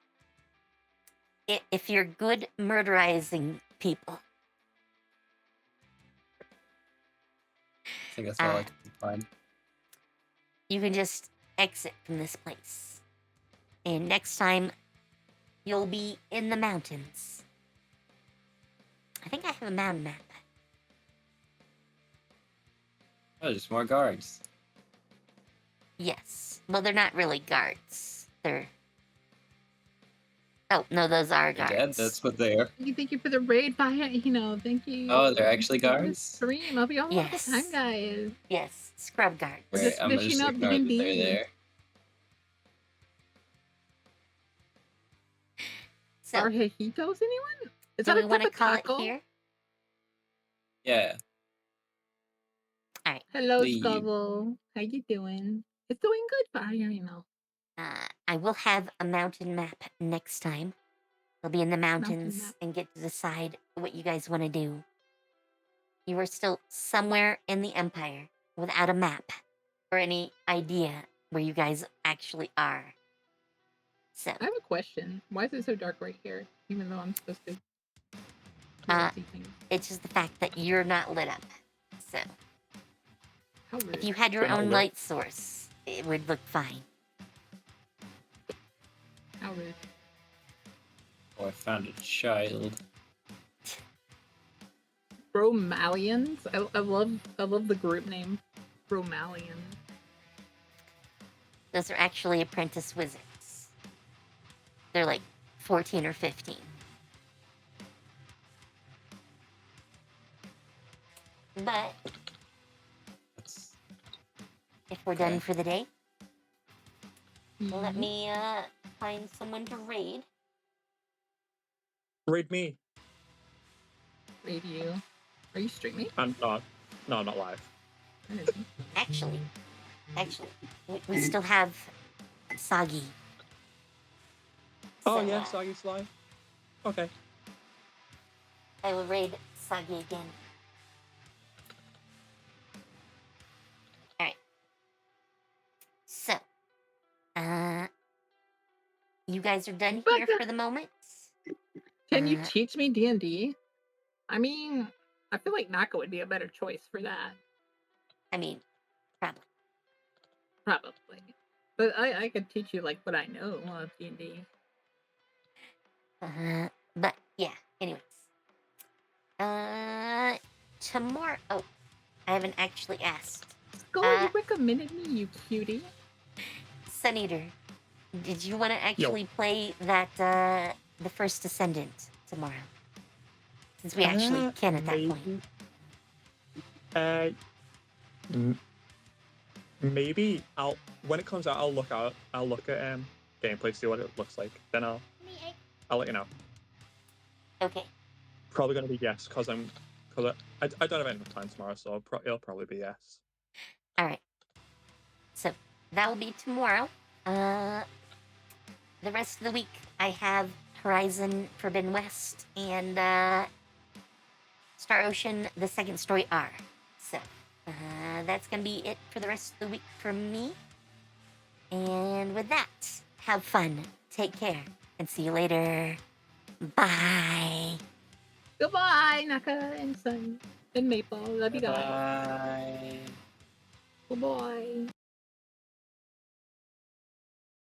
C: If you're good murderizing people.
E: I think that's all I can find.
C: You can just exit from this place. And next time, you'll be in the mountains. I think I have a mountain map.
E: Oh, just more guards.
C: Yes. Well, they're not really guards. They're... Oh, no, those are
E: They're
C: guards.
E: dead, that's what they are.
B: Thank you for the raid, thank you.
E: Oh, they're actually
B: for the
E: guards?
B: Stream. Hope you all have a
C: Yes.
B: good time, guys.
C: Yes, scrub guards.
B: We're
E: Right,
B: just
E: I'm gonna
B: finishing
E: just
B: up
E: ignore that
B: D&D.
E: they're there.
C: So,
B: Are Hijitos anyone? Is
C: do
B: that
C: we
B: a
C: want to
B: type of
C: call
B: taco?
C: it here?
E: Yeah.
B: Hello,
E: Leave.
B: Scubble. How you doing? It's doing good, fire.
C: I will have a mountain map next time. We'll be in the
B: Mountain
C: mountains
B: map.
C: and get to decide what you guys want to do. You are still somewhere in the Empire without a map or any idea where you guys actually are. So,
B: I have a question. Why is it so dark right here? Even though I'm supposed to see things.
C: it's just the fact that you're not lit up. So,
B: How rude.
C: if you had your
F: You're not
C: own
F: lit.
C: light source, it would look fine.
B: How rude.
E: Oh, I found a child.
B: Bromalians? I love the group name. Bromalians.
C: Those are actually apprentice wizards. They're like 14 or 15. But
E: That's...
C: if we're done
E: Okay.
C: for the day, let
B: Mhm.
C: me find someone to raid.
F: Raid me.
B: Radio. Are you streaming?
F: I'm not. No, I'm not live.
B: Where is he?
C: Actually, actually, we still have Sagi.
F: Oh
C: So,
F: yeah, Soggy Sly. Okay.
C: I will raid Sagi again. Alright. So, you guys are done
B: But,
C: here for the moment?
B: Can you
C: Uh,
B: teach me D&D? I mean, I feel like Naka would be a better choice for that.
C: I mean, probably.
B: Probably. But I could teach you, like, what I know of D&D.
C: But yeah, anyways. Tomorrow. Oh, I haven't actually asked.
B: Skull, you recommended me, you cutie.
C: Sun Eater, did you want to actually play that, the first Descendant tomorrow? Since we actually can at that point.
F: Maybe when it comes out, I'll look at gameplay, see what it looks like. Then I'll let you know.
C: Okay.
F: Probably gonna be yes, because I don't have any time tomorrow, so it'll probably be yes.
C: All right. So that will be tomorrow. The rest of the week I have Horizon Forbidden West and Star Ocean: The Second Story R. So that's gonna be it for the rest of the week for me. And with that, have fun, take care, and see you later. Bye.
B: Goodbye, Naka and Sun and Maple. Love you guys.
E: Bye.
B: Goodbye.